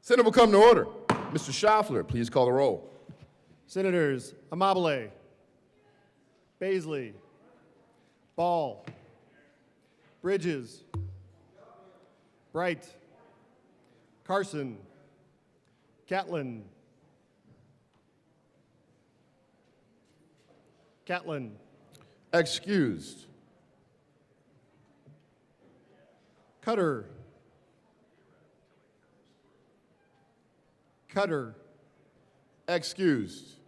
Senate will come to order. Mr. Schaffler, please call the roll. Senators Amabile, Baisley, Ball, Bridges, Bright, Carson, Catlin, Excused. Cutter, Excused.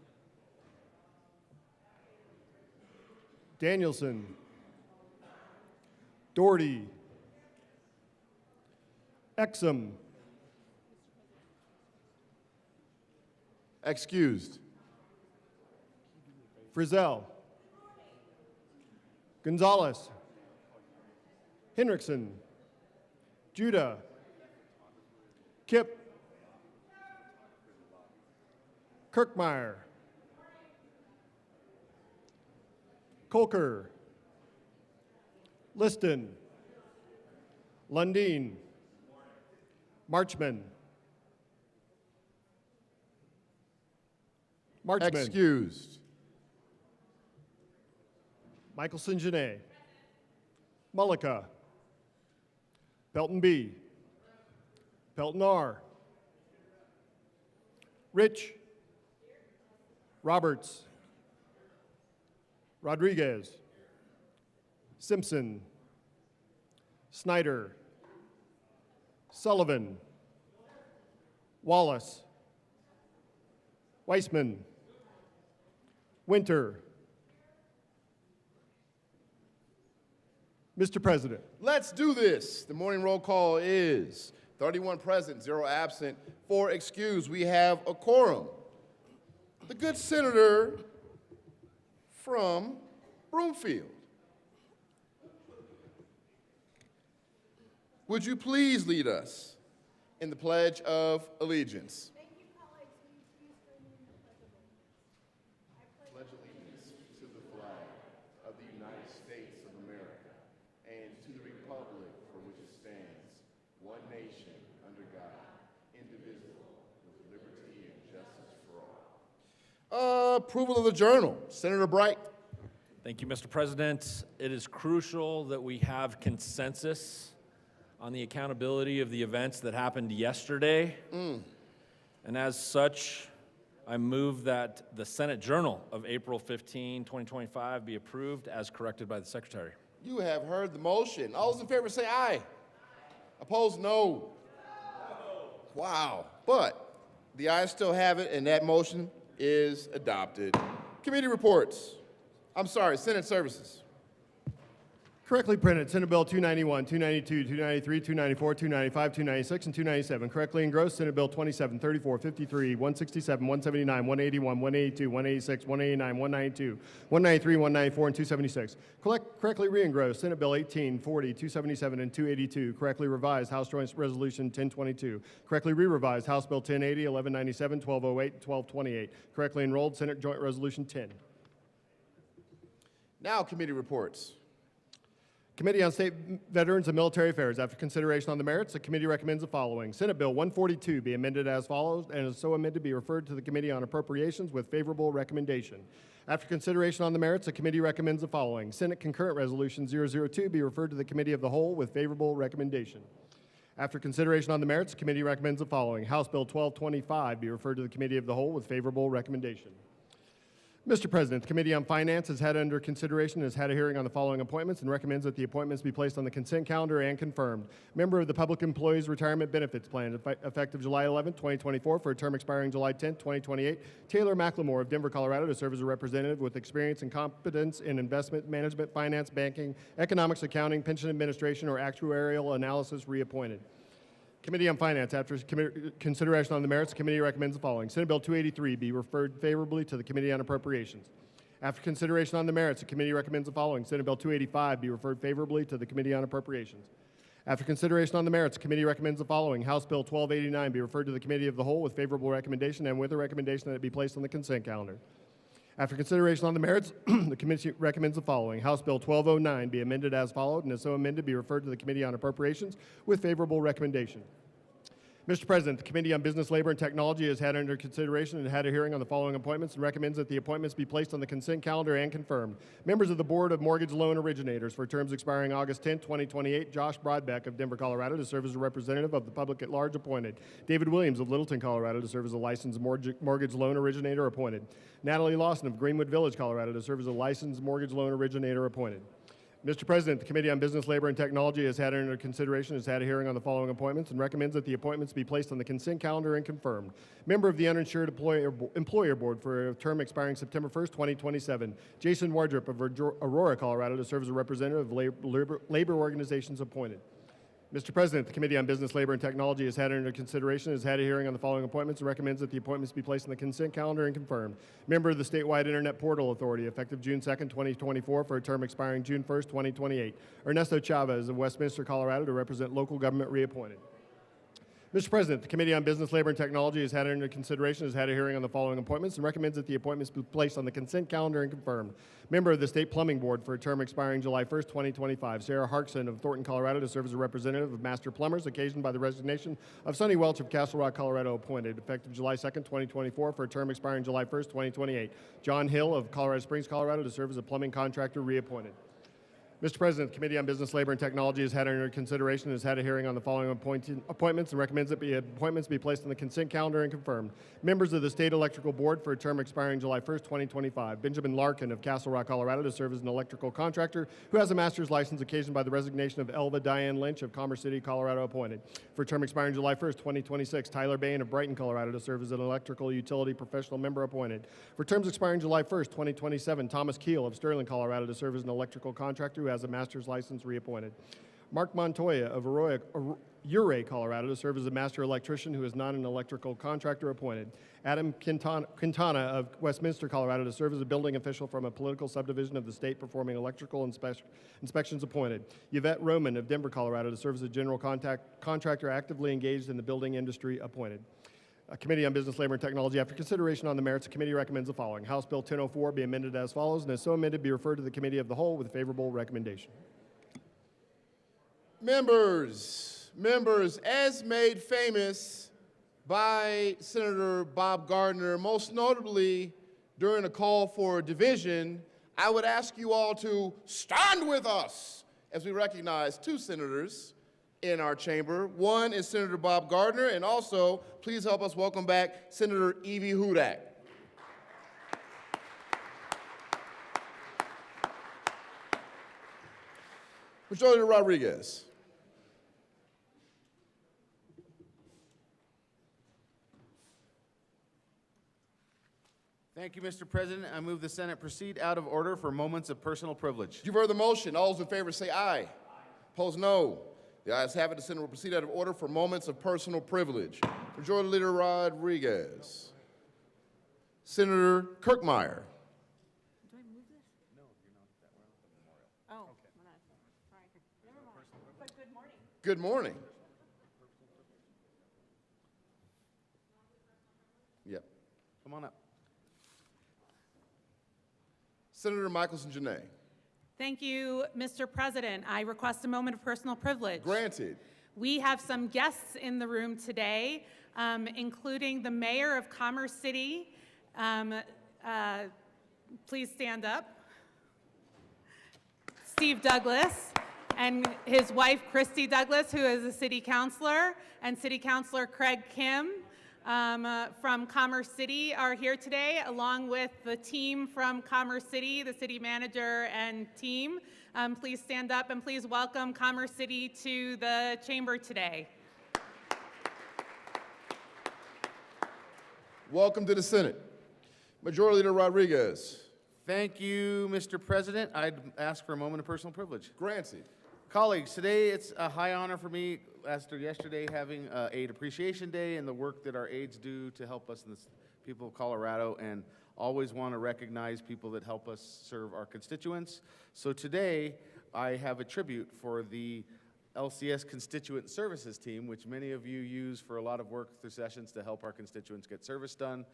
Danielson, Doherty, Exum, Excused. Frizzell, Gonzalez, Henriksen, Judah, Kip, Kirkmeyer, Kolker, Liston, Lundin, Marchman, Excused. Michelson Janae, Mullica, Pelton B, Pelton R, Rich, Roberts, Rodriguez, Simpson, Snyder, Sullivan, Wallace, Weissman, Winter. Mr. President. Let's do this. The morning roll call is 31 present, 0 absent, 4 excused. We have a quorum. The good senator from Broomfield. Would you please lead us in the Pledge of Allegiance? Thank you, colleagues. Will you please join me in the Pledge of Allegiance? I Pledge allegiance to the flag of the United States of America and to the republic for which it stands, one nation, under God, indivisible, with liberty and justice for all. Approval of the journal. Senator Bright. Thank you, Mr. President. It is crucial that we have consensus on the accountability of the events that happened yesterday. And as such, I move that the Senate Journal of April 15, 2025 be approved as corrected by the Secretary. You have heard the motion. All those in favor say aye. Opposed, no. Wow. But the ayes still have it, and that motion is adopted. Committee reports. I'm sorry, Senate services. Correctly printed, Senate Bill 291, 292, 293, 294, 295, 296, and 297. Correctly engrossed, Senate Bill 27, 34, 53, 167, 179, 181, 182, 186, 189, 192, 193, 194, and 276. Correctly re-engrossed, Senate Bill 18, 40, 277, and 282. Correctly revised, House Joint Resolution 1022. Correctly re-revised, House Bill 1080, 1197, 1208, and 1228. Correctly enrolled, Senate Joint Resolution 10. Now committee reports. Committee on State Veterans and Military Affairs. After consideration on the merits, the committee recommends the following. Senate Bill 142 be amended as follows, and is so amended be referred to the Committee on Appropriations with favorable recommendation. After consideration on the merits, the committee recommends the following. Senate Concurrent Resolution 002 be referred to the Committee of the Whole with favorable recommendation. After consideration on the merits, the committee recommends the following. House Bill 1225 be referred to the Committee of the Whole with favorable recommendation. Mr. President, the Committee on Finance has had under consideration and has had a hearing on the following appointments and recommends that the appointments be placed on the consent calendar and confirmed. Member of the Public Employees Retirement Benefits Plan, effective July 11, 2024, for a term expiring July 10, 2028. Taylor McLemore of Denver, Colorado, to serve as a representative with experience and competence in investment management, finance, banking, economics, accounting, pension administration, or actuarial analysis, reappointed. Committee on Finance, after consideration on the merits, the committee recommends the following. Senate Bill 283 be referred favorably to the Committee on Appropriations. After consideration on the merits, the committee recommends the following. Senate Bill 285 be referred favorably to the Committee on Appropriations. After consideration on the merits, the committee recommends the following. House Bill 1289 be referred to the Committee of the Whole with favorable recommendation and with a recommendation that it be placed on the consent calendar. After consideration on the merits, the committee recommends the following. House Bill 1209 be amended as followed, and as so amended be referred to the Committee on Appropriations with favorable recommendation. Mr. President, the Committee on Business, Labor, and Technology has had under consideration and had a hearing on the following appointments and recommends that the appointments be placed on the consent calendar and confirmed. Members of the Board of Mortgage Loan Originators for terms expiring August 10, 2028, Josh Broadbeck of Denver, Colorado to serve as a representative of the public at large appointed. David Williams of Littleton, Colorado to serve as a licensed mortgage loan originator appointed. Natalie Lawson of Greenwood Village, Colorado to serve as a licensed mortgage loan originator appointed. Mr. President, the Committee on Business, Labor, and Technology has had under consideration, has had a hearing on the following appointments and recommends that the appointments be placed on the consent calendar and confirmed. Member of the Uninsured Employer Board for a term expiring September 1st, 2027. Jason Wardrop of Aurora, Colorado to serve as a representative of labor organizations appointed. Mr. President, the Committee on Business, Labor, and Technology has had under consideration, has had a hearing on the following appointments and recommends that the appointments be placed on the consent calendar and confirmed. Member of the Statewide Internet Portal Authority, effective June 2nd, 2024, for a term expiring June 1st, 2028. Ernesto Chavez of Westminster, Colorado to represent local government reappointed. Mr. President, the Committee on Business, Labor, and Technology has had under consideration, has had a hearing on the following appointments and recommends that the appointments be placed on the consent calendar and confirmed. Member of the State Plumbing Board for a term expiring July 1st, 2025. Sarah Harkson of Thornton, Colorado to serve as a representative of Master Plumbers, occasioned by the resignation of Sonny Welch of Castle Rock, Colorado, appointed, effective July 2nd, 2024, for a term expiring July 1st, 2028. John Hill of Colorado Springs, Colorado to serve as a plumbing contractor, reappointed. Mr. President, the Committee on Business, Labor, and Technology has had under consideration, has had a hearing on the following appointments and recommends that appointments be placed on the consent calendar and confirmed. Members of the State Electrical Board for a term expiring July 1st, 2025. Benjamin Larkin of Castle Rock, Colorado to serve as an electrical contractor who has a master's license occasioned by the resignation of Elva Diane Lynch of Commerce City, Colorado, appointed. For a term expiring July 1st, 2026. Tyler Bain of Brighton, Colorado to serve as an electrical utility professional member appointed. For terms expiring July 1st, 2027. Thomas Keel of Sterling, Colorado to serve as an electrical contractor who has a master's license, reappointed. Mark Montoya of Ouray, Colorado to serve as a master electrician who is not an electrical contractor, appointed. Adam Quintana of Westminster, Colorado to serve as a building official from a political subdivision of the state performing electrical inspections, appointed. Yvette Roman of Denver, Colorado to serve as a general contractor actively engaged in the building industry, appointed. Committee on Business, Labor, and Technology, after consideration on the merits, the committee recommends the following. House Bill 1004 be amended as follows, and as so amended, be referred to the Committee of the Whole with a favorable recommendation. Members, as made famous by Senator Bob Gardner, most notably during a call for division, I would ask you all to stand with us as we recognize two senators in our chamber. One is Senator Bob Gardner, and also, please help us welcome back Senator Evie Hudak. Majority Leader Rodriguez. Thank you, Mr. President. I move the Senate proceed out of order for moments of personal privilege. You've heard the motion. All those in favor say aye. Opposed, no. The ayes have it. The Senate will proceed out of order for moments of personal privilege. Majority Leader Rodriguez. Senator Kirkmeyer. Do I move this? No, you're not that well at the memorial. Oh, okay. Sorry. Never mind. But good morning. Good morning. Yep. Come on up. Senator Michelson-Janae. Thank you, Mr. President. I request a moment of personal privilege. Granted. We have some guests in the room today, including the mayor of Commerce City. Please stand up. Steve Douglas and his wife, Christy Douglas, who is a city councilor, and City Councilor Craig Kim from Commerce City are here today, along with the team from Commerce City, the city manager and team. Please stand up and please welcome Commerce City to the chamber today. Welcome to the Senate. Majority Leader Rodriguez. Thank you, Mr. President. I'd ask for a moment of personal privilege. Granted. Colleagues, today it's a high honor for me, after yesterday having Aid Appreciation Day and the work that our aides do to help us, and the people of Colorado, and always want to recognize people that help us serve our constituents. So today, I have a tribute for the LCS Constituent Services Team, which many of you use for a lot of work through sessions to help our constituents get service done.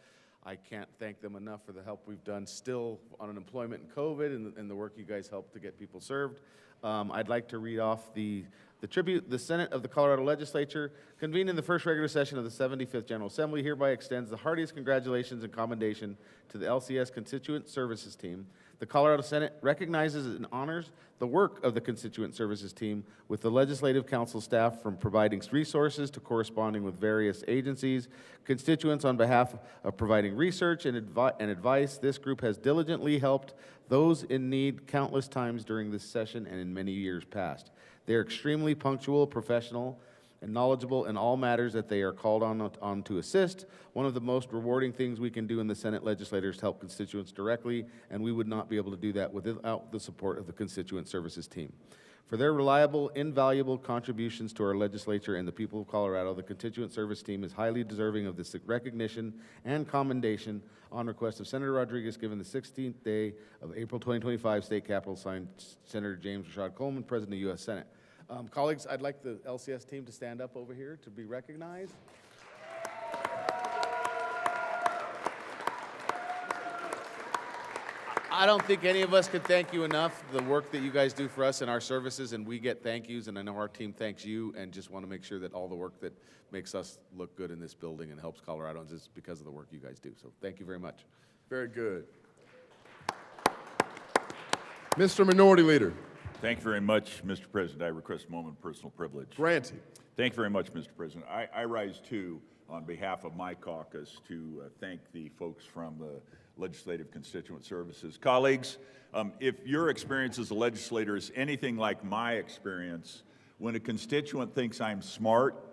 I can't thank them enough for the help we've done still on unemployment and COVID and the work you guys help to get people served. I'd like to read off the The tribute, the Senate of the Colorado Legislature, convened in the first regular session of the 75th General Assembly, hereby extends the heartiest congratulations and commendation to the LCS Constituent Services Team. The Colorado Senate recognizes and honors the work of the Constituent Services Team, with the Legislative Council staff from providing resources to corresponding with various agencies, constituents on behalf of providing research and advice. This group has diligently helped those in need countless times during this session and in many years past. They are extremely punctual, professional, and knowledgeable in all matters that they are called on to assist. One of the most rewarding things we can do in the Senate legislators is help constituents directly, and we would not be able to do that without the support of the Constituent Services Team. For their reliable, invaluable contributions to our legislature and the people of Colorado, the Constituent Service Team is highly deserving of this recognition and commendation on request of Senator Rodriguez, given the 16th day of April 2025, State Capitol, signed Senator James Rashad Coleman, President of the U.S. Senate. Colleagues, I'd like the LCS team to stand up over here to be recognized. I don't think any of us could thank you enough, the work that you guys do for us in our services, and we get thank yous, and I know our team thanks you, and just want to make sure that all the work that makes us look good in this building and helps Coloradans is because of the work you guys do. So thank you very much. Very good. Mr. Minority Leader. Thank you very much, Mr. President. I request a moment of personal privilege. Granted. Thank you very much, Mr. President. I rise, too, on behalf of my caucus to thank the folks from the Legislative Constituent Services. Colleagues, if your experience as a legislator is anything like my experience, when a constituent thinks I'm smart,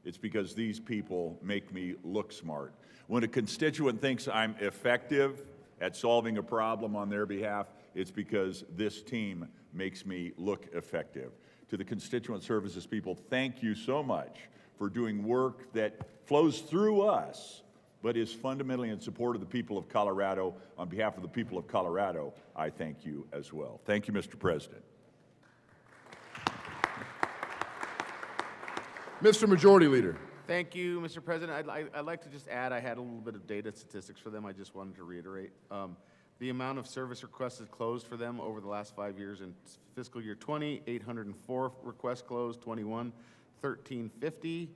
it's because these people make me look smart. When a constituent thinks I'm effective at solving a problem on their behalf, it's because this team makes me look effective. To the Constituent Services people, thank you so much for doing work that flows through us, but is fundamentally in support of the people of Colorado. On behalf of the people of Colorado, I thank you as well. Thank you, Mr. President. Mr. Majority Leader. Thank you, Mr. President. I'd like to just add, I had a little bit of data statistics for them. I just wanted to reiterate. The amount of service requests closed for them over the last 5 years: in fiscal year 20, 804 requests closed, 21, 1350,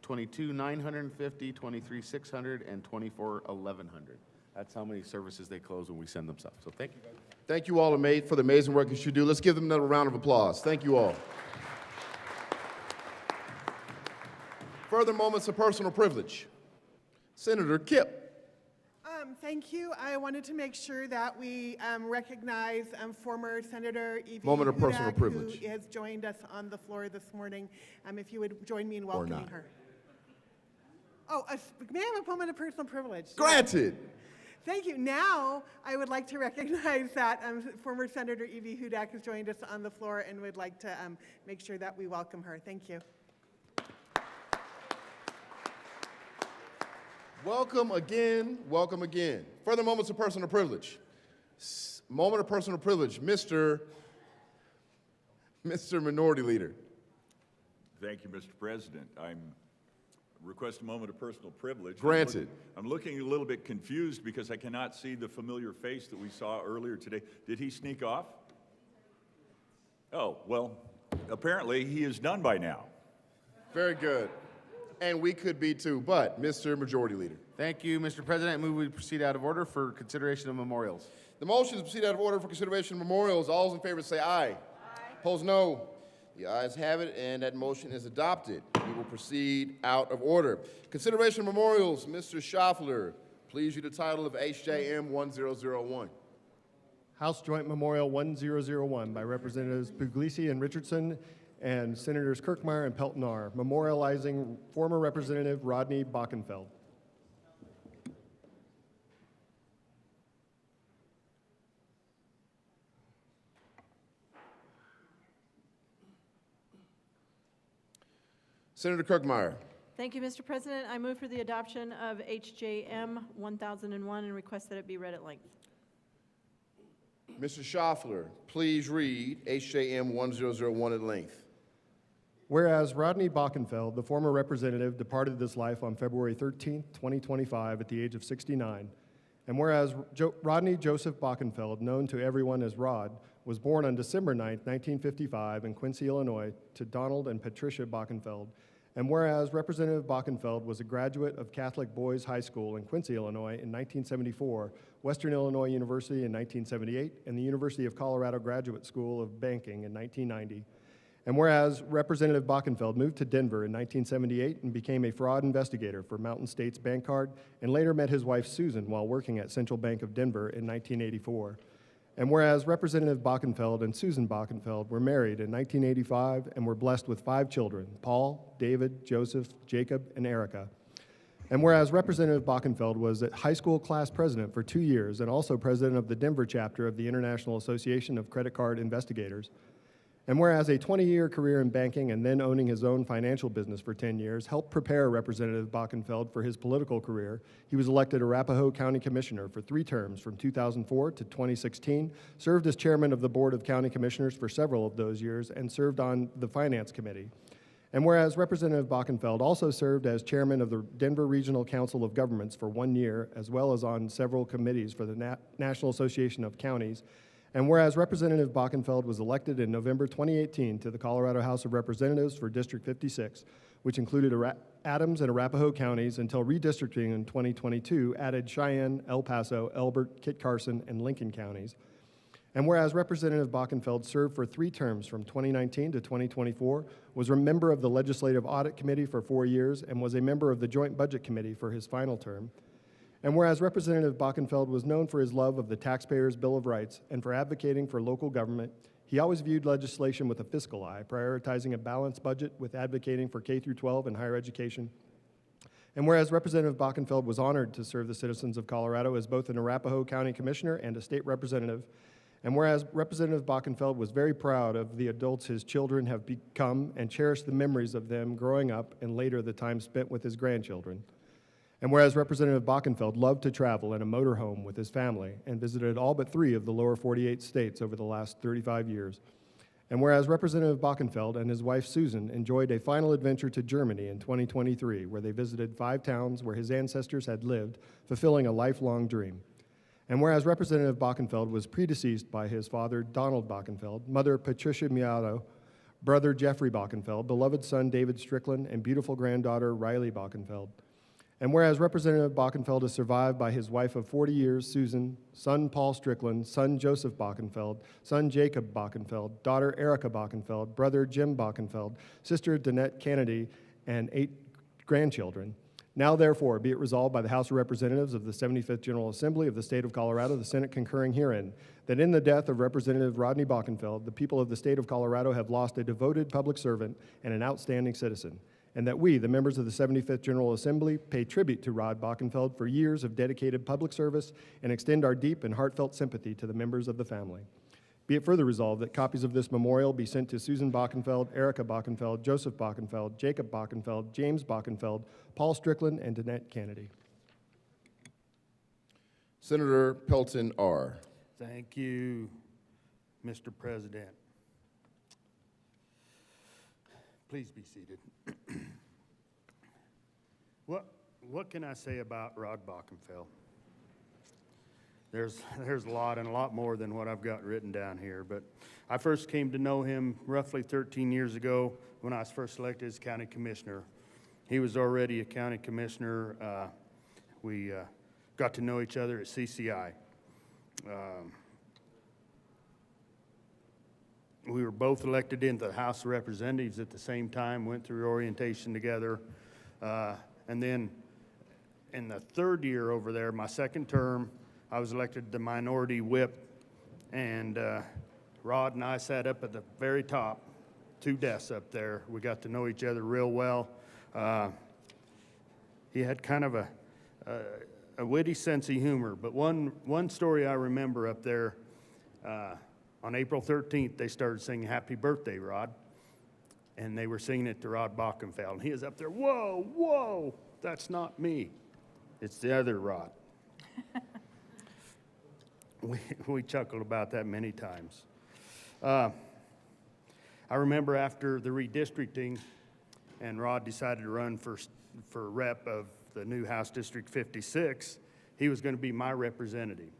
22, 950, 23, 600, and 24, 1100. That's how many services they close when we send them stuff. So thank you, guys. Thank you all for the amazing work that you do. Let's give them another round of applause. Thank you all. Further moments of personal privilege. Senator Kipp. Thank you. I wanted to make sure that we recognize former Senator Evie Moment of personal Hudak, privilege. who has joined us on the floor this morning. If you would join me in welcoming not. her. Oh, may I have a moment of personal privilege? Granted. Thank you. Now, I would like to recognize that former Senator Evie Hudak has joined us on the floor, and would like to make sure that we welcome her. Thank you. Welcome again. Welcome again. Further moments of personal privilege. Moment of personal privilege. Mr. Minority Leader. Thank you, Mr. President. I'm request a moment of personal privilege. Granted. I'm looking a little bit confused because I cannot see the familiar face that we saw earlier today. Did he sneak off? Oh, well, apparently he is done by now. Very good. And we could be too, but Mr. Majority Leader. Thank you, Mr. President. I move we proceed out of order for consideration of memorials. The motion is to proceed out of order for consideration of memorials. All those in favor say aye. Aye. Opposed, no. The ayes have it, and that motion is adopted. We will proceed out of order. Consideration of memorials. Mr. Schaffler, please read the title of HJM 1001. House Joint Memorial 1001 by Representatives Puglisi and Richardson and Senators Kirkmeyer and Peltonar, memorializing former Representative Rodney Bockenfeld. Senator Kirkmeyer. Thank you, Mr. President. I move for the adoption of HJM 1001 and request that it be read at length. Mr. Schaffler, please read HJM 1001 at length. Whereas Rodney Bockenfeld, the former representative, departed this life on February 13, 2025 at the age of 69, and whereas Rodney Joseph Bockenfeld, known to everyone as Rod, was born on December 9, 1955 in Quincy, Illinois, to Donald and Patricia Bockenfeld. And whereas Representative Bockenfeld was a graduate of Catholic Boys High School in Quincy, Illinois in 1974, Western Illinois University in 1978, and the University of Colorado Graduate School of Banking in 1990. And whereas Representative Bockenfeld moved to Denver in 1978 and became a fraud investigator for Mountain States Bank Card, and later met his wife Susan while working at Central Bank of Denver in 1984. And whereas Representative Bockenfeld and Susan Bockenfeld were married in 1985 and were blessed with 5 children, Paul, David, Joseph, Jacob, and Erica. And whereas Representative Bockenfeld was a high school class president for 2 years and also president of the Denver chapter of the International Association of Credit Card Investigators. And whereas a 20-year career in banking and then owning his own financial business for 10 years helped prepare Representative Bockenfeld for his political career, he was elected Arapahoe County Commissioner for 3 terms from 2004 to 2016, served as chairman of the Board of County Commissioners for several of those years, and served on the Finance Committee. And whereas Representative Bockenfeld also served as chairman of the Denver Regional Council of Governments for 1 year, as well as on several committees for the National Association of Counties. And whereas Representative Bockenfeld was elected in November 2018 to the Colorado House of Representatives for District 56, which included Adams and Arapahoe counties until redistricting in 2022 added Cheyenne, El Paso, Elbert, Kit Carson, and Lincoln counties. And whereas Representative Bockenfeld served for 3 terms from 2019 to 2024, was a member of the Legislative Audit Committee for 4 years, and was a member of the Joint Budget Committee for his final term. And whereas Representative Bockenfeld was known for his love of the Taxpayers' Bill of Rights and for advocating for local government, he always viewed legislation with a fiscal eye, prioritizing a balanced budget with advocating for K-12 and higher education. And whereas Representative Bockenfeld was honored to serve the citizens of Colorado as both an Arapahoe County Commissioner and a state representative, and whereas Representative Bockenfeld was very proud of the adults his children have become and cherished the memories of them growing up and later the time spent with his grandchildren. And whereas Representative Bockenfeld loved to travel in a motorhome with his family and visited all but 3 of the lower 48 states over the last 35 years. And whereas Representative Bockenfeld and his wife Susan enjoyed a final adventure to Germany in 2023, where they visited 5 towns where his ancestors had lived, fulfilling a lifelong dream. And whereas Representative Bockenfeld was predeceased by his father, Donald Bockenfeld, mother Patricia Miato, brother Jeffrey Bockenfeld, beloved son David Strickland, and beautiful granddaughter Riley Bockenfeld. And whereas Representative Bockenfeld is survived by his wife of 40 years, Susan, son Paul Strickland, son Joseph Bockenfeld, son Jacob Bockenfeld, daughter Erica Bockenfeld, brother Jim Bockenfeld, sister Danette Kennedy, and 8 grandchildren. Now therefore be it resolved by the House of Representatives of the 75th General Assembly of the State of Colorado, the Senate concurring herein, that in the death of Representative Rodney Bockenfeld, the people of the State of Colorado have lost a devoted public servant and an outstanding citizen, and that we, the members of the 75th General Assembly, pay tribute to Rod Bockenfeld for years of dedicated public service and extend our deep and heartfelt sympathy to the members of the family. Be it further resolved that copies of this memorial be sent to Susan Bockenfeld, Erica Bockenfeld, Joseph Bockenfeld, Jacob Bockenfeld, James Bockenfeld, Paul Strickland, and Danette Kennedy. Senator Pelton R. Thank you, Mr. President. Please be seated. What can I say about Rod Bockenfeld? There's a lot and a lot more than what I've got written down here, but I first came to know him roughly 13 years ago when I was first elected as county commissioner. He was already a county commissioner. We got to know each other at CCI. We were both elected into the House of Representatives at the same time, went through orientation together. And then in the 3rd year over there, my 2nd term, I was elected the minority whip. And Rod and I sat up at the very top, 2 desks up there. We got to know each other real well. He had kind of a witty sense of humor. But one story I remember up there, on April 13th, they started singing Happy Birthday, Rod. And they were singing it to Rod Bockenfeld. And he was up there, whoa, whoa, that's not me. It's the other Rod. We chuckled about that many times. I remember after the redistricting and Rod decided to run for rep of the new House District 56, he was going to be my representative.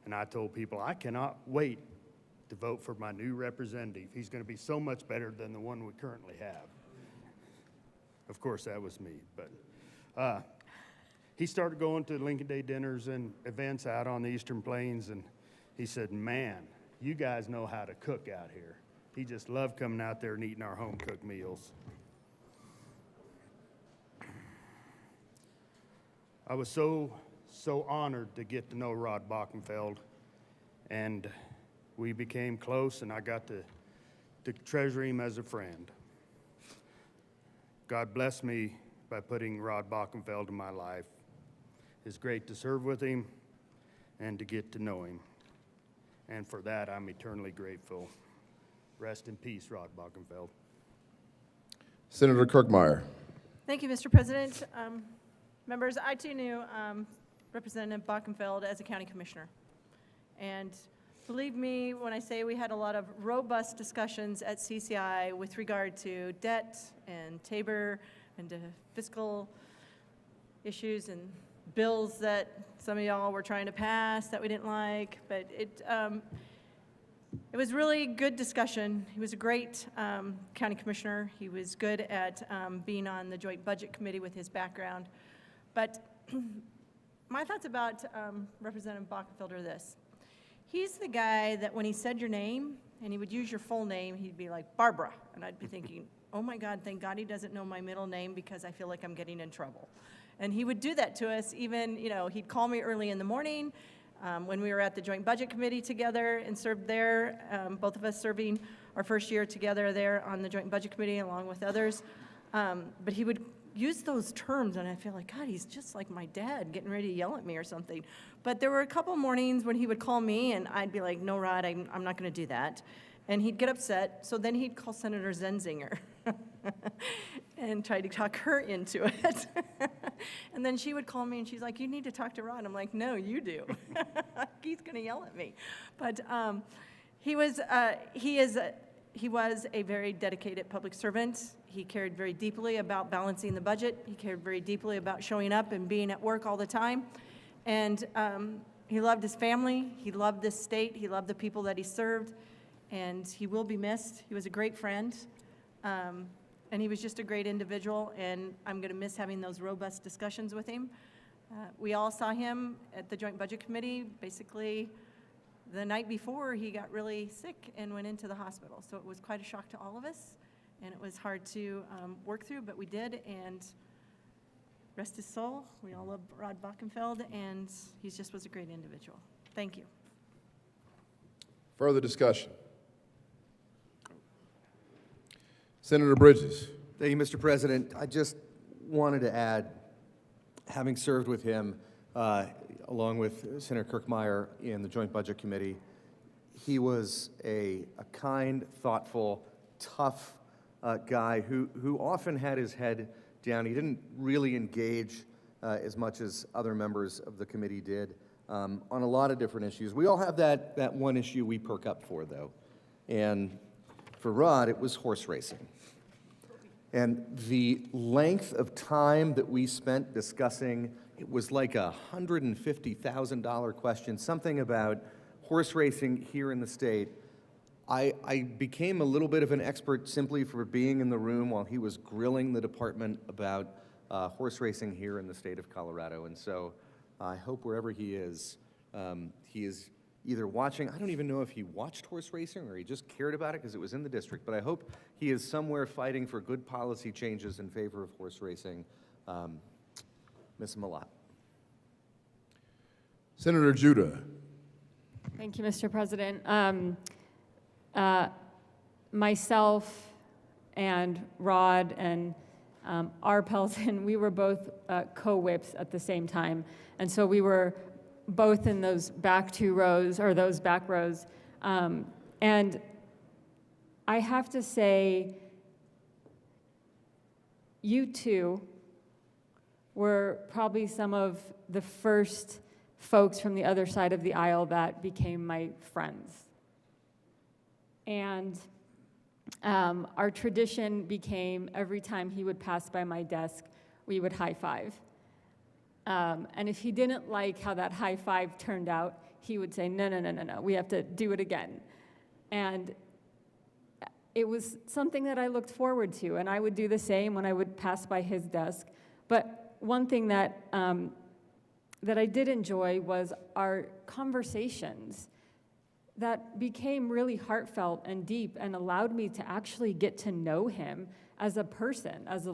And I told people, I cannot wait to vote for my new representative. He's going to be so much better than the one we currently have. Of course, that was me, but he started going to Lincoln Day dinners and events out on the Eastern Plains, and he said, man, you guys know how to cook out here. He just loved coming out there and eating our home-cooked meals. I was so honored to get to know Rod Bockenfeld, and we became close, and I got to treasure him as a friend. God blessed me by putting Rod Bockenfeld in my life. It's great to serve with him and to get to know him. And for that, I'm eternally grateful. Rest in peace, Rod Bockenfeld. Senator Kirkmeyer. Thank you, Mr. President. Members, I too knew Representative Bockenfeld as a county commissioner. And believe me when I say we had a lot of robust discussions at CCI with regard to debt and Tabor and to fiscal issues and bills that some of y'all were trying to pass that we didn't like. But it was really good discussion. He was a great county commissioner. He was good at being on the Joint Budget Committee with his background. But my thoughts about Representative Bockenfeld are this. He's the guy that when he said your name, and he would use your full name, he'd be like, Barbara. And I'd be thinking, oh my God, thank God he doesn't know my middle name because I feel like I'm getting in trouble. And he would do that to us even, he'd call me early in the morning when we were at the Joint Budget Committee together and served there, both of us serving our first year together there on the Joint Budget Committee along with others. But he would use those terms, and I feel like, God, he's just like my dad getting ready to yell at me or something. But there were a couple mornings when he would call me, and I'd be like, no, Rod, I'm not going to do that. And he'd get upset, so then he'd call Senator Zenzinger and try to talk her into it. And then she would call me, and she's like, you need to talk to Rod. I'm like, no, you do. He's going to yell at me. But he was a very dedicated public servant. He cared very deeply about balancing the budget. He cared very deeply about showing up and being at work all the time. And he loved his family. He loved this state. He loved the people that he served. And he will be missed. He was a great friend. And he was just a great individual. And I'm going to miss having those robust discussions with him. We all saw him at the Joint Budget Committee basically the night before he got really sick and went into the hospital. So it was quite a shock to all of us, and it was hard to work through, but we did, and rest his soul. We all love Rod Bockenfeld, and he just was a great individual. Thank you. Further discussion? Senator Bridges. Thank you, Mr. President. I just wanted to add, having served with him along with Senator Kirkmeyer in the Joint Budget Committee, he was a kind, thoughtful, tough guy who often had his head down. He didn't really engage as much as other members of the committee did on a lot of different issues. We all have that one issue we perk up for, though. And for Rod, it was horse racing. And the length of time that we spent discussing, it was like a $150,000 question, something about horse racing here in the state. I became a little bit of an expert simply for being in the room while he was grilling the department about horse racing here in the state of Colorado. And so I hope wherever he is either watching, I don't even know if he watched horse racing or he just cared about it because it was in the district, but I hope he is somewhere fighting for good policy changes in favor of horse racing. Miss him a lot. Senator Judah. Thank you, Mr. President. Myself and Rod and R. Pelton, we were both co-whips at the same time. And so we were both in those back rows. And I have to say, you two were probably some of the first folks from the other side of the aisle that became my friends. And our tradition became every time he would pass by my desk, we would high five. And if he didn't like how that high five turned out, he would say, no, we have to do it again. And it was something that I looked forward to, and I would do the same when I would pass by his desk. But one thing that that I did enjoy was our conversations that became really heartfelt and deep and allowed me to actually get to know him as a person, as a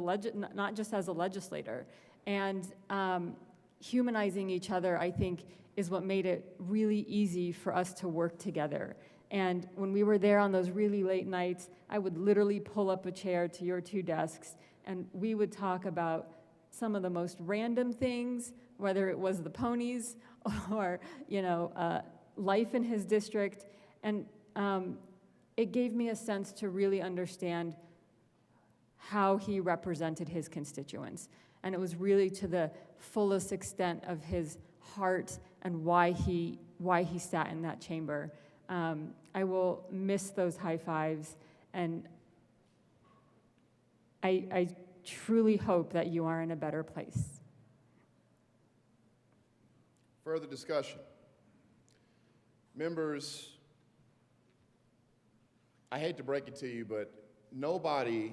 not just as a legislator. And humanizing each other, I think, is what made it really easy for us to work together. And when we were there on those really late nights, I would literally pull up a chair to your two desks, and we would talk about some of the most random things, whether it was the ponies or, life in his district. And it gave me a sense to really understand how he represented his constituents. And it was really to the fullest extent of his heart and why he sat in that chamber. I will miss those high fives, and I truly hope that you are in a better place. Further discussion. Members, I hate to break it to you, but nobody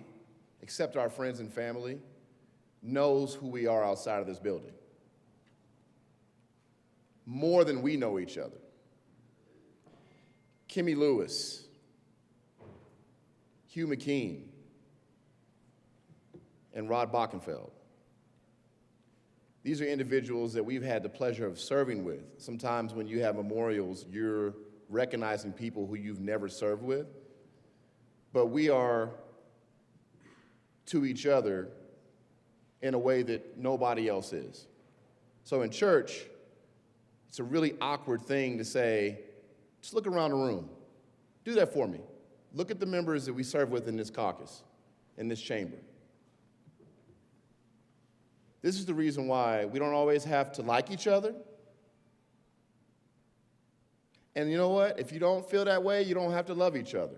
except our friends and family knows who we are outside of this building, more than we know each other. Kimmy Lewis, Hugh McKean, and Rod Bockenfeld. These are individuals that we've had the pleasure of serving with. Sometimes when you have memorials, you're recognizing people who you've never served with. But we are to each other in a way that nobody else is. So in church, it's a really awkward thing to say, just look around the room. Do that for me. Look at the members that we serve with in this caucus, in this chamber. This is the reason why we don't always have to like each other. And you know what? If you don't feel that way, you don't have to love each other.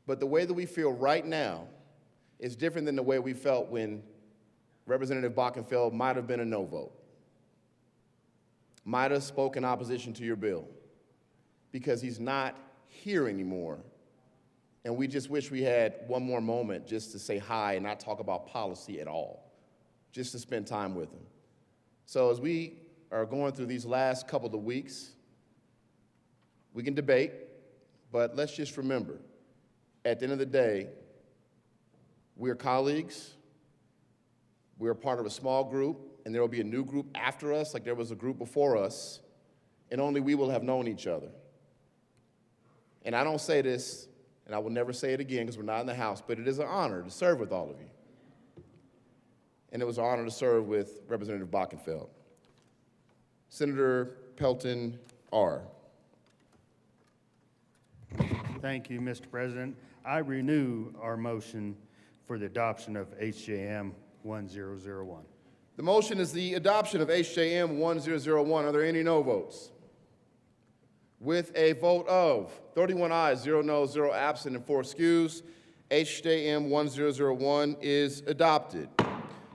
But the way that we feel right now is different than the way we felt when Representative Bockenfeld might have been a no vote, might have spoken opposition to your bill, because he's not here anymore. And we just wish we had one more moment just to say hi and not talk about policy at all, just to spend time with him. So as we are going through these last couple of weeks, we can debate, but let's just remember, at the end of the day, we're colleagues, we're part of a small group, and there will be a new group after us, like there was a group before us, and only we will have known each other. And I don't say this, and I will never say it again because we're not in the House, but it is an honor to serve with all of you. And it was an honor to serve with Representative Bockenfeld. Senator Pelton R. Thank you, Mr. President. I renew our motion for the adoption of HJM 1001. The motion is the adoption of HJM 1001. Are there any no votes? With a vote of 31 ayes, 0 noes, 0 absent, and 4 excused, HJM 1001 is adopted.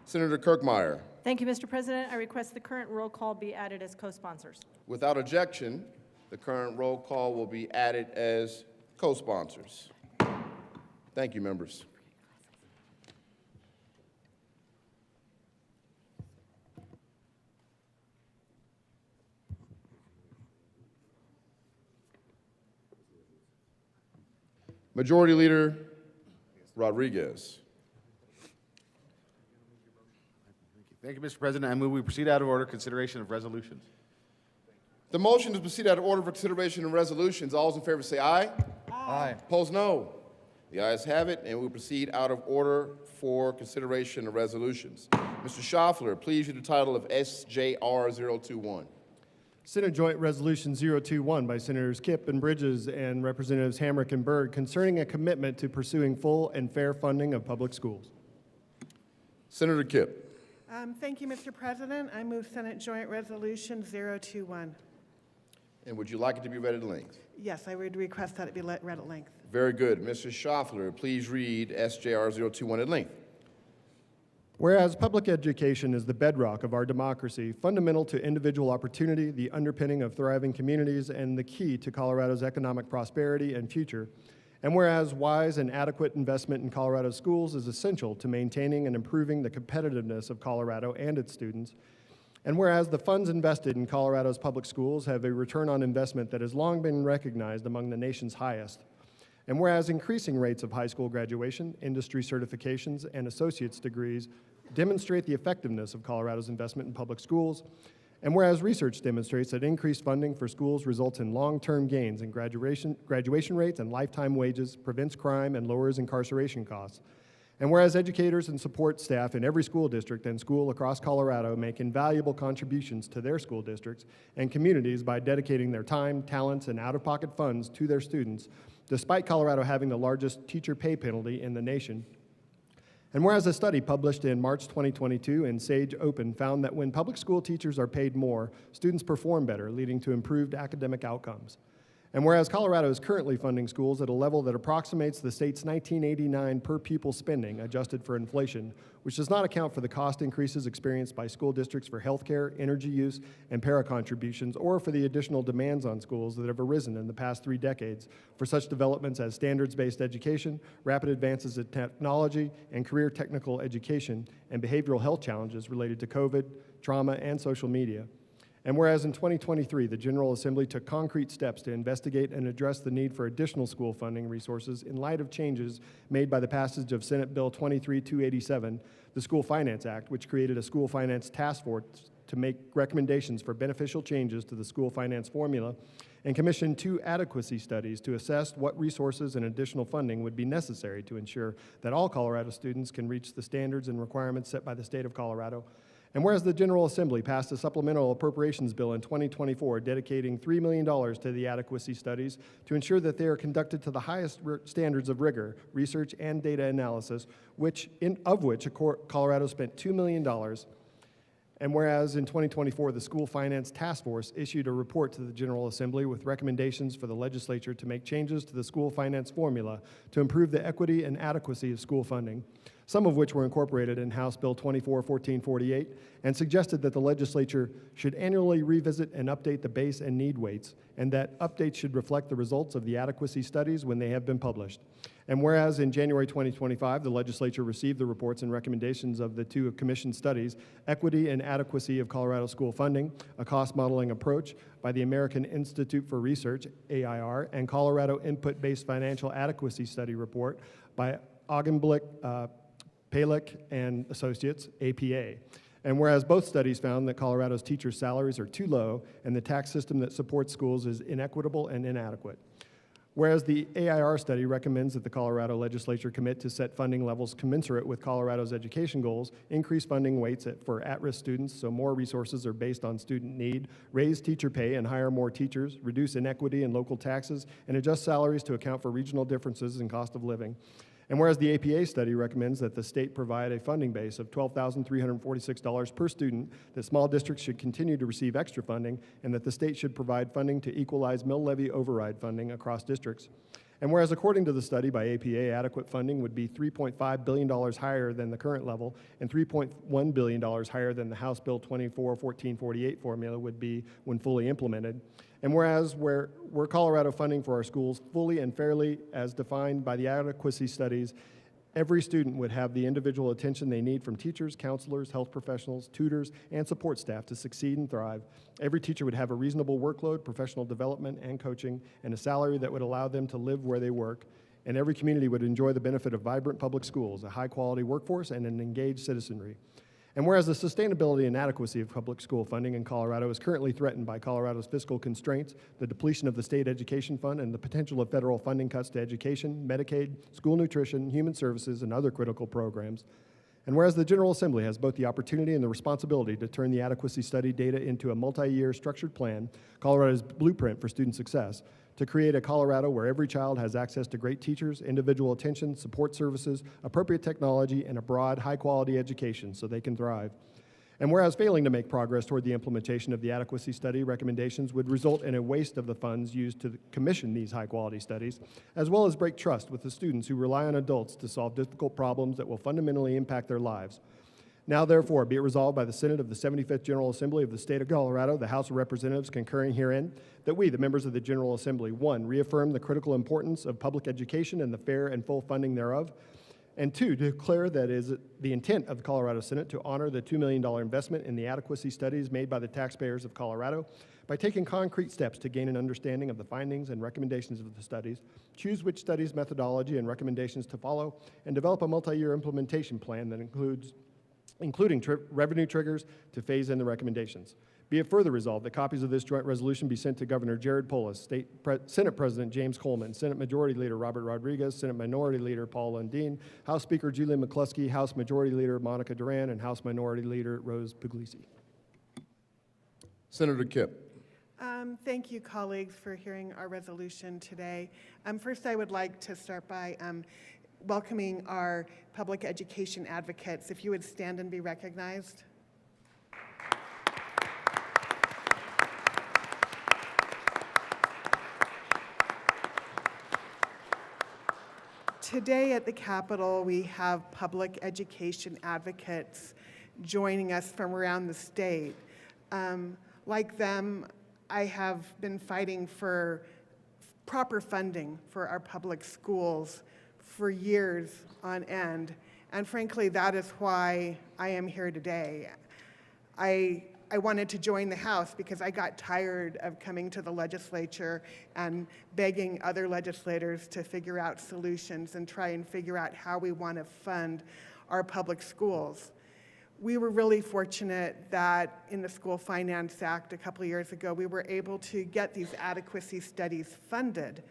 Senator Kirkmeyer. Thank you, Mr. President. I request the current roll call be added as co-sponsors. Without objection, the current roll call will be added as co-sponsors. Thank you, members. Majority Leader Rodriguez. Thank you, Mr. President. I move we proceed out of order, consideration of resolutions. The motion to proceed out of order for consideration of resolutions. All those in favor say aye. Aye. Opposed, no. The ayes have it, and we will proceed out of order for consideration of resolutions. Mr. Schaffler, please read the title of SJR 021. Senate Joint Resolution 021 by Senators Kipp and Bridges and Representatives Hamrick and Byrd concerning a commitment to pursuing full and fair funding of public schools. Senator Kipp. Thank you, Mr. President. I move Senate Joint Resolution 021. And would you like it to be read at length? Yes, I would request that it be read at length. Very good. Mr. Schaffler, please read SJR 021 at length. Whereas public education is the bedrock of our democracy, fundamental to individual opportunity, the underpinning of thriving communities, and the key to Colorado's economic prosperity and future. And whereas wise and adequate investment in Colorado's schools is essential to maintaining and improving the competitiveness of Colorado and its students. And whereas the funds invested in Colorado's public schools have a return on investment that has long been recognized among the nation's highest. And whereas increasing rates of high school graduation, industry certifications, and associate's degrees demonstrate the effectiveness of Colorado's investment in public schools, and whereas research demonstrates that increased funding for schools results in long-term gains in graduation rates and lifetime wages, prevents crime, and lowers incarceration costs. And whereas educators and support staff in every school district and school across Colorado make invaluable contributions to their school districts and communities by dedicating their time, talents, and out-of-pocket funds to their students, despite Colorado having the largest teacher pay penalty in the nation. And whereas a study published in March 2022 in Sage Open found that when public school teachers are paid more, students perform better, leading to improved academic outcomes. And whereas Colorado is currently funding schools at a level that approximates the state's 1989 per pupil spending adjusted for inflation, which does not account for the cost increases experienced by school districts for healthcare, energy use, and para-contributions, or for the additional demands on schools that have arisen in the past 3 decades for such developments as standards-based education, rapid advances in technology, and career technical education, and behavioral health challenges related to COVID, trauma, and social media. And whereas in 2023, the General Assembly took concrete steps to investigate and address the need for additional school funding resources in light of changes made by the passage of Senate Bill 23-287, the School Finance Act, which created a school finance task force to make recommendations for beneficial changes to the school finance formula, and commissioned 2 adequacy studies to assess what resources and additional funding would be necessary to ensure that all Colorado students can reach the standards and requirements set by the state of Colorado. And whereas the General Assembly passed a supplemental appropriations bill in 2024 dedicating $3 million to the adequacy studies to ensure that they are conducted to the highest standards of rigor, research, and data analysis, of which Colorado spent $2 million. And whereas in 2024, the School Finance Task Force issued a report to the General Assembly with recommendations for the legislature to make changes to the school finance formula to improve the equity and adequacy of school funding, some of which were incorporated in House Bill 24-1448, and suggested that the legislature should annually revisit and update the base and need weights, and that updates should reflect the results of the adequacy studies when they have been published. And whereas in January 2025, the legislature received the reports and recommendations of the 2 commission studies, Equity and Adequacy of Colorado School Funding, a cost modeling approach by the American Institute for Research, AIR, and Colorado Input-Based Financial Adequacy Study report by Augenblick, Palick and Associates, APA. And whereas both studies found that Colorado's teachers' salaries are too low and the tax system that supports schools is inequitable and inadequate. Whereas the AIR study recommends that the Colorado legislature commit to set funding levels commensurate with Colorado's education goals, increase funding weights for at-risk students so more resources are based on student need, raise teacher pay and hire more teachers, reduce inequity in local taxes, and adjust salaries to account for regional differences in cost of living. And whereas the APA study recommends that the state provide a funding base of $12,346 per student, that small districts should continue to receive extra funding, and that the state should provide funding to equalize mill levy override funding across districts. And whereas according to the study by APA, adequate funding would be $3.5 billion higher than the current level and $3.1 billion higher than the House Bill 24-1448 formula would be when fully implemented. And whereas we're Colorado funding for our schools fully and fairly as defined by the adequacy studies, every student would have the individual attention they need from teachers, counselors, health professionals, tutors, and support staff to succeed and thrive. Every teacher would have a reasonable workload, professional development, and coaching, and a salary that would allow them to live where they work. And every community would enjoy the benefit of vibrant public schools, a high-quality workforce, and an engaged citizenry. And whereas the sustainability and adequacy of public school funding in Colorado is currently threatened by Colorado's fiscal constraints, the depletion of the state education fund, and the potential of federal funding cuts to education, Medicaid, school nutrition, human services, and other critical programs. And whereas the General Assembly has both the opportunity and the responsibility to turn the adequacy study data into a multi-year structured plan, Colorado's blueprint for student success, to create a Colorado where every child has access to great teachers, individual attention, support services, appropriate technology, and a broad, high-quality education so they can thrive. And whereas failing to make progress toward the implementation of the adequacy study recommendations would result in a waste of the funds used to commission these high-quality studies, as well as break trust with the students who rely on adults to solve difficult problems that will fundamentally impact their lives. Now therefore, be it resolved by the Senate of the 75th General Assembly of the State of Colorado, the House of Representatives concurring herein, that we, the members of the General Assembly, 1, reaffirm the critical importance of public education and the fair and full funding thereof, and 2, declare that it is the intent of the Colorado Senate to honor the $2 million investment in the adequacy studies made by the taxpayers of Colorado by taking concrete steps to gain an understanding of the findings and recommendations of the studies, choose which studies, methodology, and recommendations to follow, and develop a multi-year implementation plan that including revenue triggers to phase in the recommendations. Be it further resolved that copies of this joint resolution be sent to Governor Jared Polis, Senate President James Coleman, Senate Majority Leader Robert Rodriguez, Senate Minority Leader Paul Lundeen, House Speaker Julian McCluskey, House Majority Leader Monica Duran, and House Minority Leader Rose Puglisi. Senator Kipp. Thank you, colleagues, for hearing our resolution today. First, I would like to start by welcoming our public education advocates. If you would stand and be recognized. Today at the Capitol, we have public education advocates joining us from around the state. Like them, I have been fighting for proper funding for our public schools for years on end, and frankly, that is why I am here today. I wanted to join the House because I got tired of coming to the legislature and begging other legislators to figure out solutions and try and figure out how we want to fund our public schools. We were really fortunate that in the School Finance Act a couple of years ago, we were able to get these adequacy studies funded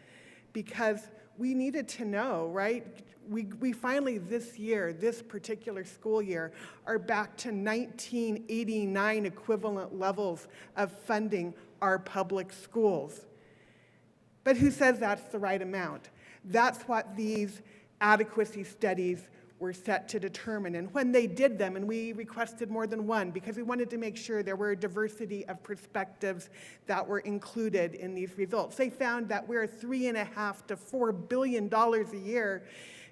because we needed to know, right? We finally this year, this particular school year, are back to 1989 equivalent levels of funding our public schools. But who says that's the right amount? That's what these adequacy studies were set to determine. And when they did them, and we requested more than one because we wanted to make sure there were a diversity of perspectives that were included in these results, they found that we're $3.5 to $4 billion a year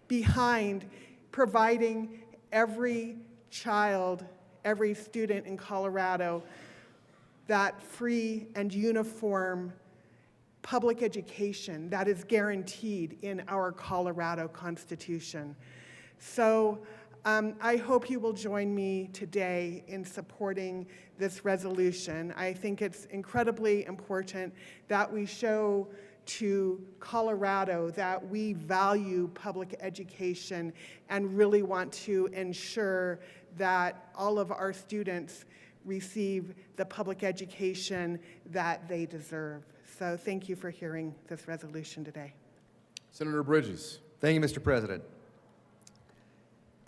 behind providing every child, every student in Colorado that free and uniform public education that is guaranteed in our Colorado Constitution. So I hope you will join me today in supporting this resolution. I think it's incredibly important that we show to Colorado that we value public education and really want to ensure that all of our students receive the public education that they deserve. So thank you for hearing this resolution today. Senator Bridges. Thank you, Mr. President.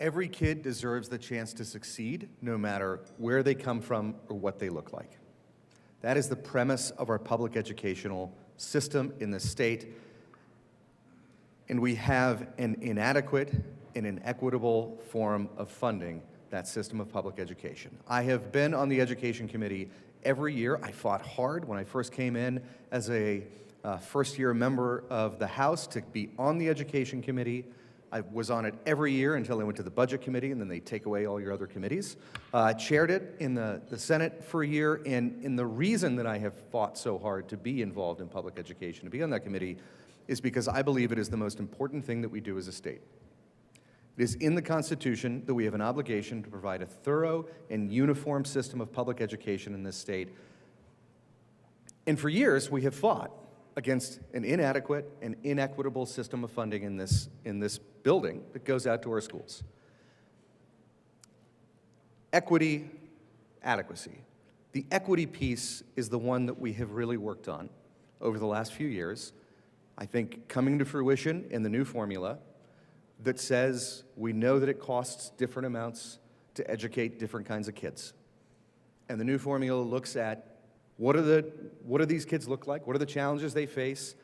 Every kid deserves the chance to succeed, no matter where they come from or what they look like. That is the premise of our public educational system in the state, and we have an inadequate and inequitable form of funding that system of public education. I have been on the Education Committee every year. I fought hard when I first came in as a first-year member of the House to be on the Education Committee. I was on it every year until I went to the Budget Committee, and then they take away all your other committees. Chaired it in the Senate for a year, and the reason that I have fought so hard to be involved in public education, to be on that committee, is because I believe it is the most important thing that we do as a state. It is in the Constitution that we have an obligation to provide a thorough and uniform system of public education in this state. And for years, we have fought against an inadequate and inequitable system of funding in this building that goes out to our schools. Equity, adequacy. The equity piece is the one that we have really worked on over the last few years. I think coming to fruition in the new formula that says we know that it costs different amounts to educate different kinds of kids. And the new formula looks at what do these kids look like? What are the challenges they face?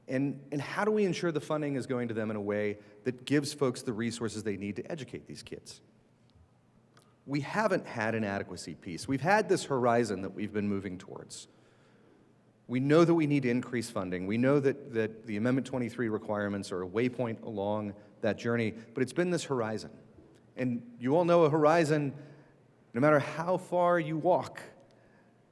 And how do we ensure the funding is going to them in a way that gives folks the resources they need to educate these kids? We haven't had an adequacy piece. We've had this horizon that we've been moving towards. We know that we need to increase funding. We know that the Amendment 23 requirements are a waypoint along that journey, but it's been this horizon. And you all know a horizon No matter how far you walk,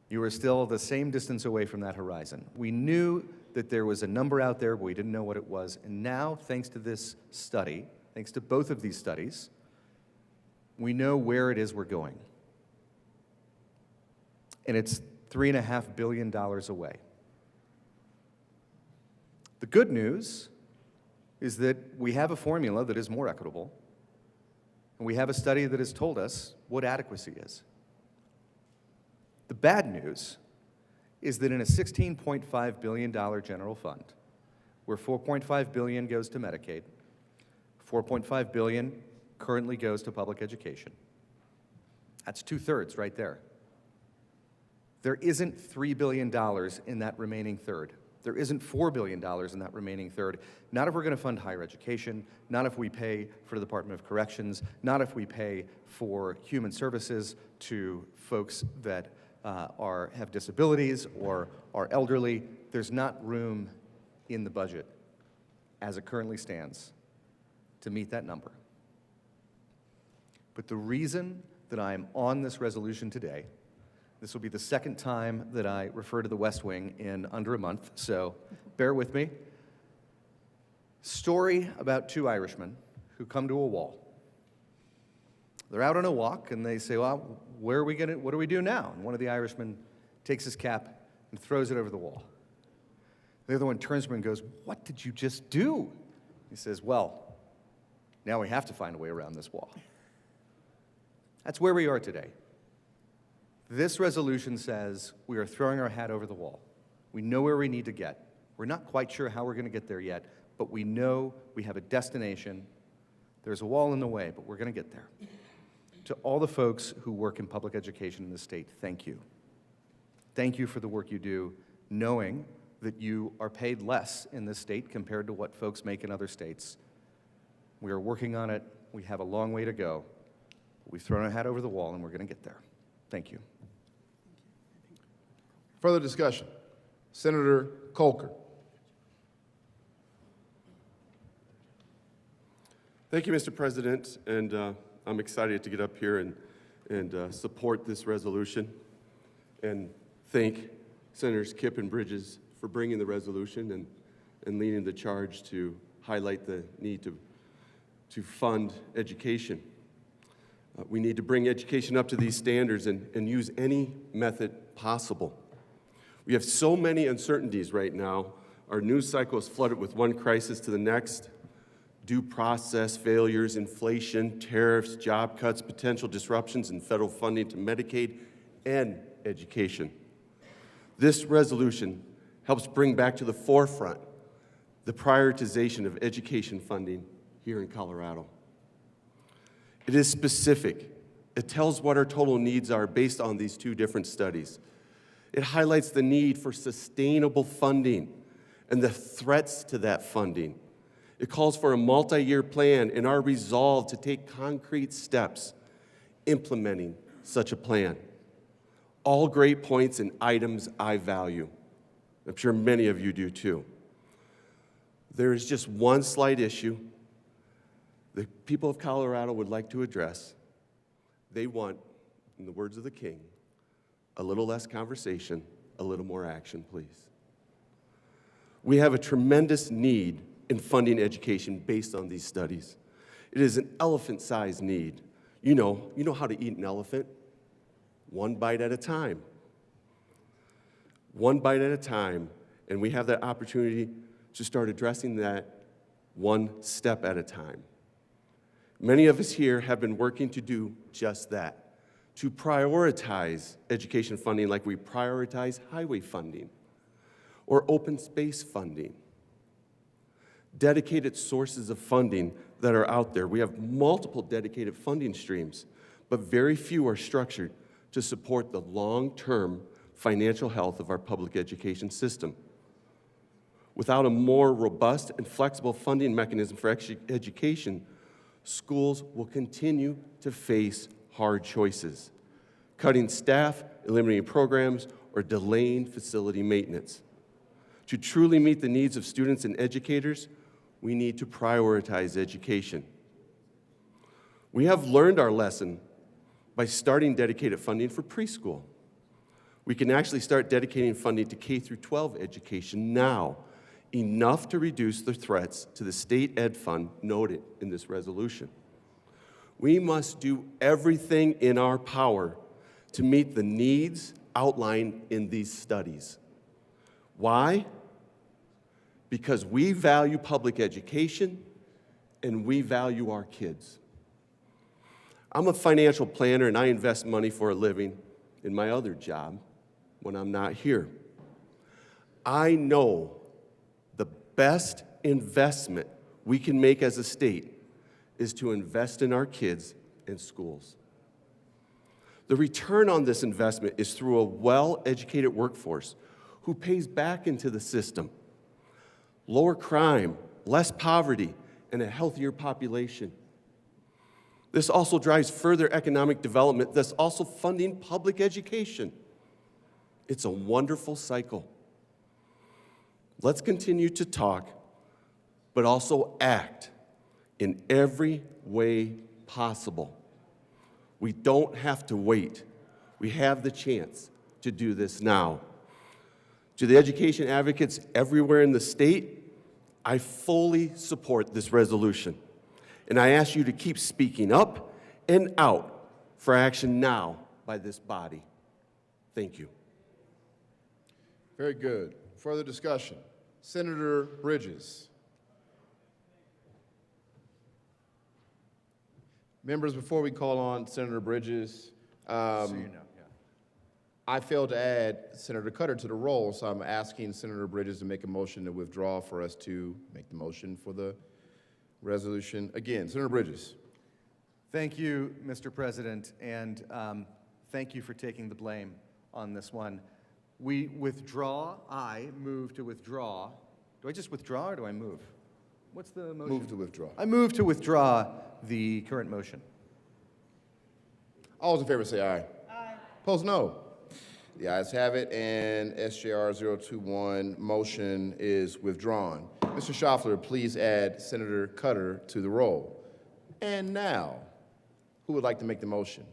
you are still the same distance away from that horizon. We knew that there was a number out there, but we didn't know what it was. And now, thanks to this study, thanks to both of these studies, we know where it is we're going. And it's $3.5 billion away. The good news is that we have a formula that is more equitable, and we have a study that has told us what adequacy is. The bad news is that in a $16.5 billion general fund, where $4.5 billion goes to Medicaid, $4.5 billion currently goes to public education. That's 2/3 right there. There isn't $3 billion in that remaining third. There isn't $4 billion in that remaining third. Not if we're going to fund higher education, not if we pay for the Department of Corrections, not if we pay for human services to folks that have disabilities or are elderly. There's not room in the budget, as it currently stands, to meet that number. But the reason that I am on this resolution today, this will be the second time that I refer to the West Wing in under a month, so bear with me. Story about two Irishmen who come to a wall. They're out on a walk, and they say, well, what do we do now? And one of the Irishmen takes his cap and throws it over the wall. The other one turns to him and goes, what did you just do? He says, well, now we have to find a way around this wall. That's where we are today. This resolution says we are throwing our hat over the wall. We know where we need to get. We're not quite sure how we're going to get there yet, but we know we have a destination. There's a wall in the way, but we're going to get there. To all the folks who work in public education in the state, thank you. Thank you for the work you do, knowing that you are paid less in this state compared to what folks make in other states. We are working on it. We have a long way to go. We've thrown our hat over the wall, and we're going to get there. Thank you. Further discussion? Senator Colker. Thank you, Mr. President, and I'm excited to get up here and support this resolution and thank Senators Kipp and Bridges for bringing the resolution and leading the charge to highlight the need to fund education. We need to bring education up to these standards and use any method possible. We have so many uncertainties right now. Our news cycle is flooded with one crisis to the next. Due process failures, inflation, tariffs, job cuts, potential disruptions in federal funding to Medicaid and education. This resolution helps bring back to the forefront the prioritization of education funding here in Colorado. It is specific. It tells what our total needs are based on these two different studies. It highlights the need for sustainable funding and the threats to that funding. It calls for a multi-year plan and our resolve to take concrete steps implementing such a plan. All great points and items I value. I'm sure many of you do too. There is just one slight issue the people of Colorado would like to address. They want, in the words of the King, a little less conversation, a little more action, please. We have a tremendous need in funding education based on these studies. It is an elephant-sized need. You know how to eat an elephant? One bite at a time. One bite at a time, and we have that opportunity to start addressing that one step at a time. Many of us here have been working to do just that, to prioritize education funding like we prioritize highway funding or open space funding. Dedicated sources of funding that are out there. We have multiple dedicated funding streams, but very few are structured to support the long-term financial health of our public education system. Without a more robust and flexible funding mechanism for education, schools will continue to face hard choices, cutting staff, eliminating programs, or delaying facility maintenance. To truly meet the needs of students and educators, we need to prioritize education. We have learned our lesson by starting dedicated funding for preschool. We can actually start dedicating funding to K through 12 education now, enough to reduce the threats to the state ed fund noted in this resolution. We must do everything in our power to meet the needs outlined in these studies. Why? Because we value public education and we value our kids. I'm a financial planner and I invest money for a living in my other job when I'm not here. I know the best investment we can make as a state is to invest in our kids and schools. The return on this investment is through a well-educated workforce who pays back into the system, lower crime, less poverty, and a healthier population. This also drives further economic development, thus also funding public education. It's a wonderful cycle. Let's continue to talk, but also act in every way possible. We don't have to wait. We have the chance to do this now. To the education advocates everywhere in the state, I fully support this resolution. And I ask you to keep speaking up and out for action now by this body. Thank you. Very good. Further discussion. Senator Bridges. Members, before we call on Senator Bridges, I failed to add Senator Cutter to the roll, so I'm asking Senator Bridges to make a motion to withdraw for us to make the motion for the resolution. Again, Senator Bridges. Thank you, Mr. President, and thank you for taking the blame on this one. We withdraw. I move to withdraw. Do I just withdraw or do I move? What's the motion? Move to withdraw. I move to withdraw the current motion. All those in favor say aye. Aye. Opposed, no. The ayes have it, and SJR 021 motion is withdrawn. Mr. Schaffler, please add Senator Cutter to the roll. And now, who would like to make the motion?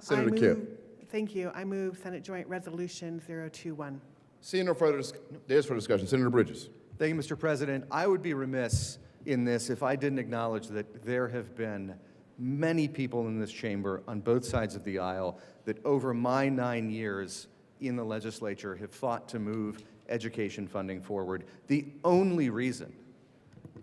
Senator Kipp. Thank you. I move Senate Joint Resolution 021. Seeing no further, there's further discussion. Senator Bridges. Thank you, Mr. President. I would be remiss in this if I didn't acknowledge that there have been many people in this chamber on both sides of the aisle that over my 9 years in the legislature have fought to move education funding forward. The only reason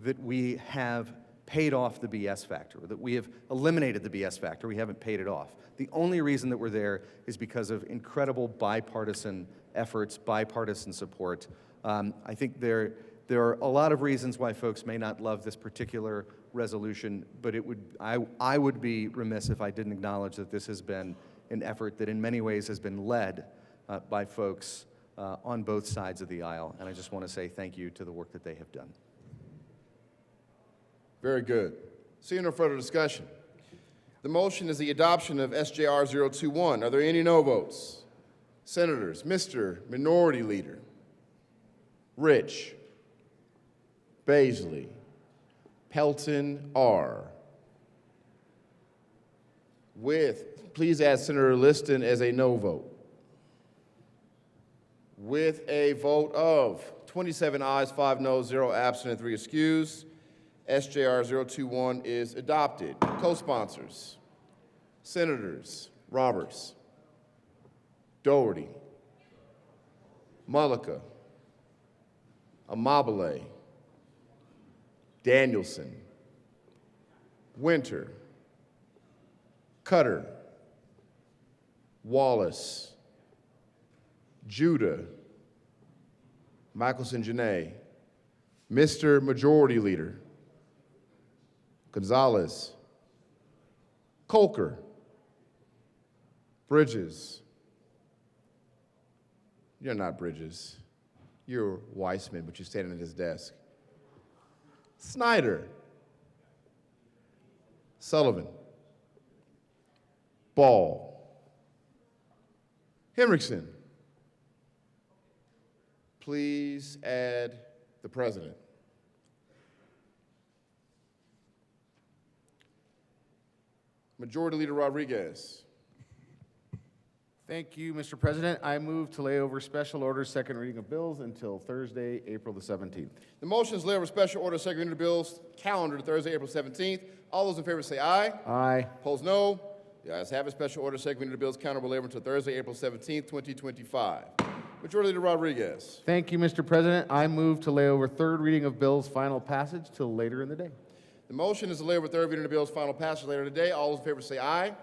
that we have paid off the BS factor, that we have eliminated the BS factor, we haven't paid it off. The only reason that we're there is because of incredible bipartisan efforts, bipartisan support. I think there are a lot of reasons why folks may not love this particular resolution, but I would be remiss if I didn't acknowledge that this has been an effort that in many ways has been led by folks on both sides of the aisle, and I just want to say thank you to the work that they have done. Very good. Seeing no further discussion. The motion is the adoption of SJR 021. Are there any no votes? Senators, Mr. Minority Leader, Rich, Baisley, Pelton R. Please add Senator Liston as a no vote. With a vote of 27 ayes, 5 noes, 0 absent, and 3 excused, SJR 021 is adopted. Co-sponsors, Senators Roberts, Doherty, Mullica, Amabile, Danielson, Winter, Cutter, Wallace, Judah, Michelson Janae, Mr. Majority Leader, Gonzalez, Colker, Bridges. You're not Bridges. You're Weissman, but you're standing at his desk. Snyder, Sullivan, Ball, Henriksen. Please add the president. Majority Leader Rodriguez. Thank you, Mr. President. I move to lay over special orders, second reading of bills until Thursday, April the 17th. The motion is to lay over special order second reading of bills calendar to Thursday, April 17th. All those in favor say aye. Aye. Opposed, no. The ayes have it. Special order second reading of bills calendar will lay over until Thursday, April 17th, 2025. Majority Leader Rodriguez. Thank you, Mr. President. I move to lay over third reading of bills final passage till later in the day. The motion is to lay over third reading of bills final passage later today. All those in favor say aye.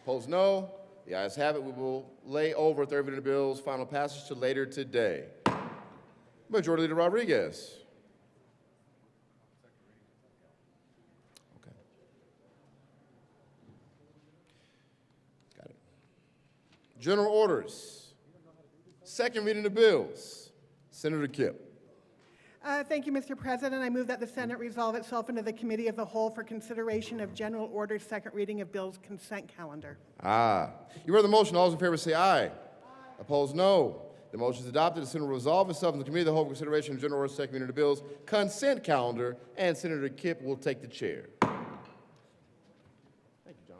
Opposed, no. The ayes have it. We will lay over third reading of bills final passage to later today. Majority Leader Rodriguez. Okay. Got it. General orders. Second reading of bills. Senator Kipp. Thank you, Mr. President. I move that the Senate resolve itself into the committee of the whole for consideration of general orders, second reading of bills consent calendar. You heard the motion. All those in favor say aye. Aye. Opposed, no. The motion is adopted. The Senate will resolve itself in the committee of the whole for consideration of general orders, second reading of bills consent calendar, and Senator Kipp will take the chair. Thank you, John.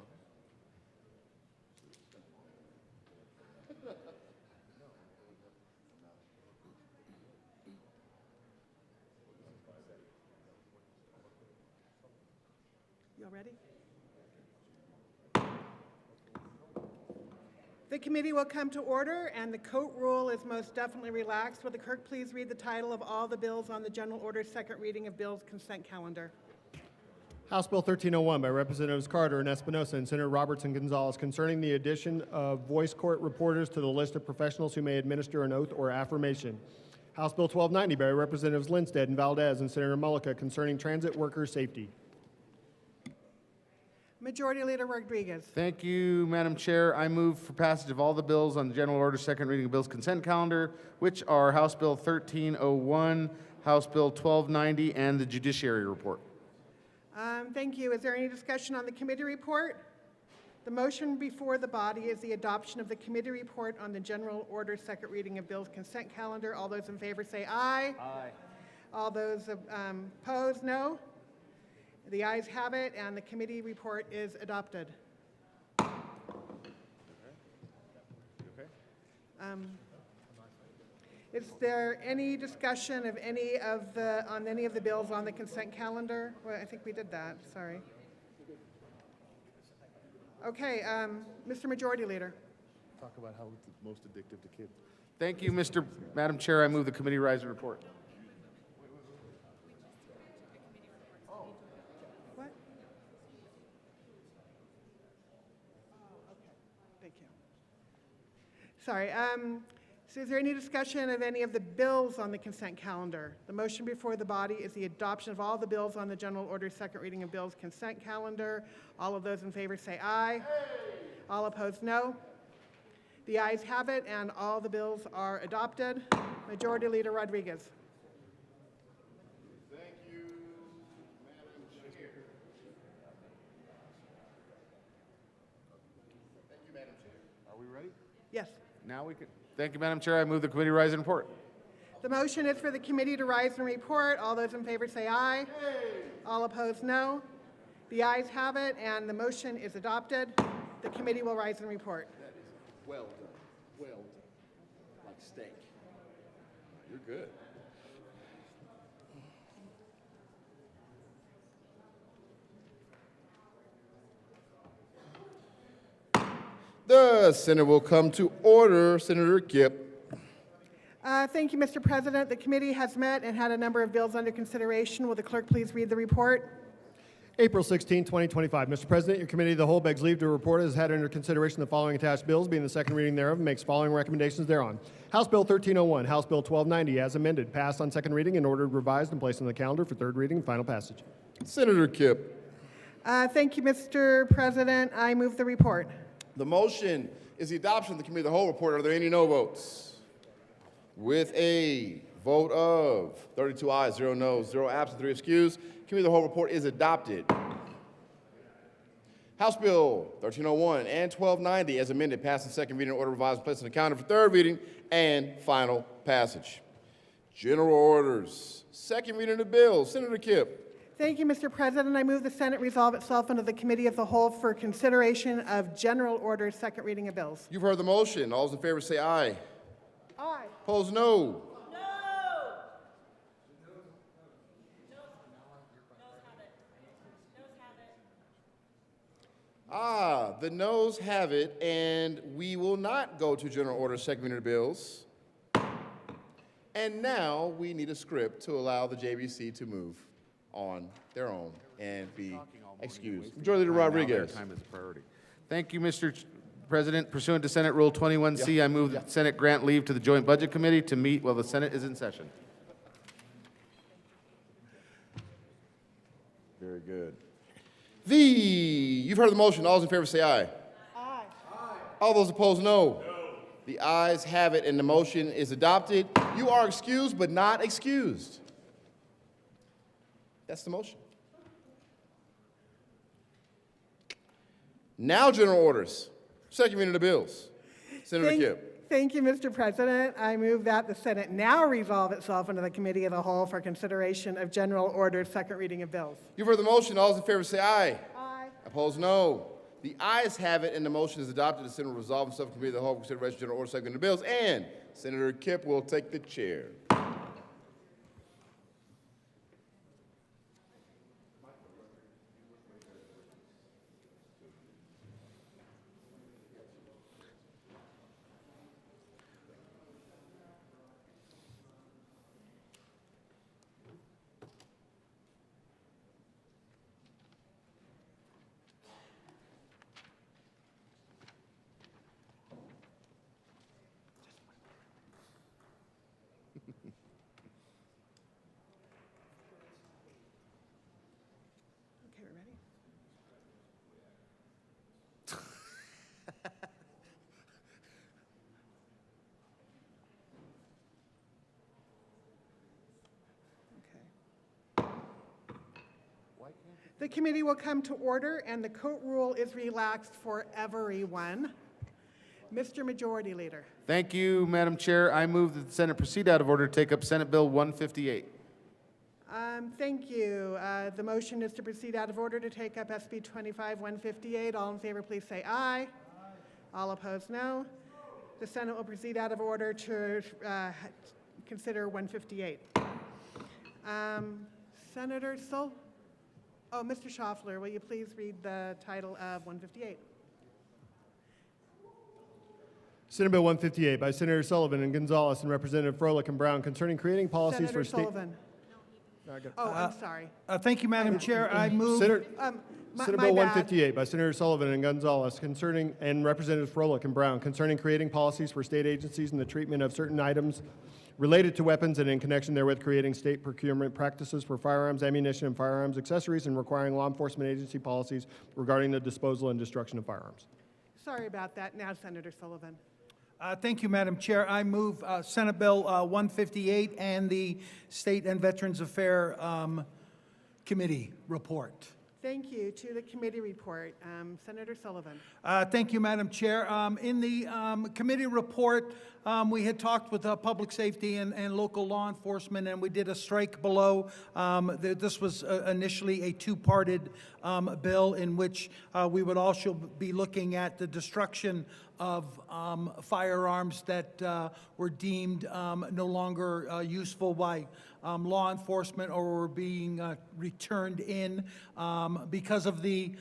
Y'all ready? The committee will come to order, and the coat rule is most definitely relaxed. Will the clerk please read the title of all the bills on the general order second reading of bills consent calendar? House Bill 1301 by Representatives Carter and Espinosa and Senator Robertson Gonzalez concerning the addition of voice court reporters to the list of professionals who may administer an oath or affirmation. House Bill 1290 by Representatives Lindsted and Valdez and Senator Mullica concerning transit worker safety. Majority Leader Rodriguez. Thank you, Madam Chair. I move for passage of all the bills on the general order second reading of bills consent calendar, which are House Bill 1301, House Bill 1290, and the Judiciary Report. Thank you. Is there any discussion on the committee report? The motion before the body is the adoption of the committee report on the general order second reading of bills consent calendar. All those in favor say aye. Aye. All those opposed, no. The ayes have it, and the committee report is adopted. Is there any discussion of on any of the bills on the consent calendar? Well, I think we did that, sorry. Okay, Mr. Majority Leader. Talk about how it's the most addictive to kids. Thank you, Madam Chair. I move the committee rise and report. What? Okay, thank you. Sorry, so is there any discussion of any of the bills on the consent calendar? The motion before the body is the adoption of all the bills on the general order second reading of bills consent calendar. All of those in favor say aye. Hey. All opposed, no. The ayes have it, and all the bills are adopted. Majority Leader Rodriguez. Thank you, Madam Chair. Thank you, Madam Chair. Are we ready? Yes. Now we can. Thank you, Madam Chair. I move the committee rise and report. The motion is for the committee to rise and report. All those in favor say aye. Hey. All opposed, no. The ayes have it, and the motion is adopted. The committee will rise and report. That is well done. Well done. Like steak. You're good. The Senate will come to order. Senator Kipp. Thank you, Mr. President. The committee has met and had a number of bills under consideration. Will the clerk please read the report? April 16, 2025. Mr. President, your committee of the whole begs leave to report has had under consideration the following attached bills, being the second reading thereof, and makes following recommendations thereon. House Bill 1301, House Bill 1290, as amended, passed on second reading and ordered revised and placed on the calendar for third reading and final passage. Senator Kipp. Thank you, Mr. President. I move the report. The motion is the adoption of the committee of the whole report. Are there any no votes? With a vote of 32 ayes, 0 noes, 0 absent, 3 excused, committee of the whole report is adopted. House Bill 1301 and 1290 as amended, passed in second reading, order revised and placed on the calendar for third reading and final passage. General orders. Second reading of bills. Senator Kipp. Thank you, Mr. President. I move the Senate resolve itself into the Committee of the Whole for consideration of general orders, second reading of bills. You've heard the motion. All those in favor say aye. Aye. Opposed, no. The noes have it, and we will not go to general order, second reading of bills. And now we need a script to allow the JBC to move on their own and be excused. Majority Leader Rodriguez. Time is a priority. Thank you, Mr. President. Pursuant to Senate Rule 21C, I move that the Senate grant leave to the Joint Budget Committee to meet while the Senate is in session. Very good. You've heard the motion. All those in favor say aye. Aye. All those opposed, no. The ayes have it, and the motion is adopted. You are excused, but not excused. That's the motion. Now, general orders. Second reading of the bills. Senator Kipp. Thank you, Mr. President. I move that the Senate now resolve itself into the Committee of the Whole for consideration of general orders, second reading of bills. You've heard the motion. All those in favor say aye. Aye. Opposed, no. The ayes have it, and the motion is adopted. The Senate will resolve itself in Committee of the Whole for consideration of general order, second reading of bills, and Senator Kipp will take the chair. Okay, we're ready? Okay. The committee will come to order, and the court rule is relaxed for everyone. Mr. Majority Leader. Thank you, Madam Chair. I move that the Senate proceed out of order to take up Senate Bill 158. Thank you. The motion is to proceed out of order to take up SB 25-158. All in favor, please say aye. All opposed, no. The Senate will proceed out of order to consider 158. Senator Sol. Oh, Mr. Schaffler, will you please read the title of 158? Senate Bill 158 by Senator Sullivan and Gonzalez and Representative Froelich and Brown concerning creating policies Senator for state. Sullivan. Oh, I'm sorry. Thank you, Madam Chair. I move. Senate My Bill bad. 158 by Senator Sullivan and Gonzalez concerning, and Representative Froelich and Brown concerning creating policies for state agencies and the treatment of certain items related to weapons and in connection therewith creating state procurement practices for firearms, ammunition, and firearms accessories and requiring law enforcement agency policies regarding the disposal and destruction of firearms. Sorry about that. Now, Senator Sullivan. Thank you, Madam Chair. I move Senate Bill 158 and the State and Veterans Affairs Committee report. Thank you. To the committee report, Senator Sullivan. Thank you, Madam Chair. In the committee report, we had talked with public safety and local law enforcement, and we did a strike below. This was initially a two-parted bill in which we would also be looking at the destruction of firearms that were deemed no longer useful by law enforcement or were being returned in because of the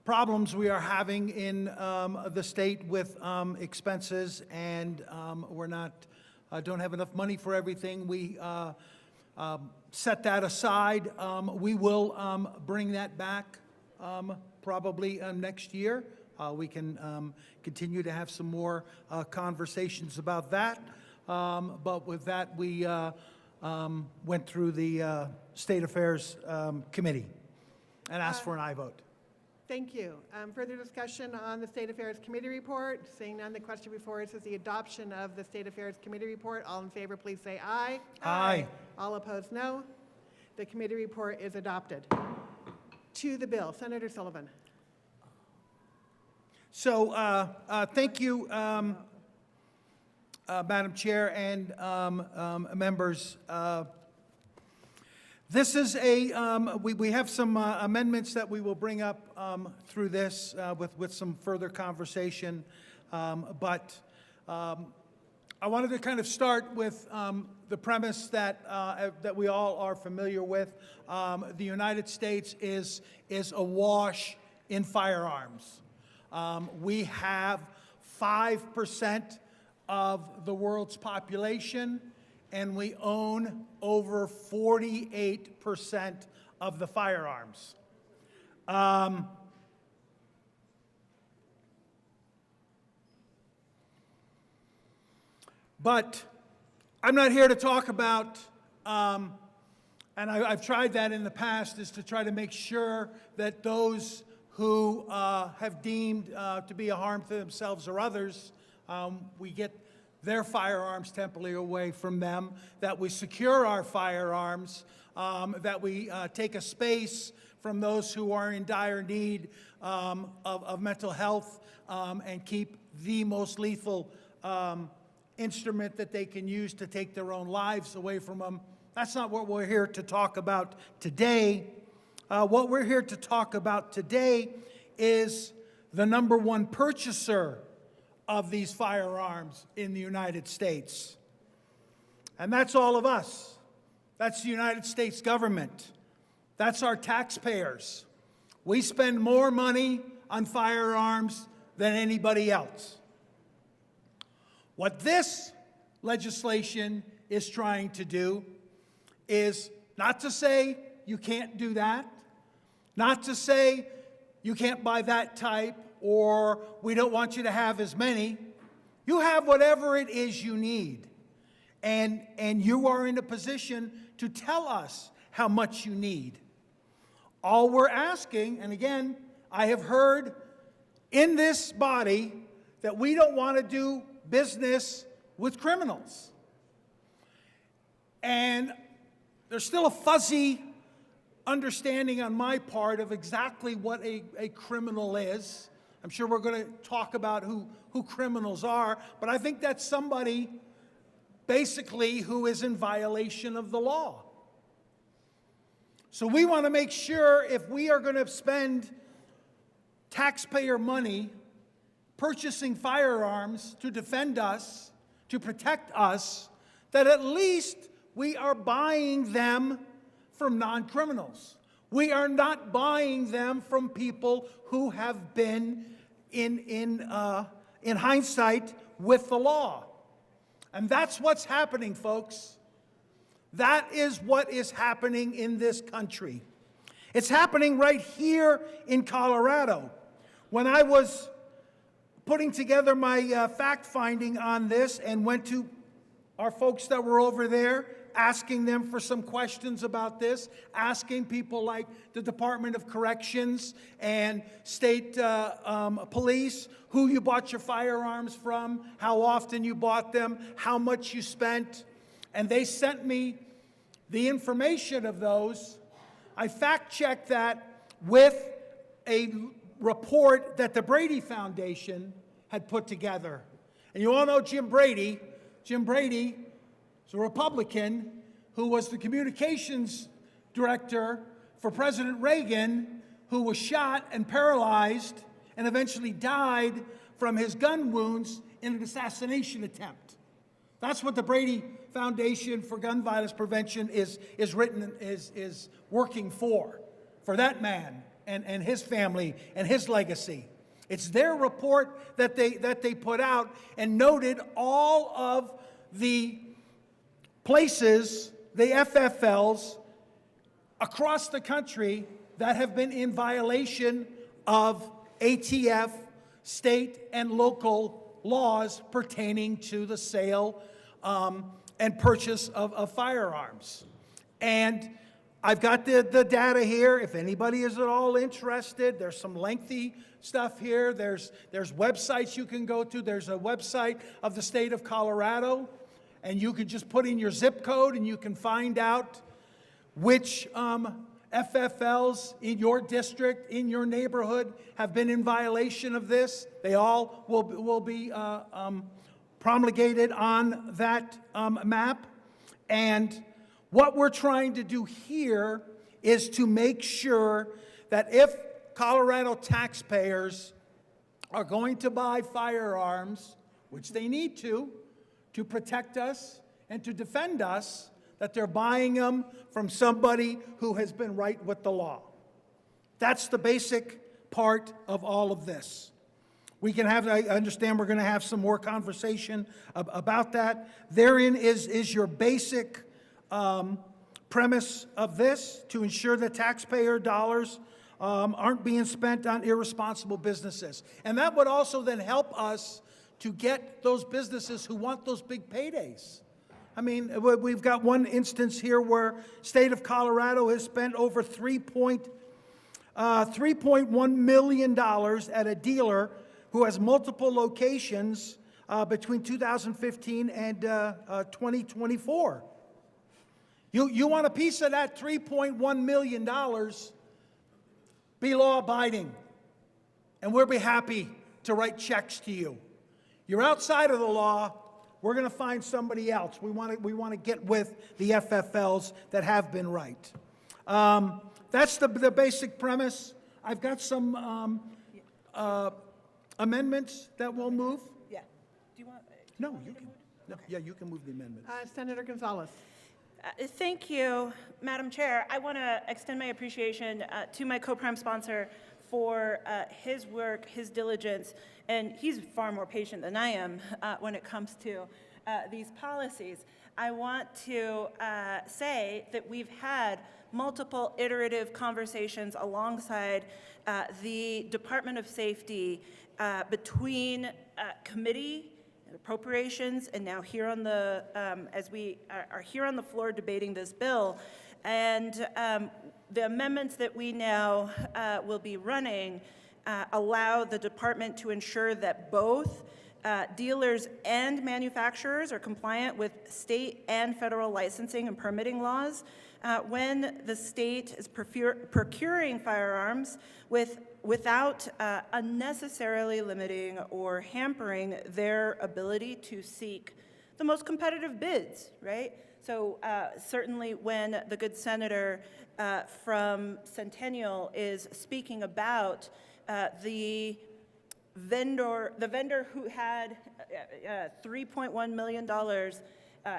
problems we are having in the state with expenses, and don't have enough money for everything. We set that aside. We will bring that back probably next year. We can continue to have some more conversations about that. But with that, we went through the State Affairs Committee and asked for an aye vote. Thank you. Further discussion on the State Affairs Committee report? Seeing none, the question before us is the adoption of the State Affairs Committee report. All in favor, please say aye. Aye. All opposed, no. The committee report is adopted. To the bill, Senator Sullivan. So thank you, Madam Chair and members. This is we have some amendments that we will bring up through this with some further conversation. But I wanted to kind of start with the premise that we all are familiar with. The United States is awash in firearms. We have 5% of the world's population, and we own over 48% of the firearms. But I'm not here to talk about, and I've tried that in the past, is to try to make sure that those who have deemed to be a harm to themselves or others, we get their firearms temporarily away from them, that we secure our firearms, that we take a space from those who are in dire need of mental health, and keep the most lethal instrument that they can use to take their own lives away from them. That's not what we're here to talk about today. What we're here to talk about today is the #1 purchaser of these firearms in the United States. And that's all of us. That's the United States government. That's our taxpayers. We spend more money on firearms than anybody else. What this legislation is trying to do is not to say you can't do that, not to say you can't buy that type, or we don't want you to have as many. You have whatever it is you need. And you are in a position to tell us how much you need. All we're asking, and again, I have heard in this body that we don't want to do business with criminals. And there's still a fuzzy understanding on my part of exactly what a criminal is. I'm sure we're going to talk about who criminals are, but I think that's somebody basically who is in violation of the law. So we want to make sure if we are going to spend taxpayer money purchasing firearms to defend us, to protect us, that at least we are buying them from non-criminals. We are not buying them from people who have been in hindsight with the law. And that's what's happening, folks. That is what is happening in this country. It's happening right here in Colorado. When I was putting together my fact-finding on this and went to our folks that were over there, asking them for some questions about this, asking people like the Department of Corrections and state police who you bought your firearms from, how often you bought them, how much you spent, and they sent me the information of those. I fact-checked that with a report that the Brady Foundation had put together. And you all know Jim Brady. Jim Brady is a Republican who was the communications director for President Reagan, who was shot and paralyzed and eventually died from his gun wounds in an assassination attempt. That's what the Brady Foundation for Gun Violence Prevention is working for that man and his family and his legacy. It's their report that they put out and noted all of the places, the FFLs, across the country that have been in violation of ATF, state and local laws pertaining to the sale and purchase of firearms. And I've got the data here. If anybody is at all interested, there's some lengthy stuff here. There's websites you can go to. There's a website of the state of Colorado, and you can just put in your zip code and you can find out which FFLs in your district, in your neighborhood, have been in violation of this. They all will be promulgated on that map. And What we're trying to do here is to make sure that if Colorado taxpayers are going to buy firearms, which they need to protect us and to defend us, that they're buying them from somebody who has been right with the law. That's the basic part of all of this. We can have, I understand we're going to have some more conversation about that. Therein is your basic premise of this, to ensure that taxpayer dollars aren't being spent on irresponsible businesses. And that would also then help us to get those businesses who want those big paydays. I mean, we've got one instance here where state of Colorado has spent over $3.1 million at a dealer who has multiple locations between 2015 and 2024. You want a piece of that $3.1 million, be law-abiding, and we'll be happy to write checks to you. You're outside of the law, we're going to find somebody else. We want to get with the FFLs that have been right. That's the basic premise. I've got some amendments that we'll move. Yeah. Do you want? No, you can. No, yeah, you can move the amendments. Senator Gonzalez. Thank you, Madam Chair. I want to extend my appreciation to my co-prime sponsor for his work, his diligence, and he's far more patient than I am when it comes to these policies. I want to say that we've had multiple iterative conversations alongside the Department of Safety between committee, appropriations, and now here on the, as we are here on the floor debating this bill. And the amendments that we now will be running allow the department to ensure that both dealers and manufacturers are compliant with state and federal licensing and permitting laws when the state is procuring firearms without unnecessarily limiting or hampering their ability to seek the most competitive bids, right? So certainly when the good senator from Centennial is speaking about the vendor who had $3.1 million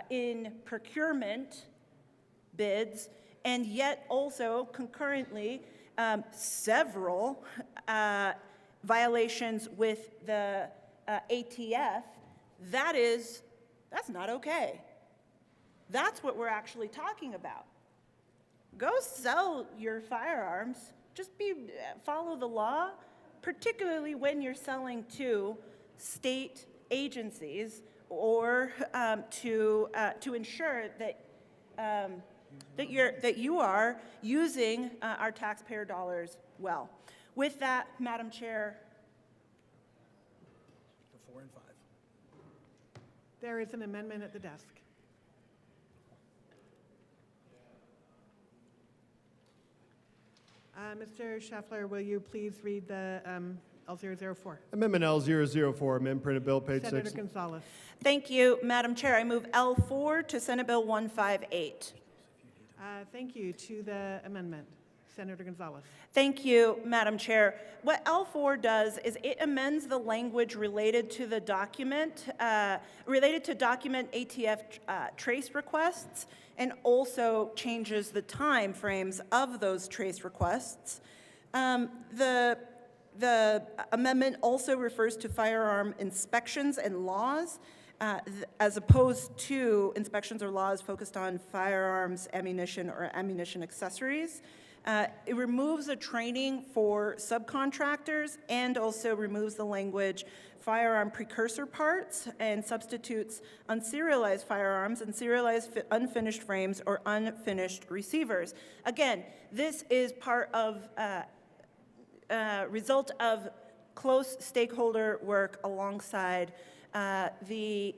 in procurement bids, and yet also concurrently several violations with the ATF, that's not okay. That's what we're actually talking about. Go sell your firearms, just follow the law, particularly when you're selling to state agencies or to ensure that that you are using our taxpayer dollars well. With that, Madam Chair. 4 and 5. There is an amendment at the desk. Mr. Scheffler, will you please read the L004? Amendment L004, amend printed bill, page 6. Senator Gonzalez. Thank you, Madam Chair. I move L4 to Senate Bill 158. Thank you. To the amendment, Senator Gonzalez. Thank you, Madam Chair. What L4 does is it amends the language related to the document, document ATF trace requests, and also changes the time frames of those trace requests. The amendment also refers to firearm inspections and laws, as opposed to inspections or laws focused on firearms, ammunition, or ammunition accessories. It removes the training for subcontractors and also removes the language firearm precursor parts and substitutes unserialized firearms and serialized unfinished frames or unfinished receivers. Again, this is part of result of close stakeholder work alongside the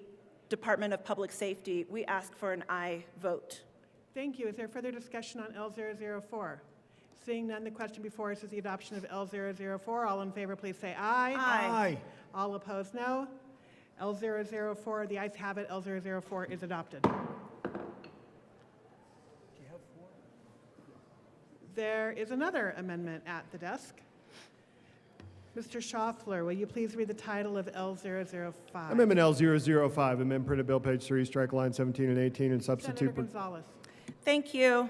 Department of Public Safety. We ask for an aye vote. Thank you. Is there further discussion on L004? Seeing none, the question before us is the adoption of L004. All in favor, please say aye. Aye. All opposed, no. L004, the ayes have it. L004 is adopted. There is another amendment at the desk. Mr. Schaffler, will you please read the title of L005? Amendment L005, amend printed bill page 3, strike line 17 and 18, and Senator substitute. Gonzalez. Thank you,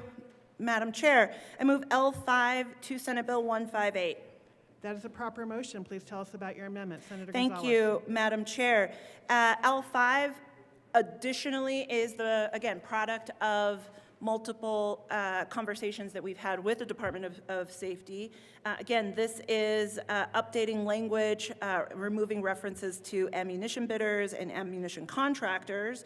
Madam Chair. I move L5 to Senate Bill 158. That is a proper motion. Please tell us about your amendment, Senator Thank Gonzalez. you, Madam Chair. L5 additionally is the, again, product of multiple conversations that we've had with the Department of Safety. Again, this is updating language, removing references to ammunition bidders and ammunition contractors,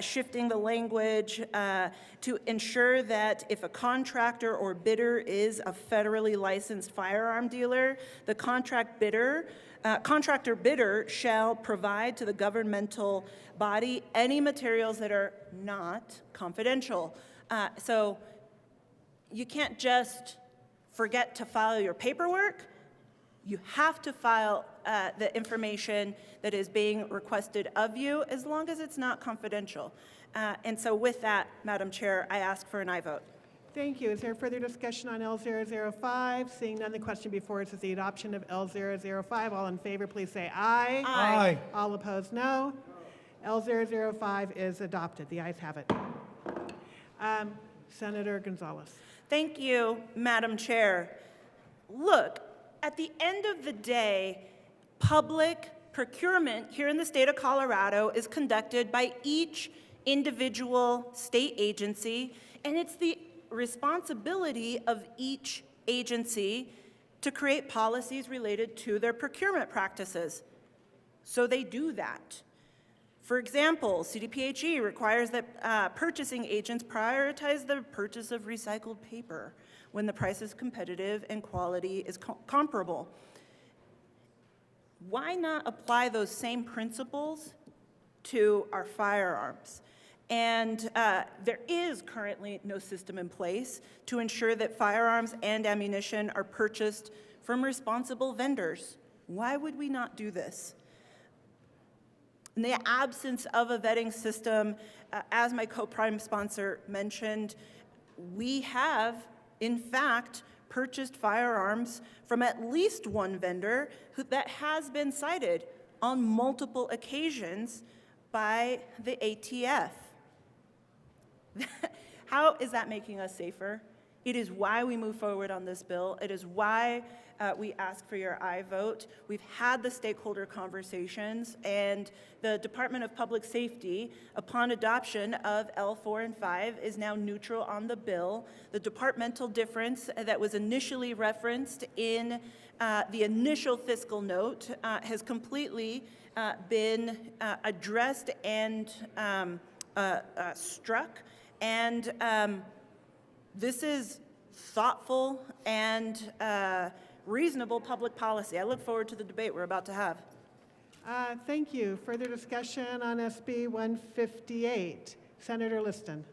shifting the language to ensure that if a contractor or bidder is a federally licensed firearm dealer, the contractor bidder shall provide to the governmental body any materials that are not confidential. So you can't just forget to file your paperwork. You have to file the information that is being requested of you as long as it's not confidential. And so with that, Madam Chair, I ask for an aye vote. Thank you. Is there further discussion on L005? Seeing none, the question before us is the adoption of L005. All in favor, please say aye. Aye. All opposed, no. L005 is adopted. The ayes have it. Senator Gonzalez. Thank you, Madam Chair. Look, at the end of the day, public procurement here in the state of Colorado is conducted by each individual state agency, and it's the responsibility of each agency to create policies related to their procurement practices. So they do that. For example, CDPHE requires that purchasing agents prioritize the purchase of recycled paper when the price is competitive and quality is comparable. Why not apply those same principles to our firearms? And there is currently no system in place to ensure that firearms and ammunition are purchased from responsible vendors. Why would we not do this? In the absence of a vetting system, as my co-prime sponsor mentioned, we have, in fact, purchased firearms from at least one vendor that has been cited on multiple occasions by the ATF. How is that making us safer? It is why we move forward on this bill. It is why we ask for your aye vote. We've had the stakeholder conversations, and the Department of Public Safety, upon adoption of L4 and 5, is now neutral on the bill. The departmental difference that was initially referenced in the initial fiscal note has completely been addressed and struck. And this is thoughtful and reasonable public policy. I look forward to the debate we're about to have. Thank you. Further discussion on SB 158. Senator Liston.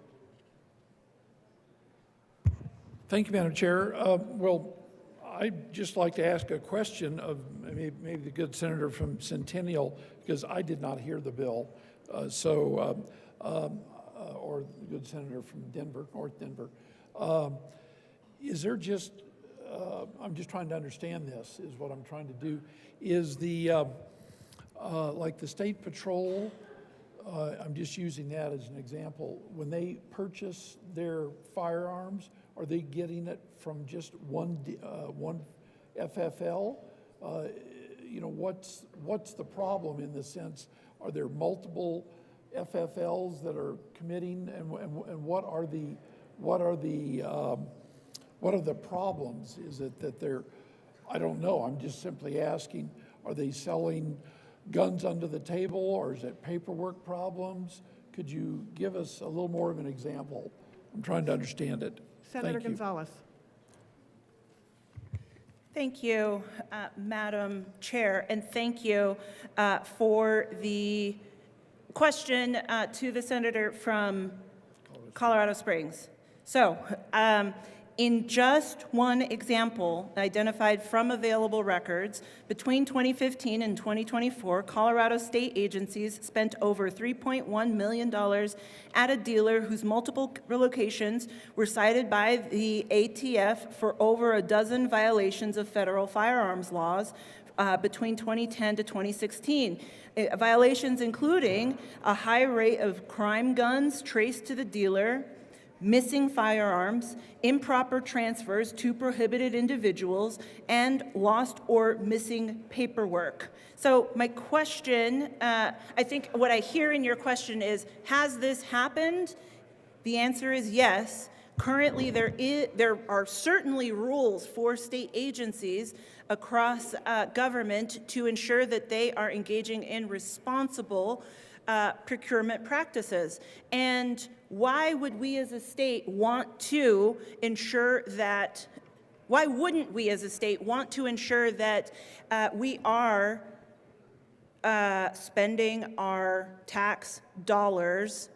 Thank you, Madam Chair. Well, I'd just like to ask a question of maybe the good senator from Centennial, because I did not hear the bill. Or the good senator from Denver, North Denver. Is there just, I'm just trying to understand this, is what I'm trying to do. Is the, like the State Patrol, I'm just using that as an example, when they purchase their firearms, are they getting it from just one FFL? You know, what's the problem in the sense, are there multiple FFLs that are committing, and what are the problems? Is it that they're, I don't know, I'm just simply asking, are they selling guns under the table, or is it paperwork problems? Could you give us a little more of an example? I'm trying to understand it. Senator Gonzalez. Thank you, Madam Chair, and thank you for the question to the senator from Colorado Springs. So, In just one example identified from available records, between 2015 and 2024, Colorado state agencies spent over $3.1 million at a dealer whose multiple locations were cited by the ATF for over a dozen violations of federal firearms laws between 2010 to 2016. Violations including a high rate of crime guns traced to the dealer, missing firearms, improper transfers to prohibited individuals, and lost or missing paperwork. So my question, I think what I hear in your question is, has this happened? The answer is yes. Currently, there are certainly rules for state agencies across government to ensure that they are engaging in responsible procurement practices. And why would we as a state want to ensure that, why wouldn't we as a state want to ensure that we are spending our tax dollars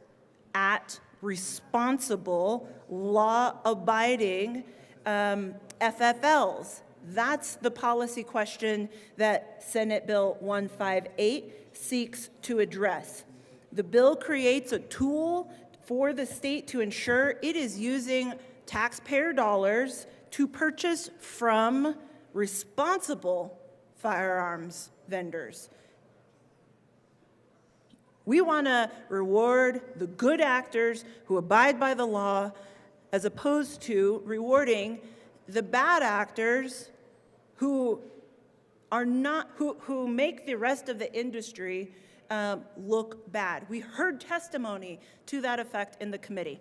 at responsible, law-abiding FFLs? That's the policy question that Senate Bill 158 seeks to address. The bill creates a tool for the state to ensure it is using taxpayer dollars to purchase from responsible firearms vendors. We want to reward the good actors who abide by the law as opposed to rewarding the bad actors who are not, who make the rest of the industry look bad. We heard testimony to that effect in the committee.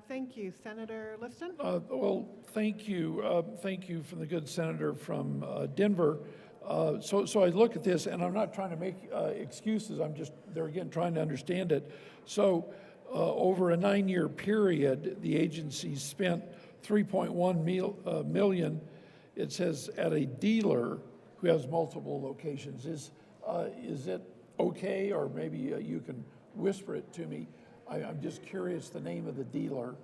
Thank you. Senator Liston? Well, thank you. Thank you from the good senator from Denver. So I look at this, and I'm not trying to make excuses. I'm just, there again, trying to understand it. So over a 9-year period, the agency spent $3.1 million, it says, at a dealer who has multiple locations. Is it okay, or maybe you can whisper it to me? I'm just curious the name of the dealer.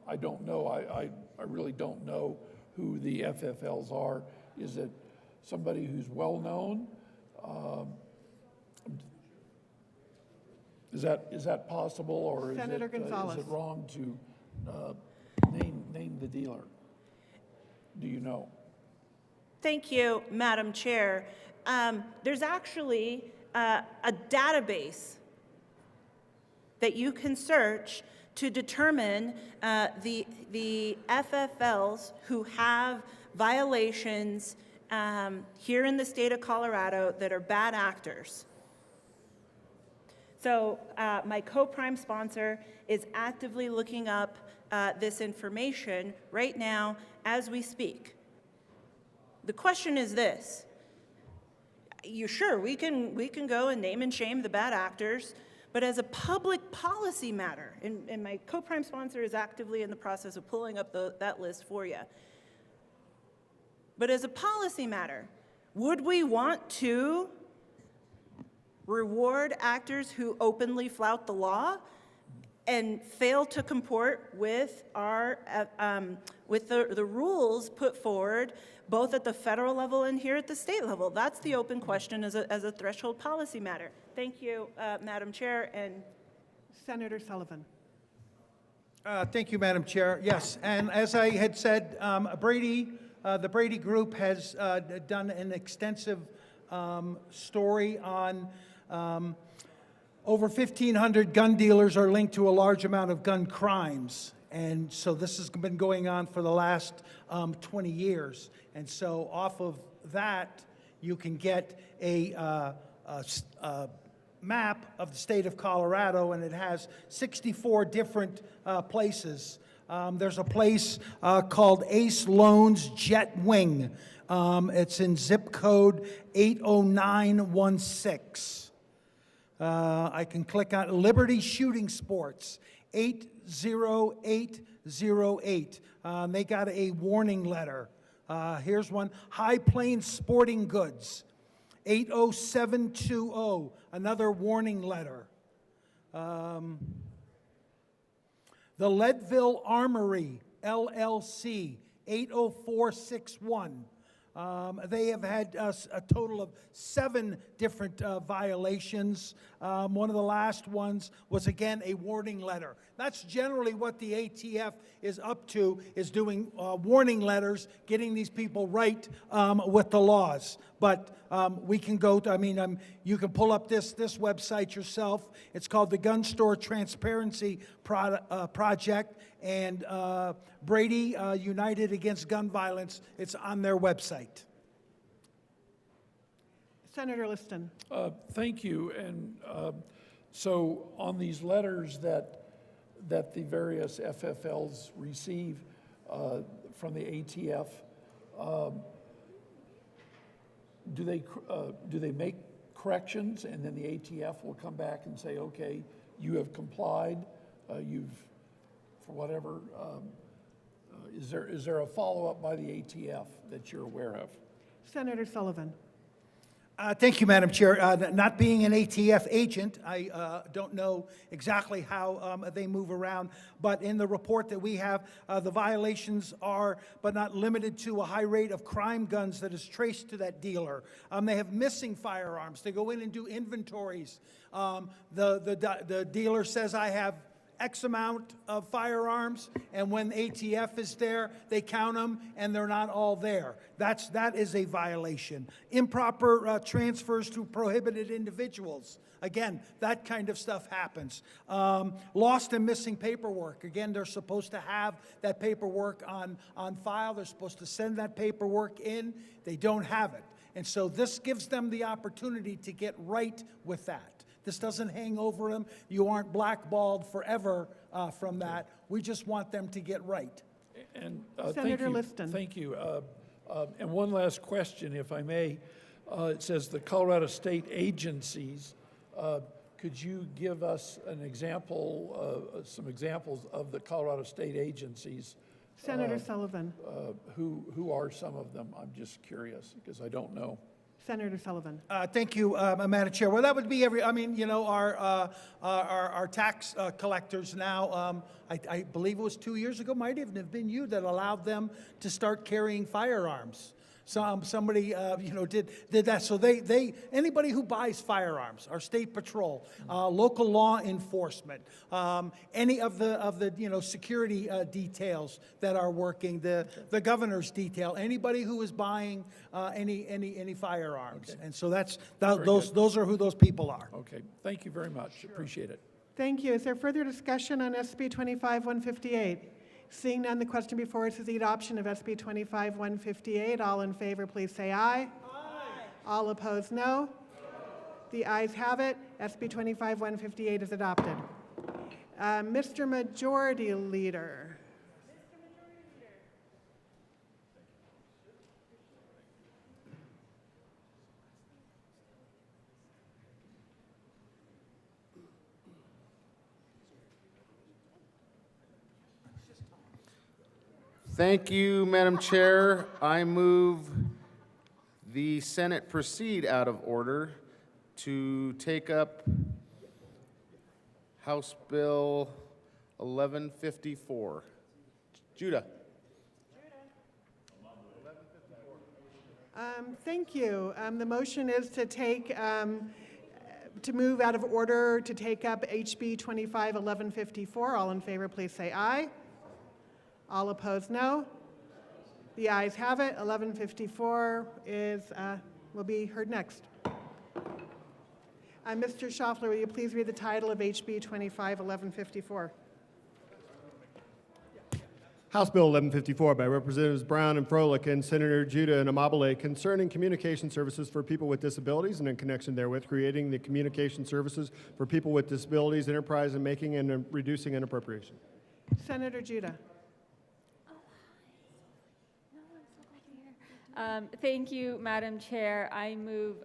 I don't know. I really don't know who the FFLs are. Is it somebody who's well-known? Is that possible, or is Senator Gonzalez. is it wrong to name the dealer? Do you know? Thank you, Madam Chair. There's actually a database that you can search to determine the FFLs who have violations here in the state of Colorado that are bad actors. So my co-prime sponsor is actively looking up this information right now as we speak. The question is this: sure, we can go and name and shame the bad actors, but as a public policy matter, and my co-prime sponsor is actively in the process of pulling up that list for you. But as a policy matter, would we want to reward actors who openly flout the law and fail to comport with our with the rules put forward both at the federal level and here at the state level? That's the open question as a threshold policy matter. Thank you, Madam Chair. And Senator Sullivan. Thank you, Madam Chair. Yes, and as I had said, the Brady Group has done an extensive story on over 1,500 gun dealers are linked to a large amount of gun crimes. And so this has been going on for the last 20 years. And so off of that, you can get a map of the state of Colorado, and it has 64 different places. There's a place called Ace Loans Jet Wing. It's in zip code 80916. I can click on Liberty Shooting Sports, 80808. They got a warning letter. Here's one, High Plains Sporting Goods, 80720, another warning letter. The Leadville Armory, LLC, 80461. They have had a total of 7 different violations. One of the last ones was, again, a warning letter. That's generally what the ATF is up to, is doing warning letters, getting these people right with the laws. But we can go to, you can pull up this website yourself. It's called the Gun Store Transparency Project, and Brady United Against Gun Violence. It's on their website. Senator Liston. Thank you. And so on these letters that the various FFLs receive from the ATF, do they make corrections, and then the ATF will come back and say, okay, you have complied, for whatever, is there a follow-up by the ATF that you're aware of? Senator Sullivan. Thank you, Madam Chair. Not being an ATF agent, I don't know exactly how they move around, but in the report that we have, the violations are, but not limited to, a high rate of crime guns that is traced to that dealer. They have missing firearms. They go in and do inventories. The dealer says, I have X amount of firearms, and when ATF is there, they count them, and they're not all there. That is a violation. Improper transfers to prohibited individuals. Again, that kind of stuff happens. Lost and missing paperwork. Again, they're supposed to have that paperwork on file. They're supposed to send that paperwork in. They don't have it. And so this gives them the opportunity to get right with that. This doesn't hang over them. You aren't blackballed forever from that. We just want them to get right. And Senator Liston. Thank you. And one last question, if I may. It says the Colorado state agencies. Could you give us an example, some examples of the Colorado state agencies? Senator Sullivan. Who are some of them? I'm just curious because I don't know. Senator Sullivan. Thank you, Madam Chair. Well, that would be our tax collectors now. I believe it was 2 years ago, might even have been you, that allowed them to start carrying firearms. Somebody, did that. So anybody who buys firearms, our state patrol, local law enforcement, any of the security details that are working, the governor's detail, anybody who is buying any firearms, Okay. and so those are who those people are. Okay, thank you very much. Appreciate it. Thank you. Is there further discussion on SB 25-158? Seeing none, the question before us is the adoption of SB 25-158. All in favor, please say aye. Aye. All opposed, no. The ayes have it. SB 25-158 is adopted. Mr. Majority Leader. Thank you, Madam Chair. I move the Senate proceed out of order to take up House Bill 1154. Judah. Thank you. The motion is to move out of order to take up HB 25-1154. All in favor, please say aye. All opposed, no. The ayes have it. 1154 will be heard next. Mr. Schaffler, will you please read the title of HB 25-1154? House Bill 1154 by Representatives Brown and Froelich and Senator Judah and Amabile concerning communication services for people with disabilities and in connection therewith creating the communication services for people with disabilities enterprise and making and reducing an appropriation. Senator Judah. Thank you, Madam Chair. I move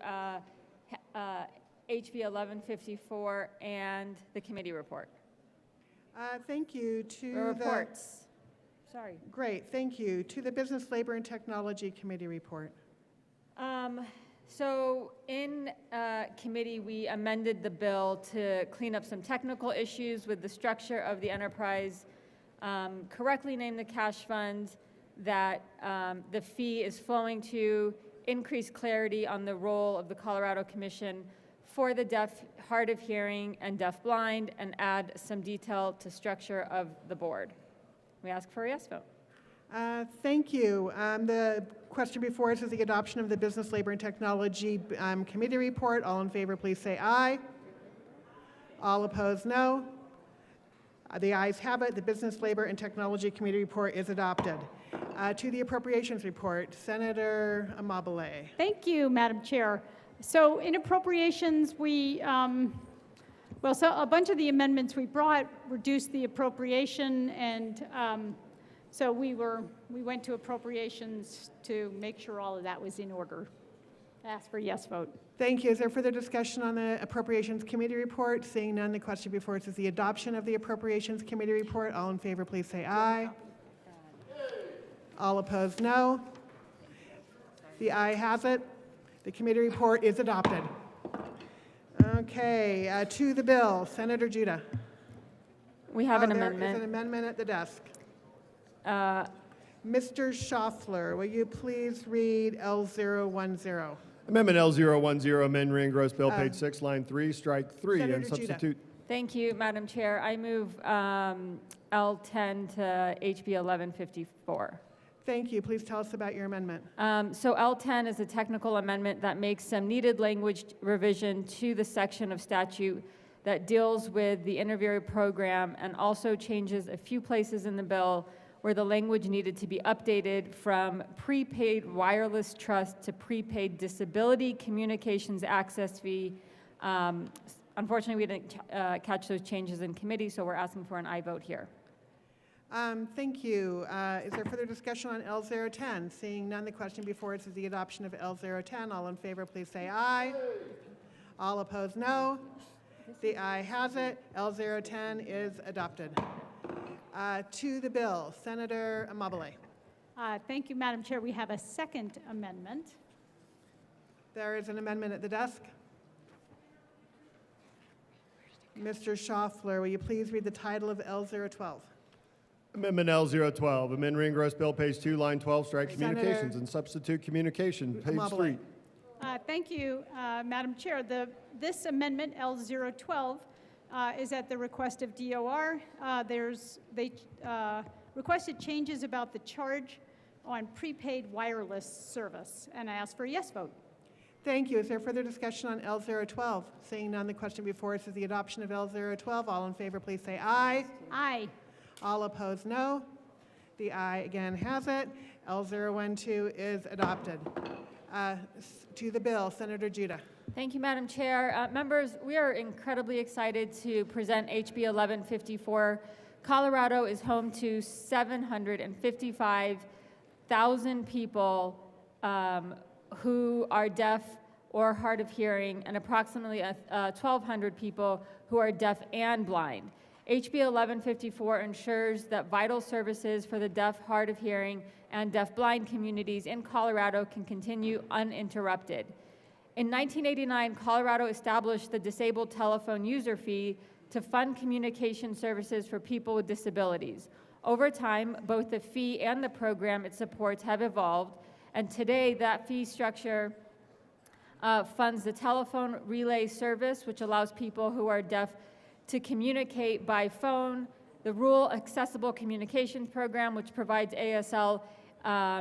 HB 1154 and the committee report. Thank you to Reports. Sorry. Great, thank you. To the Business, Labor, and Technology Committee report. So in committee, we amended the bill to clean up some technical issues with the structure of the enterprise correctly name the cash fund that the fee is flowing to, increase clarity on the role of the Colorado Commission for the deaf, hard of hearing, and deaf-blind, and add some detail to structure of the board. We ask for a yes vote. Thank you. The question before us is the adoption of the Business, Labor, and Technology Committee report. All in favor, please say aye. All opposed, no. The ayes have it. The Business, Labor, and Technology Committee report is adopted. To the Appropriations report, Senator Amabile. Thank you, Madam Chair. So in appropriations, so a bunch of the amendments we brought reduced the appropriation, and so we went to appropriations to make sure all of that was in order. Ask for a yes vote. Thank you. Is there further discussion on the Appropriations Committee report? Seeing none, the question before us is the adoption of the Appropriations Committee report. All in favor, please say aye. All opposed, no. The ayes has it. The committee report is adopted. Okay, to the bill, Senator Judah. We have an There amendment. is an amendment at the desk. Mr. Schaffler, will you please read L010? Amendment L010, amend re-engross bill, page 6, line 3, strike 3, and Senator Judah. substitute. Thank you, Madam Chair. I move L10 to HB 1154. Thank you. Please tell us about your amendment. So L10 is a technical amendment that makes some needed language revision to the section of statute that deals with the interviewer program, and also changes a few places in the bill where the language needed to be updated from prepaid wireless trust to prepaid disability communications access fee. Unfortunately, we didn't catch those changes in committee, so we're asking for an aye vote here. Thank you. Is there further discussion on L010? Seeing none, the question before us is the adoption of L010. All in favor, please say aye. All opposed, no. The aye has it. L010 is adopted. To the bill, Senator Amabile. Thank you, Madam Chair. We have a second amendment. There is an amendment at the desk. Mr. Schaffler, will you please read the title of L012? Amendment L012, amend re-engross bill, page 2, line 12, strike Senator communications, and substitute communication, page Amabile. 3. Thank you, Madam Chair. This amendment, L012, is at the request of DOR. They requested changes about the charge on prepaid wireless service, and I ask for a yes vote. Thank you. Is there further discussion on L012? Seeing none, the question before us is the adoption of L012. All in favor, please say aye. Aye. All opposed, no. The aye again has it. L012 is adopted. To the bill, Senator Judah. Thank you, Madam Chair. Members, we are incredibly excited to present HB 1154. Colorado is home to 755,000 people who are deaf or hard of hearing, and approximately 1,200 people who are deaf and blind. HB 1154 ensures that vital services for the deaf, hard of hearing, and deaf-blind communities in Colorado can continue uninterrupted. In 1989, Colorado established the disabled telephone user fee to fund communication services for people with disabilities. Over time, both the fee and the program it supports have evolved, and today that fee structure funds the telephone relay service, which allows people who are deaf to communicate by phone, the Rural Accessible Communications Program, which provides ASL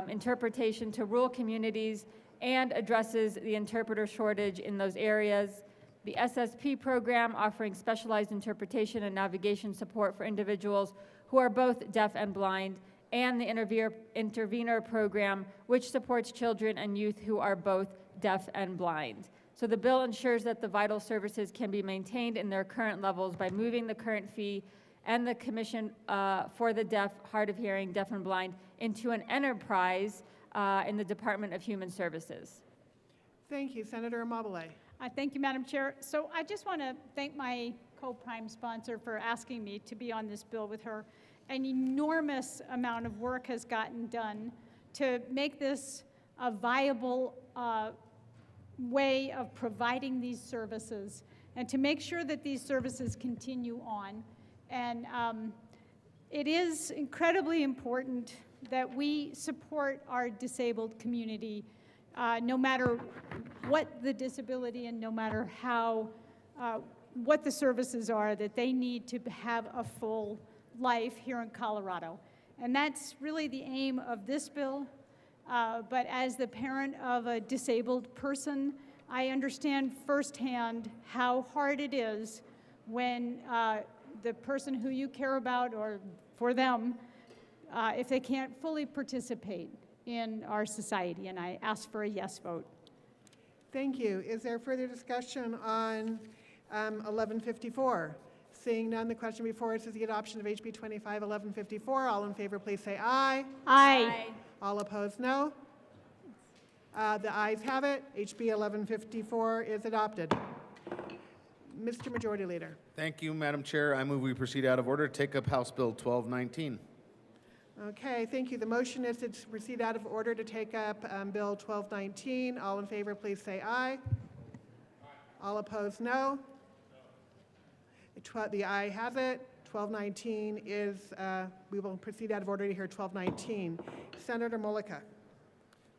interpretation to rural communities and addresses the interpreter shortage in those areas, the SSP program offering specialized interpretation and navigation support for individuals who are both deaf and blind, and the intervener program, which supports children and youth who are both deaf and blind. So the bill ensures that the vital services can be maintained in their current levels by moving the current fee and the Commission for the Deaf, Hard of Hearing, Deaf and Blind into an enterprise in the Department of Human Services. Thank you. Senator Amabile. Thank you, Madam Chair. So I just want to thank my co-prime sponsor for asking me to be on this bill with her. An enormous amount of work has gotten done to make this a viable way of providing these services and to make sure that these services continue on. And it is incredibly important that we support our disabled community, no matter what the disability and no matter how, what the services are, that they need to have a full life here in Colorado. And that's really the aim of this bill. But as the parent of a disabled person, I understand firsthand how hard it is when the person who you care about, or for them, if they can't fully participate in our society. And I ask for a yes vote. Thank you. Is there further discussion on 1154? Seeing none, the question before us is the adoption of HB 251154. All in favor, please say aye. Aye. All opposed, no. The ayes have it. HB 1154 is adopted. Mr. Majority Leader. Thank you, Madam Chair. I move we proceed out of order to take up House Bill 1219. Okay, thank you. The motion is to proceed out of order to take up Bill 1219. All in favor, please say aye. All opposed, no. The aye has it. 1219 is, we will proceed out of order to hear 1219. Senator Mullica.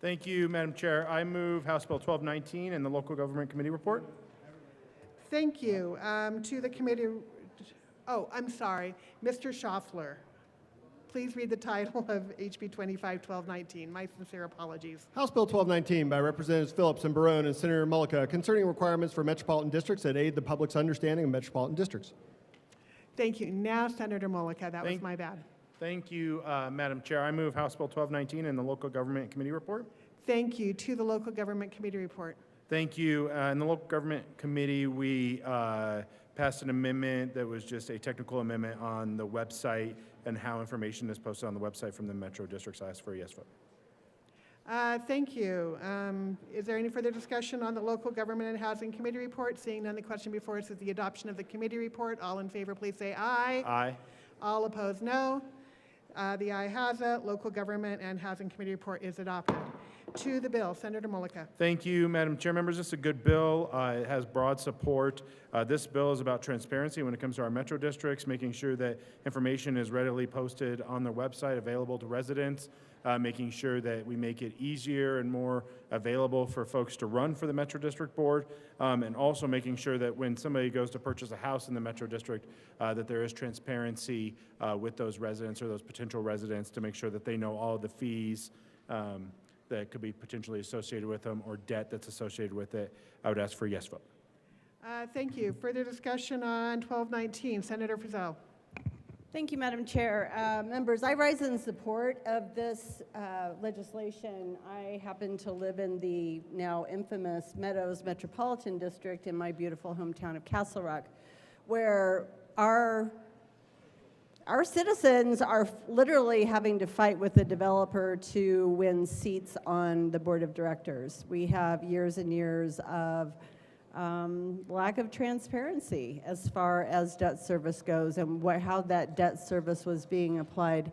Thank you, Madam Chair. I move House Bill 1219 and the Local Government Committee report. Thank you. To the committee, oh, I'm sorry, Mr. Schaffler. Please read the title of HB 251219. My sincere apologies. House Bill 1219 by Representatives Phillips and Barone and Senator Mullica concerning requirements for metropolitan districts that aid the public's understanding of metropolitan districts. Thank you. Now, Senator Mullica, that was my bad. Thank you, Madam Chair. I move House Bill 1219 and the Local Government Committee report. Thank you. To the Local Government Committee report. Thank you. In the Local Government Committee, we passed an amendment that was just a technical amendment on the website and how information is posted on the website from the Metro Districts. I ask for a yes vote. Thank you. Is there any further discussion on the Local Government and Housing Committee report? Seeing none, the question before us is the adoption of the committee report. All in favor, please say aye. Aye. All opposed, no. The aye has it. Local Government and Housing Committee report is adopted. To the bill, Senator Mullica. Thank you, Madam Chair. Members, this is a good bill. It has broad support. This bill is about transparency when it comes to our metro districts, making sure that information is readily posted on their website, available to residents, making sure that we make it easier and more available for folks to run for the Metro District Board, and also making sure that when somebody goes to purchase a house in the Metro District, that there is transparency with those residents or those potential residents to make sure that they know all of the fees that could be potentially associated with them or debt that's associated with it. I would ask for a yes vote. Thank you. Further discussion on 1219. Senator Frizzell. Thank you, Madam Chair. Members, I rise in support of this legislation. I happen to live in the now infamous Meadows Metropolitan District in my beautiful hometown of Castle Rock, where our citizens are literally having to fight with the developer to win seats on the board of directors. We have years and years of lack of transparency as far as debt service goes and how that debt service was being applied,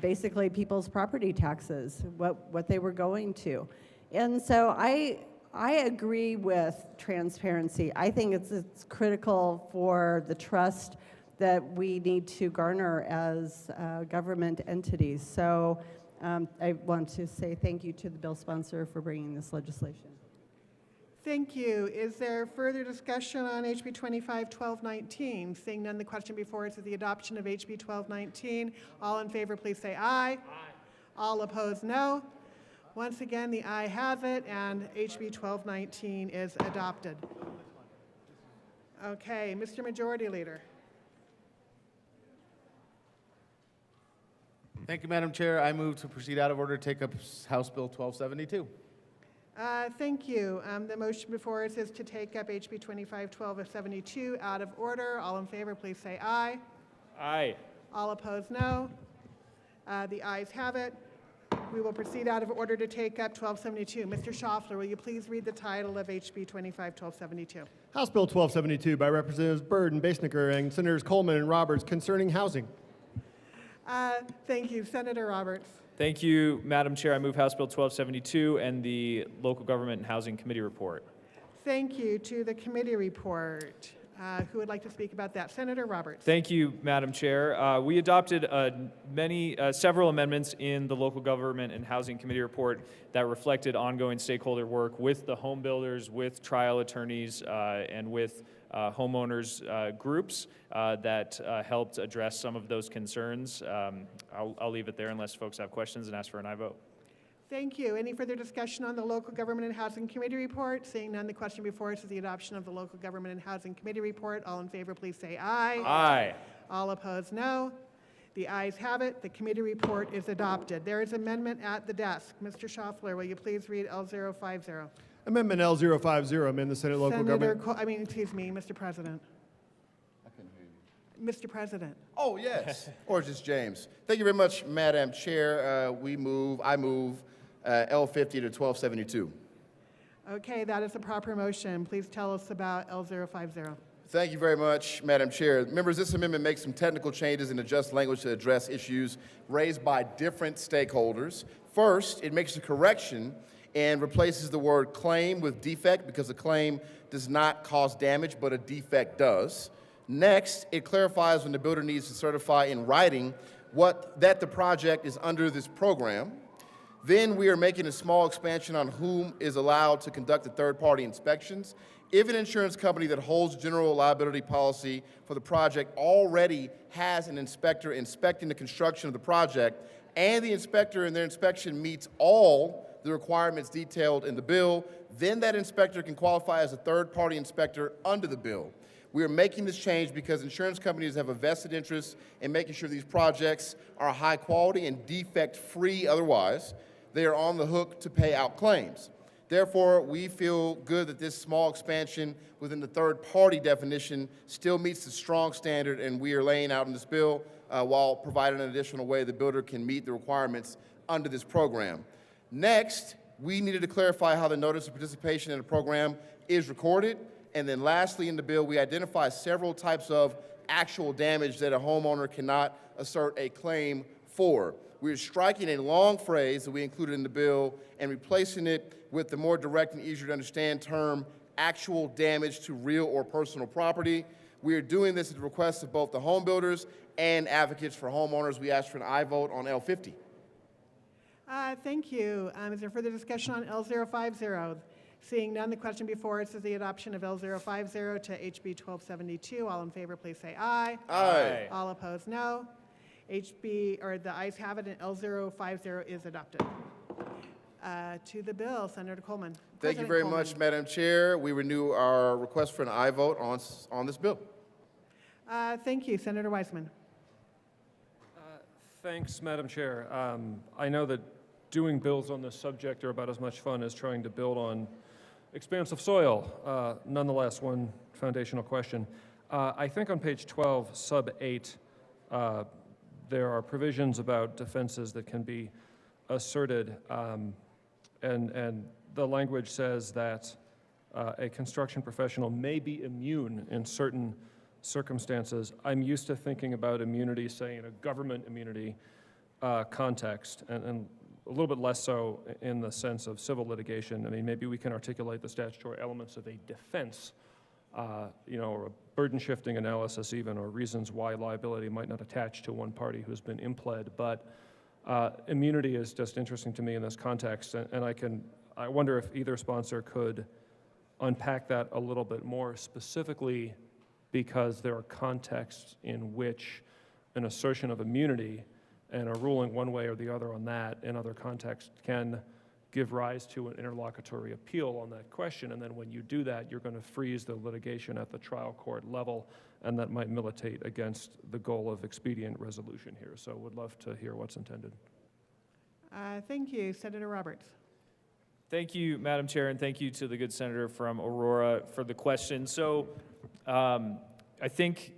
basically people's property taxes, what they were going to. And so I agree with transparency. I think it's critical for the trust that we need to garner as government entities. So I want to say thank you to the bill sponsor for bringing this legislation. Thank you. Is there further discussion on HB 251219? Seeing none, the question before us is the adoption of HB 1219. All in favor, please say aye. Aye. All opposed, no. Once again, the aye has it, and HB 1219 is adopted. Okay, Mr. Majority Leader. Thank you, Madam Chair. I move to proceed out of order to take up House Bill 1272. Thank you. The motion before us is to take up HB 251272 out of order. All in favor, please say aye. Aye. All opposed, no. The ayes have it. We will proceed out of order to take up 1272. Mr. Schaffler, will you please read the title of HB 251272? House Bill 1272 by Representatives Byrd and Basnicker and Senators Coleman and Roberts concerning housing. Thank you. Senator Roberts. Thank you, Madam Chair. I move House Bill 1272 and the Local Government and Housing Committee report. Thank you. To the committee report. Who would like to speak about that? Senator Roberts. Thank you, Madam Chair. We adopted several amendments in the Local Government and Housing Committee report that reflected ongoing stakeholder work with the home builders, with trial attorneys, and with homeowners groups that helped address some of those concerns. I'll leave it there unless folks have questions and ask for an aye vote. Thank you. Any further discussion on the Local Government and Housing Committee report? Seeing none, the question before us is the adoption of the Local Government and Housing Committee report. All in favor, please say aye. Aye. All opposed, no. The ayes have it. The committee report is adopted. There is amendment at the desk. Mr. Schaffler, will you please read L050? Amendment L050, amend the Senate Local Government. Mr. President. I couldn't hear you. Mr. President. Oh, yes. Origis James. Thank you very much, Madam Chair. I move L50 to 1272. Okay, that is the proper motion. Please tell us about L050. Thank you very much, Madam Chair. Members, this amendment makes some technical changes and adjusts language to address issues raised by different stakeholders. First, it makes a correction and replaces the word claim with defect because a claim does not cause damage, but a defect does. Next, it clarifies when the builder needs to certify in writing that the project is under this program. Then we are making a small expansion on whom is allowed to conduct the third-party inspections. If an insurance company that holds general liability policy for the project already has an inspector inspecting the construction of the project, and the inspector in their inspection meets all the requirements detailed in the bill, then that inspector can qualify as a third-party inspector under the bill. We are making this change because insurance companies have a vested interest in making sure these projects are high quality and defect-free otherwise. They are on the hook to pay out claims. Therefore, we feel good that this small expansion within the third-party definition still meets the strong standard, and we are laying out in this bill while providing an additional way the builder can meet the requirements under this program. Next, we needed to clarify how the notice of participation in the program is recorded. And then lastly, in the bill, we identify several types of actual damage that a homeowner cannot assert a claim for. We're striking a long phrase that we included in the bill and replacing it with the more direct and easier to understand term, actual damage to real or personal property. We are doing this at the request of both the home builders and advocates for homeowners. We ask for an aye vote on L50. Thank you. Is there further discussion on L050? Seeing none, the question before us is the adoption of L050 to HB 1272. All in favor, please say aye. Aye. All opposed, no. The ayes have it, and L050 is adopted. To the bill, Senator Coleman. Thank you very much, Madam Chair. We renew our request for an aye vote on this bill. Thank you, Senator Weissman. Thanks, Madam Chair. I know that doing bills on this subject are about as much fun as trying to build on expansive soil. Nonetheless, one foundational question. I think on page 12, sub 8, there are provisions about defenses that can be asserted, and the language says that a construction professional may be immune in certain circumstances. I'm used to thinking about immunity, say, in a government immunity context, and a little bit less so in the sense of civil litigation. I mean, maybe we can articulate the statutory elements of a defense, or a burden-shifting analysis even, or reasons why liability might not attach to one party who's been impled. But immunity is just interesting to me in this context, and I wonder if either sponsor could unpack that a little bit more specifically, because there are contexts in which an assertion of immunity and a ruling one way or the other on that in other contexts can give rise to an interlocutory appeal on that question. And then when you do that, you're going to freeze the litigation at the trial court level, and that might militate against the goal of expedient resolution here. So would love to hear what's intended. Thank you. Senator Roberts. Thank you, Madam Chair, and thank you to the good senator from Aurora for the question. So I think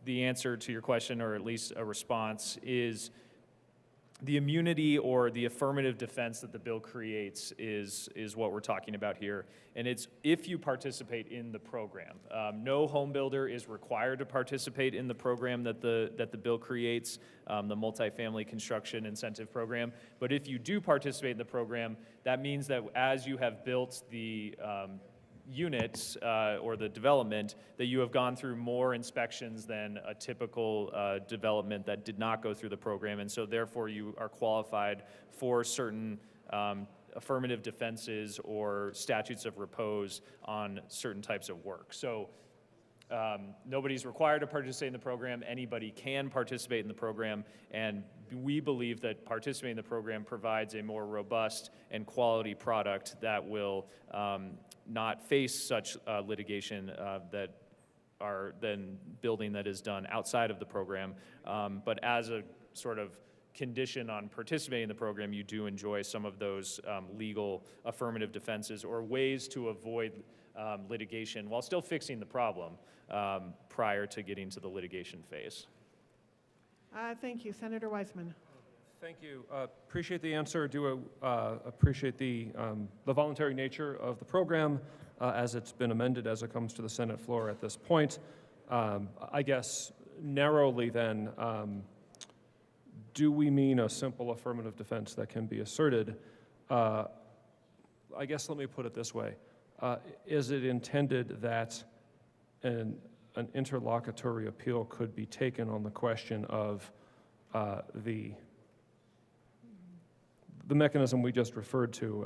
the answer to your question, or at least a response, is the immunity or the affirmative defense that the bill creates is what we're talking about here. And it's if you participate in the program. No home builder is required to participate in the program that the bill creates, the multifamily construction incentive program. But if you do participate in the program, that means that as you have built the units or the development, that you have gone through more inspections than a typical development that did not go through the program, and so therefore you are qualified for certain affirmative defenses or statutes of repose on certain types of work. So nobody's required to participate in the program. Anybody can participate in the program, and we believe that participating in the program provides a more robust and quality product that will not face such litigation that are then building that is done outside of the program. But as a sort of condition on participating in the program, you do enjoy some of those legal affirmative defenses or ways to avoid litigation while still fixing the problem prior to getting to the litigation phase. Thank you. Senator Weissman. Thank you. Appreciate the answer. Do appreciate the voluntary nature of the program as it's been amended as it comes to the Senate floor at this point. I guess narrowly then, do we mean a simple affirmative defense that can be asserted? I guess let me put it this way. Is it intended that an interlocutory appeal could be taken on the question of the mechanism we just referred to,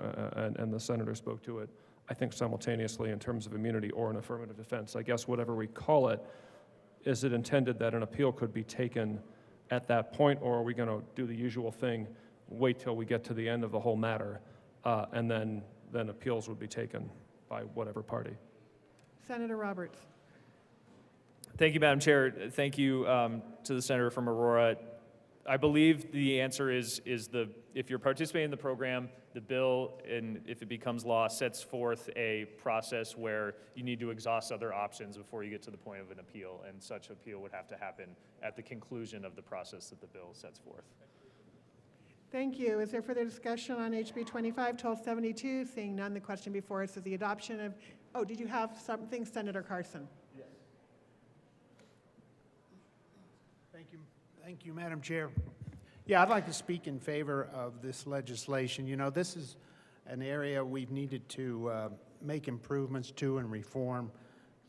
and the senator spoke to it, I think simultaneously in terms of immunity or an affirmative defense? I guess whatever we call it, is it intended that an appeal could be taken at that point, or are we going to do the usual thing, wait till we get to the end of the whole matter, and then appeals would be taken by whatever party? Senator Roberts. Thank you, Madam Chair. Thank you to the senator from Aurora. I believe the answer is if you're participating in the program, the bill, and if it becomes law, sets forth a process where you need to exhaust other options before you get to the point of an appeal, and such appeal would have to happen at the conclusion of the process that the bill sets forth. Thank you. Is there further discussion on HB 25-1272? Seeing none, the question before us is the adoption of, oh, did you have something, Senator Carson? Yes. Thank you, Madam Chair. Yeah, I'd like to speak in favor of this legislation. You know, this is an area we've needed to make improvements to and reform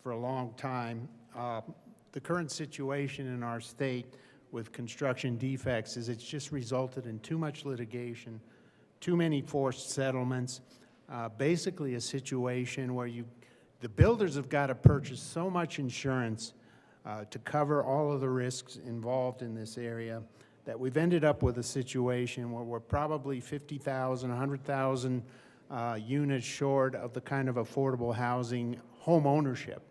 for a long time. The current situation in our state with construction defects is it's just resulted in too much litigation, too many forced settlements, basically a situation where the builders have got to purchase so much insurance to cover all of the risks involved in this area that we've ended up with a situation where we're probably 50,000, 100,000 units short of the kind of affordable housing, home ownership.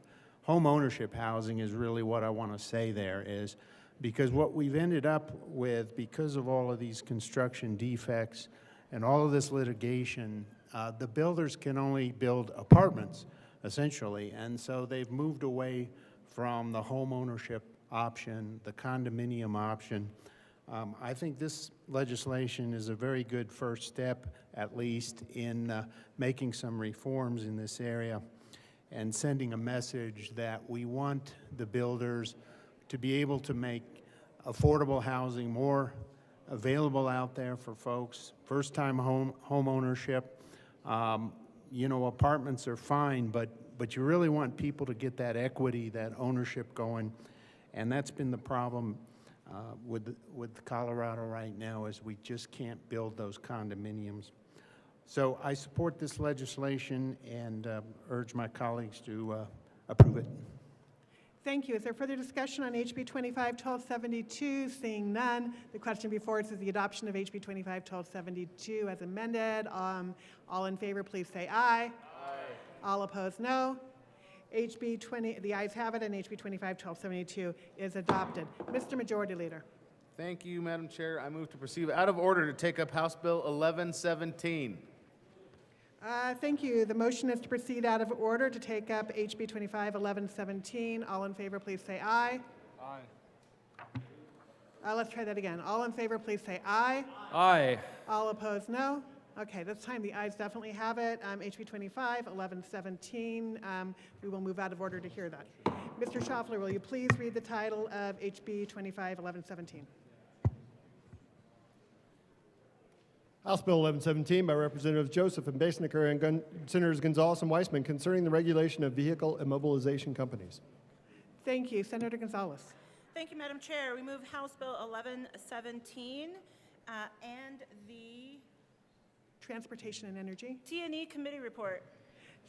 Home ownership housing is really what I want to say there is, because what we've ended up with, because of all of these construction defects and all of this litigation, the builders can only build apartments, essentially, and so they've moved away from the home ownership option, the condominium option. I think this legislation is a very good first step, at least, in making some reforms in this area and sending a message that we want the builders to be able to make affordable housing more available out there for folks, first-time home ownership. You know, apartments are fine, but you really want people to get that equity, that ownership going, and that's been the problem with Colorado right now, is we just can't build those condominiums. So I support this legislation and urge my colleagues to approve it. Thank you. Is there further discussion on HB 25-1272? Seeing none, the question before us is the adoption of HB 25-1272 as amended. All in favor, please say aye. Aye. All opposed, no. The ayes have it, and HB 25-1272 is adopted. Mr. Majority Leader. Thank you, Madam Chair. I move to proceed out of order to take up House Bill 1117. Thank you. The motion is to proceed out of order to take up HB 25-1117. All in favor, please say aye. Aye. Let's try that again. All in favor, please say aye. Aye. All opposed, no. Okay, this time the ayes definitely have it. HB 25-1117. We will move out of order to hear that. Mr. Schaffler, will you please read the title of HB 25-1117? House Bill 1117 by Representatives Joseph and Basenaker and Senators Gonzalez and Weissman concerning the regulation of vehicle immobilization companies. Thank you. Senator Gonzalez. Thank you, Madam Chair. We move House Bill 1117 and the Transportation and Energy. T&E Committee report.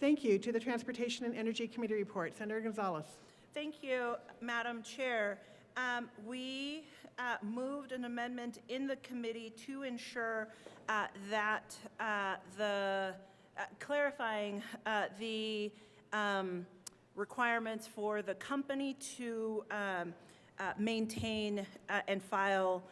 Thank you. To the Transportation and Energy Committee report. Senator Gonzalez. Thank you, Madam Chair. We moved an amendment in the committee to ensure that clarifying the requirements for the company to maintain and file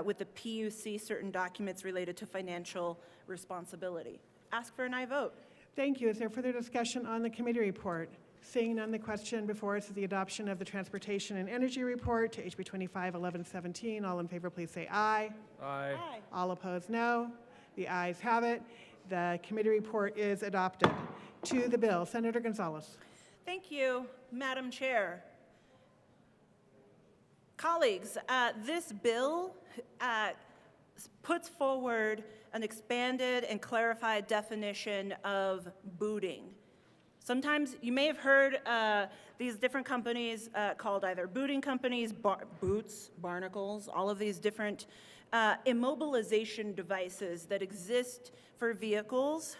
with the PUC certain documents related to financial responsibility. Ask for an aye vote. Thank you. Is there further discussion on the committee report? Seeing none, the question before us is the adoption of the Transportation and Energy Report to HB 25-1117. All in favor, please say aye. Aye. Aye. All opposed, no. The ayes have it. The committee report is adopted. To the bill, Senator Gonzalez. Thank you, Madam Chair. Colleagues, this bill puts forward an expanded and clarified definition of booting. Sometimes you may have heard these different companies called either booting companies, boots, barnacles, all of these different immobilization devices that exist for vehicles.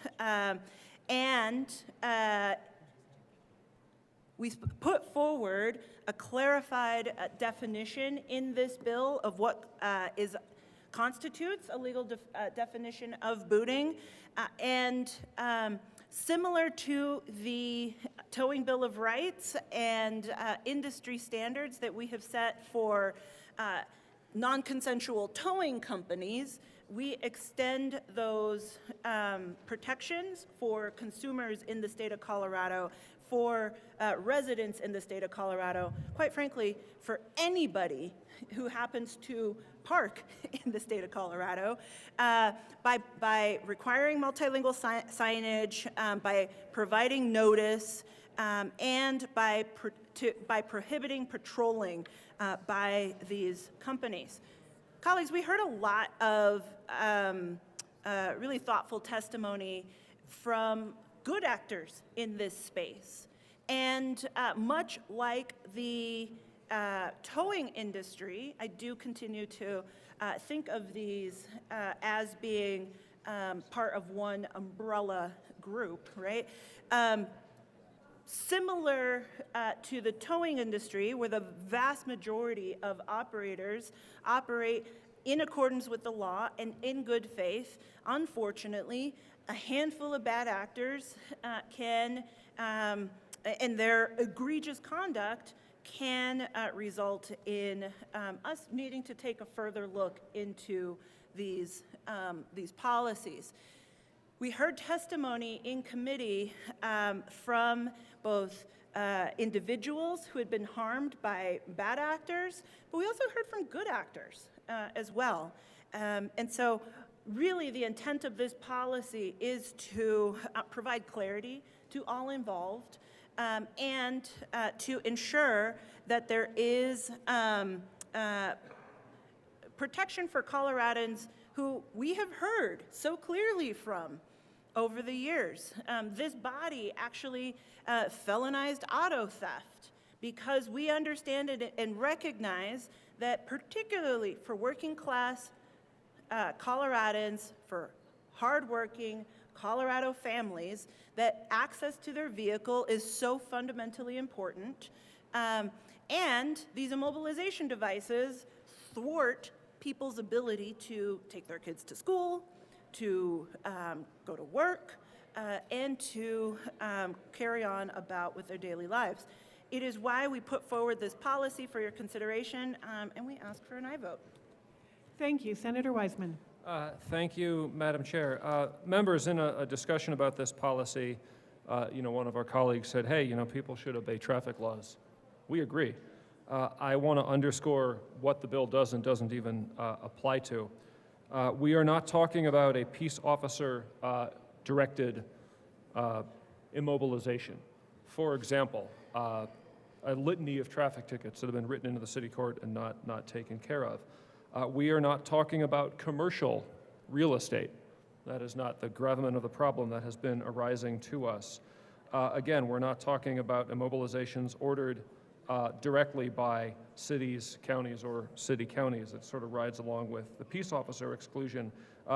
We put forward a clarified definition in this bill of what constitutes a legal definition of booting. Similar to the Towing Bill of Rights and industry standards that we have set for non-consensual towing companies, we extend those protections for consumers in the state of Colorado, for residents in the state of Colorado, quite frankly, for anybody who happens to park in the state of Colorado, by requiring multilingual signage, by providing notice, and by prohibiting patrolling by these companies. Colleagues, we heard a lot of really thoughtful testimony from good actors in this space. And much like the towing industry, I do continue to think of these as being part of one umbrella group, right? Similar to the towing industry, where the vast majority of operators operate in accordance with the law and in good faith, unfortunately, a handful of bad actors and their egregious conduct can result in us needing to take a further look into these policies. We heard testimony in committee from both individuals who had been harmed by bad actors, but we also heard from good actors as well. And so really the intent of this policy is to provide clarity to all involved and to ensure that there is protection for Coloradans who we have heard so clearly from over the years. This body actually felonized auto theft because we understand it and recognize that particularly for working class Coloradans, for hardworking Colorado families, that access to their vehicle is so fundamentally important. And these immobilization devices thwart people's ability to take their kids to school, to go to work, and to carry on about with their daily lives. It is why we put forward this policy for your consideration, and we ask for an aye vote. Thank you. Senator Weissman. Thank you, Madam Chair. Members, in a discussion about this policy, one of our colleagues said, hey, people should obey traffic laws. We agree. I want to underscore what the bill does and doesn't even apply to. We are not talking about a peace officer directed immobilization. For example, a litany of traffic tickets that have been written into the city court and not taken care of. We are not talking about commercial real estate That is not the gravamen of the problem that has been arising to us. Again, we're not talking about immobilizations ordered directly by cities, counties, or city counties. It sort of rides along with the peace officer exclusion.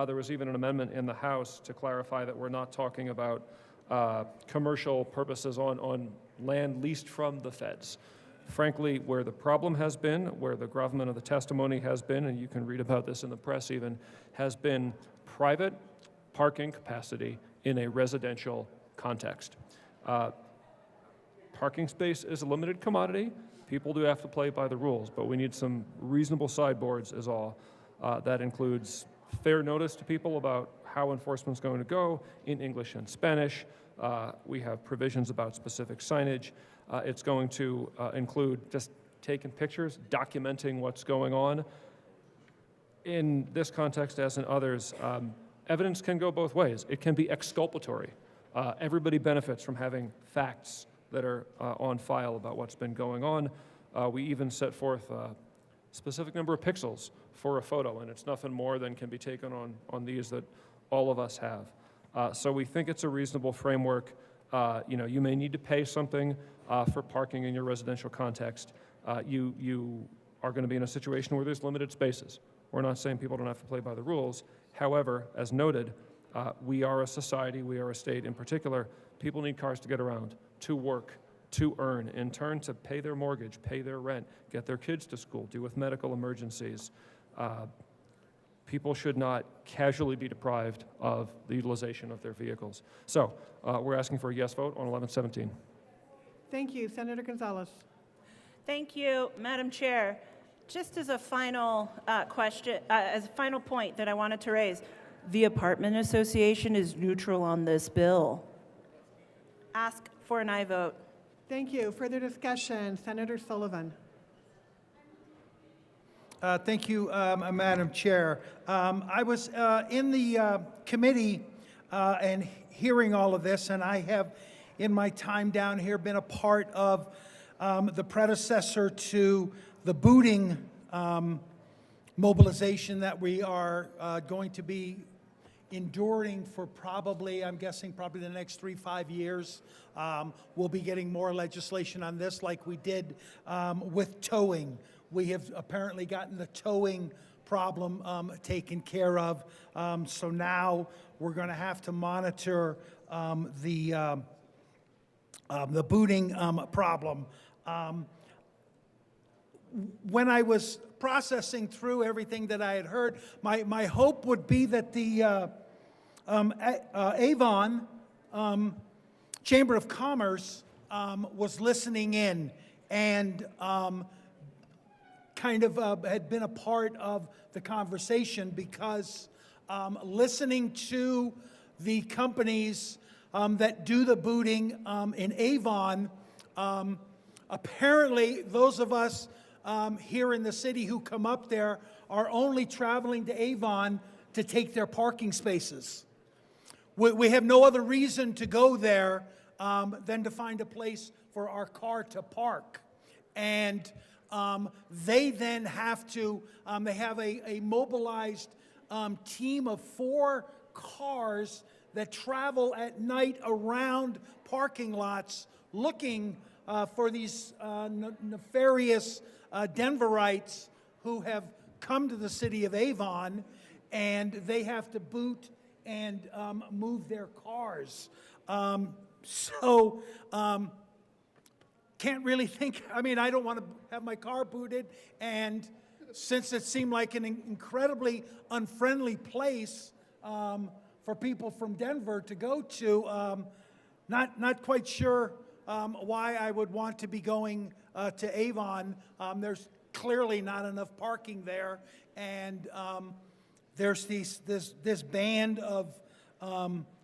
There was even an amendment in the House to clarify that we're not talking about commercial purposes on land leased from the feds. Frankly, where the problem has been, where the gravamen of the testimony has been, and you can read about this in the press even, has been private parking capacity in a residential context. Parking space is a limited commodity. People do have to play by the rules, but we need some reasonable sideboards is all. That includes fair notice to people about how enforcement's going to go in English and Spanish. We have provisions about specific signage. It's going to include just taking pictures, documenting what's going on. In this context, as in others, evidence can go both ways. It can be exculpatory. Everybody benefits from having facts that are on file about what's been going on. We even set forth a specific number of pixels for a photo, and it's nothing more than can be taken on these that all of us have. So we think it's a reasonable framework. You may need to pay something for parking in your residential context. You are going to be in a situation where there's limited spaces. We're not saying people don't have to play by the rules. However, as noted, we are a society, we are a state in particular. People need cars to get around, to work, to earn, in turn to pay their mortgage, pay their rent, get their kids to school, deal with medical emergencies. People should not casually be deprived of the utilization of their vehicles. So we're asking for a yes vote on 1117. Thank you. Senator Gonzalez. Thank you, Madam Chair. Just as a final question, as a final point that I wanted to raise, the Apartment Association is neutral on this bill. Ask for an aye vote. Thank you. Further discussion, Senator Sullivan. Thank you, Madam Chair. I was in the committee and hearing all of this, and I have, in my time down here, been a part of the predecessor to the booting mobilization that we are going to be enduring for probably, I'm guessing, probably the next 3-5 years. We'll be getting more legislation on this like we did with towing. We have apparently gotten the towing problem taken care of. So now we're going to have to monitor the booting problem. When I was processing through everything that I had heard, my hope would be that the Avon Chamber of Commerce was listening in and kind of had been a part of the conversation, because listening to the companies that do the booting in Avon, apparently those of us here in the city who come up there are only traveling to Avon to take their parking spaces. We have no other reason to go there than to find a place for our car to park. And they then have to, they have a mobilized team of 4 cars that travel at night around parking lots looking for these nefarious Denverites who have come to the city of Avon, and they have to boot and move their cars. Can't really think, I mean, I don't want to have my car booted, and since it seemed like an incredibly unfriendly place for people from Denver to go to, not quite sure why I would want to be going to Avon. There's clearly not enough parking there, and there's this band of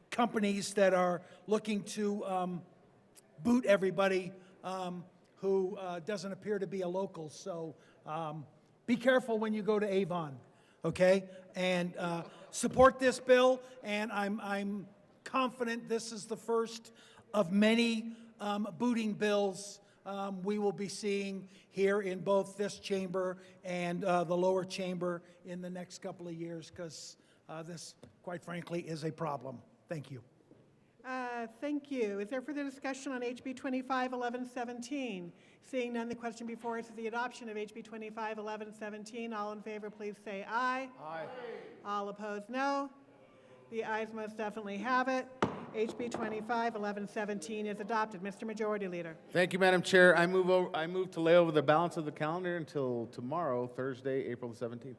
companies that are looking to boot everybody who doesn't appear to be a local. So be careful when you go to Avon, okay? And support this bill, and I'm confident this is the first of many booting bills we will be seeing here in both this chamber and the lower chamber in the next couple of years, because this, quite frankly, is a problem. Thank you. Thank you. Is there further discussion on HB 251117? Seeing none, the question before us is the adoption of HB 251117. All in favor, please say aye. Aye. All opposed, no. The ayes most definitely have it. HB 251117 is adopted. Mr. Majority Leader. Thank you, Madam Chair. I move to lay over the balance of the calendar until tomorrow, Thursday, April the 17th.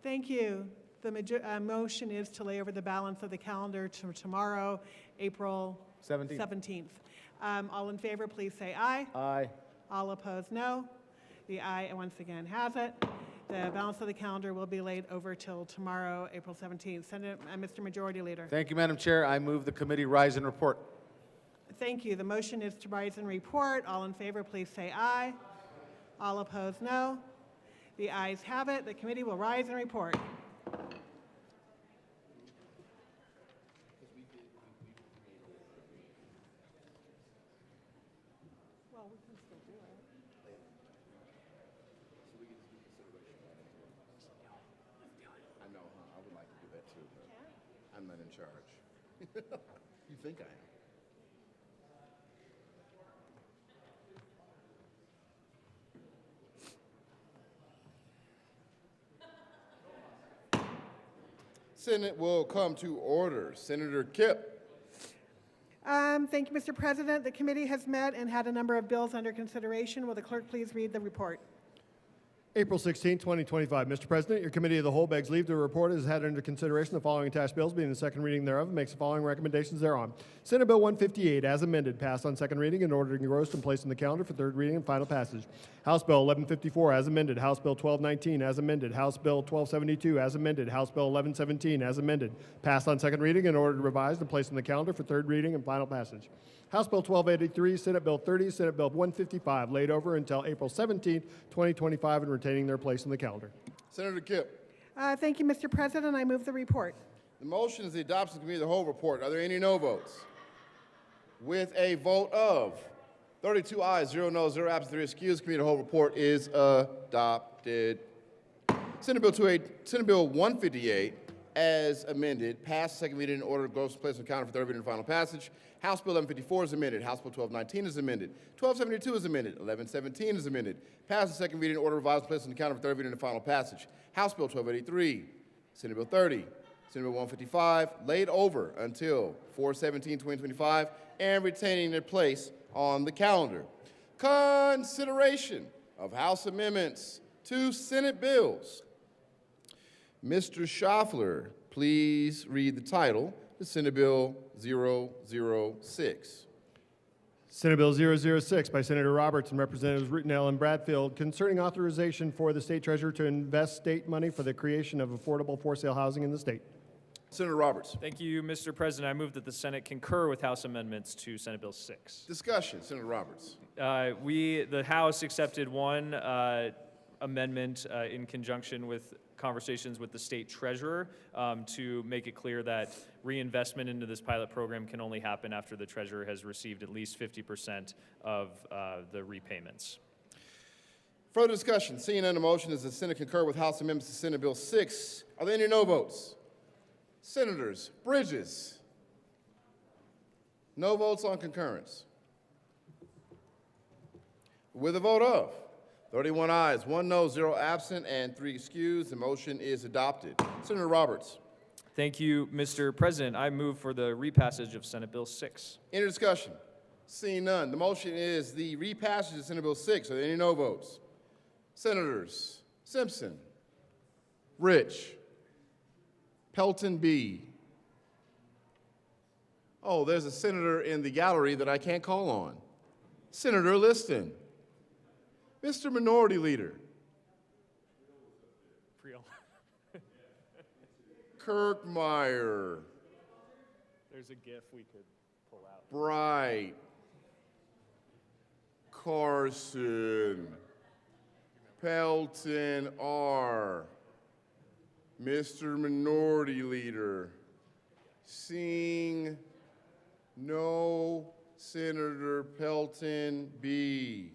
Thank you. The motion is to lay over the balance of the calendar to tomorrow, April 17th. All in favor, please say aye. Aye. All opposed, no. The aye once again has it. The balance of the calendar will be laid over till tomorrow, April 17th. Mr. Majority Leader. Thank you, Madam Chair. I move the committee rise and report. Thank you. The motion is to rise and report. All in favor, please say aye. All opposed, no. The ayes have it. The committee will rise and report. I know, huh? I would like to do that too, but I'm not in charge. You think I am? Senate will come to order. Senator Kipp. Thank you, Mr. President. The committee has met and had a number of bills under consideration. Will the clerk please read the report? April 16, 2025. Mr. President, your committee of the whole begs leave to report has had under consideration the following attached bills, being the second reading thereof, and makes the following recommendations thereon. Senate Bill 158, as amended, passed on second reading in order to engrossed and placed on the calendar for third reading and final passage. House Bill 1154, as amended. House Bill 1219, as amended. House Bill 1272, as amended. House Bill 1117, as amended, passed on second reading in order to revise and place on the calendar for third reading and final passage. House Bill 1283, Senate Bill 30, Senate Bill 155, laid over until April 17, 2025, and retaining their place on the calendar. Senator Kipp. Thank you, Mr. President. I move the report. The motion is the adoption of the committee of the whole report. Are there any no votes? With a vote of 32 ayes, 0 noes, 0 absent, 3 excused, the committee of the whole report is adopted. Senate Bill 158, as amended, passed second reading in order to go to place on the calendar for third reading and final passage. House Bill 1154 is amended. House Bill 1219 is amended. 1272 is amended. 1117 is amended. Passed the second reading in order to revise and place on the calendar for third reading and final passage. House Bill 1283, Senate Bill 30, Senate Bill 155, laid over until 4/17/2025 and retaining their place on the calendar. Consideration of House amendments to Senate bills. Mr. Schaffler, please read the title, to Senate Bill 006. Senate Bill 006 by Senator Roberts and Representatives Rittenell and Bradfield concerning authorization for the state treasurer to invest state money for the creation of affordable for-sale housing in the state. Senator Roberts. Thank you, Mr. President. I move that the Senate concur with House amendments to Senate Bill 6. Discussion. Senator Roberts. The House accepted one amendment in conjunction with conversations with the state treasurer to make it clear that reinvestment into this pilot program can only happen after the treasurer has received at least 50% of the repayments. Further discussion. Seeing none, the motion is the Senate concur with House amendments to Senate Bill 6. Are there any no votes? Senators Bridges. No votes on concurrence. With a vote of 31 ayes, 1 no, 0 absent, and 3 excused, the motion is adopted. Senator Roberts. Thank you, Mr. President. I move for the repassage of Senate Bill 6. Any discussion? Seeing none, the motion is the repassage of Senate Bill 6. Are there any no votes? Senators Simpson, Rich, Pelton B. Oh, there's a senator in the gallery that I can't call on. Senator Liston. Mr. Minority Leader. Kirkmeyer. There's a GIF we could pull out. Bright. Carson. Pelton R. Mr. Minority Leader. Seeing no Senator Pelton B.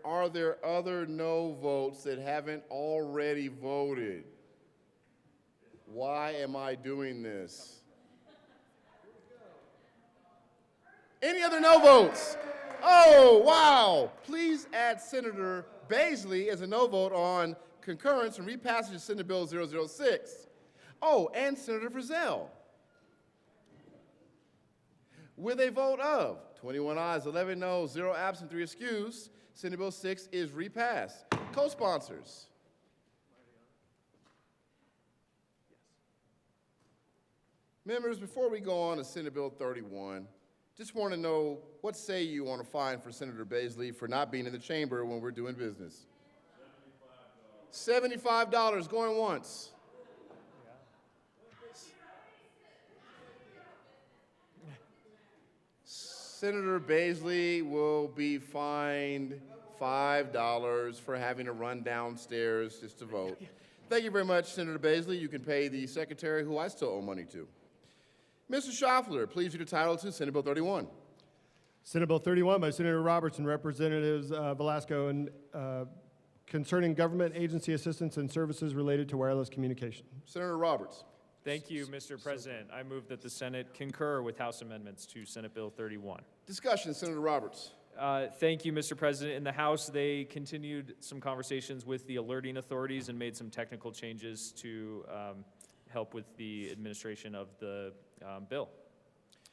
Are there other no votes that haven't already voted? Why am I doing this? Any other no votes? Oh, wow. Please add Senator Baisley as a no vote on concurrence and repassage of Senate Bill 006. Oh, and Senator Frizzell. With a vote of 21 ayes, 11 noes, 0 absent, 3 excused, Senate Bill 6 is repassed. Co-sponsors. Members, before we go on to Senate Bill 31, just want to know, what say you on a fine for Senator Baisley for not being in the chamber when we're doing business? $75 going once. Senator Baisley will be fined $5 for having to run downstairs just to vote. Thank you very much, Senator Baisley. You can pay the secretary, who I still owe money to. Mr. Schaffler, please read the title to Senate Bill 31. Senate Bill 31 by Senator Roberts and Representatives Velasco and concerning government agency assistance and services related to wireless communication. Senator Roberts. Thank you, Mr. President. I move that the Senate concur with House amendments to Senate Bill 31. Discussion, Senator Roberts. Thank you, Mr. President. In the House, they continued some conversations with the alerting authorities and made some technical changes to help with the administration of the bill.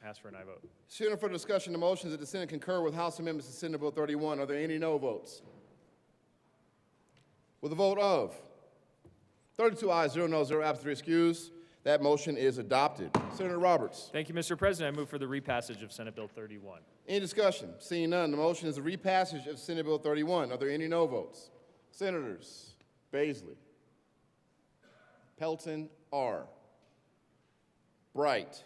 Ask for an aye vote. Senator, for discussion, the motion is that the Senate concur with House amendments to Senate Bill 31. Are there any no votes? With a vote of 32 ayes, 0 noes, 0 absent, 3 excused, that motion is adopted. Senator Roberts. Thank you, Mr. President. I move for the repassage of Senate Bill 31. Any discussion? Seeing none, the motion is the repassage of Senate Bill 31. Are there any no votes? Senators Baisley, Pelton R., Bright.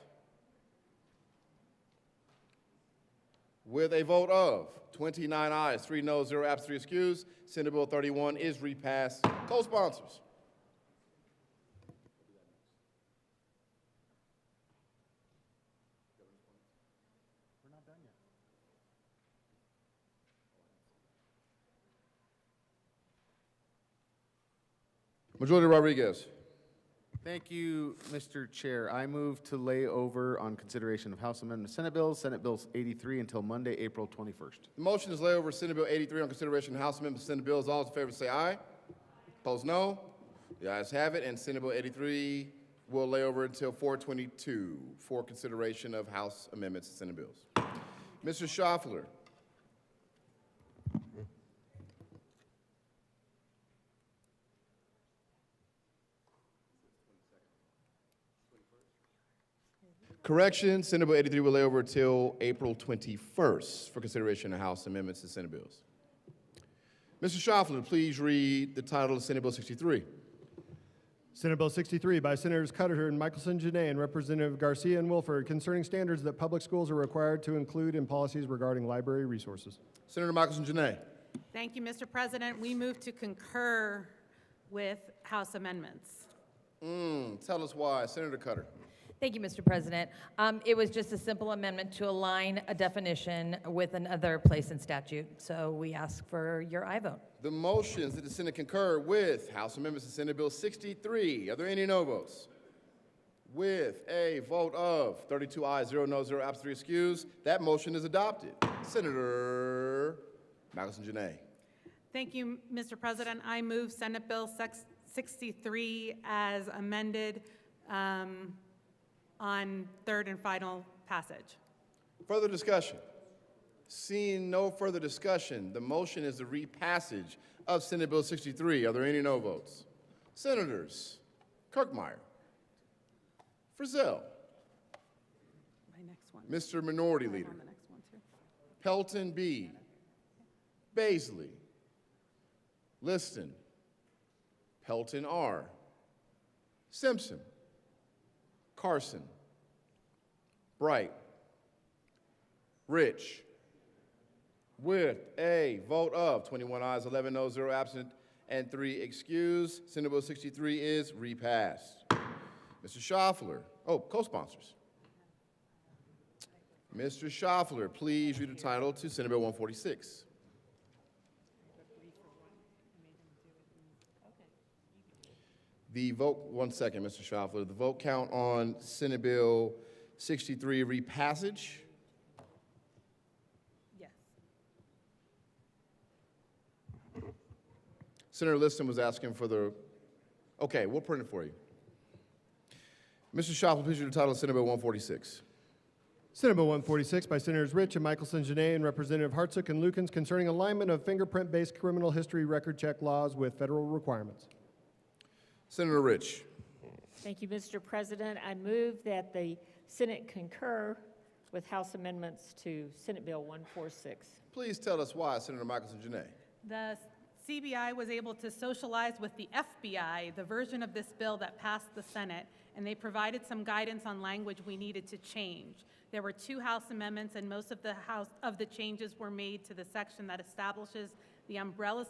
With a vote of 29 ayes, 3 noes, 0 absent, 3 excused, Senate Bill 31 is repassed. Co-sponsors. Majority Rodriguez. Thank you, Mr. Chair. I move to lay over on consideration of House Amendment Senate Bills 83 until Monday, April 21st. The motion is lay over Senate Bill 83 on consideration of House Amendment Senate Bills. All those in favor say aye. Opposed, no. The ayes have it, and Senate Bill 83 will lay over until 4/22 for consideration of House Amendments to Senate Bills. Mr. Schaffler. Correction, Senate Bill 83 will lay over until April 21st for consideration of House amendments to Senate bills. Mr. Schaffler, please read the title of Senate Bill 63. Senate Bill 63 by Senators Cutter and Michelson, Janay, and Representative Garcia and Wilford concerning standards that public schools are required to include in policies regarding library resources. Senator Michelson, Janay. Thank you, Mr. President. We move to concur with House amendments. Tell us why. Senator Cutter. Thank you, Mr. President. It was just a simple amendment to align a definition with another place in statute, so we ask for your aye vote. The motion is that the Senate concur with House amendments to Senate Bill 63. Are there any no votes? With a vote of 32 ayes, 0 noes, 0 absent, 3 excused, that motion is adopted. Senator Michelson, Janay. Thank you, Mr. President. I move Senate Bill 63 as amended on third and final passage. Further discussion? Seeing no further discussion, the motion is the repassage of Senate Bill 63. Are there any no votes? Senators Kirkmeyer, Frizzell, My next one. Mr. Minority Leader, On the next one, too. Pelton B., Baisley, Liston, Pelton R., Simpson, Carson, Bright, Rich, with a vote of 21 ayes, 11 noes, 0 absent, and 3 excused, Senate Bill 63 is repassed. Mr. Schaffler, co-sponsors. Mr. Schaffler, please read the title to Senate Bill 146. The vote, one second, Mr. Schaffler. The vote count on Senate Bill 63 repassage. Yes. Senator Liston was asking for the, okay, we'll print it for you. Mr. Schaffler, please read the title of Senate Bill 146. Senate Bill 146 by Senators Rich and Michelson Janae and Representative Hartsook and Lukens concerning alignment of fingerprint-based criminal history record check laws with federal requirements. Senator Rich. Thank you, Mr. President. I move that the Senate concur with House amendments to Senate Bill 146. Please tell us why, Senator Michelson Janae. The CBI was able to socialize with the FBI the version of this bill that passed the Senate, and they provided some guidance on language we needed to change. There were 2 House amendments, and most of the changes were made to the section that establishes the umbrella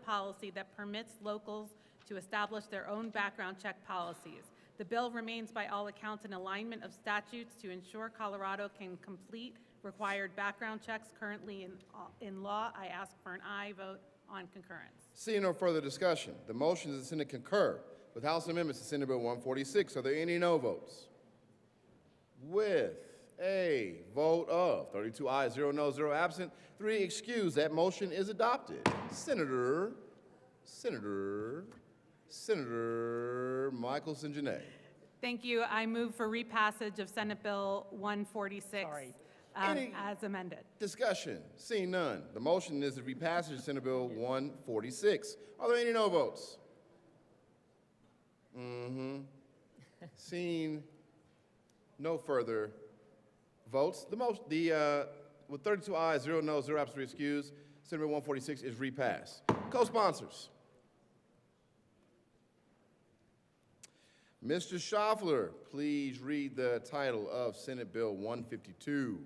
policy that permits locals to establish their own background check policies. The bill remains by all accounts in alignment of statutes to ensure Colorado can complete required background checks currently in law. I ask for an aye vote on concurrence. Seeing no further discussion, the motion is the Senate concur with House amendments to Senate Bill 146. Are there any no votes? With a vote of 32 ayes, 0 no, 0 absent, 3 excused, that motion is adopted. Senator Michelson Janae. Thank you. I move for repassage of Senate Bill 146 as amended. Discussion. Seeing none. The motion is the repassage of Senate Bill 146. Are there any no votes? Seeing no further votes, with 32 ayes, 0 no, 0 absent, 3 excused, Senate Bill 146 is repassed. Co-sponsors. Mr. Schaffler, please read the title of Senate Bill 152.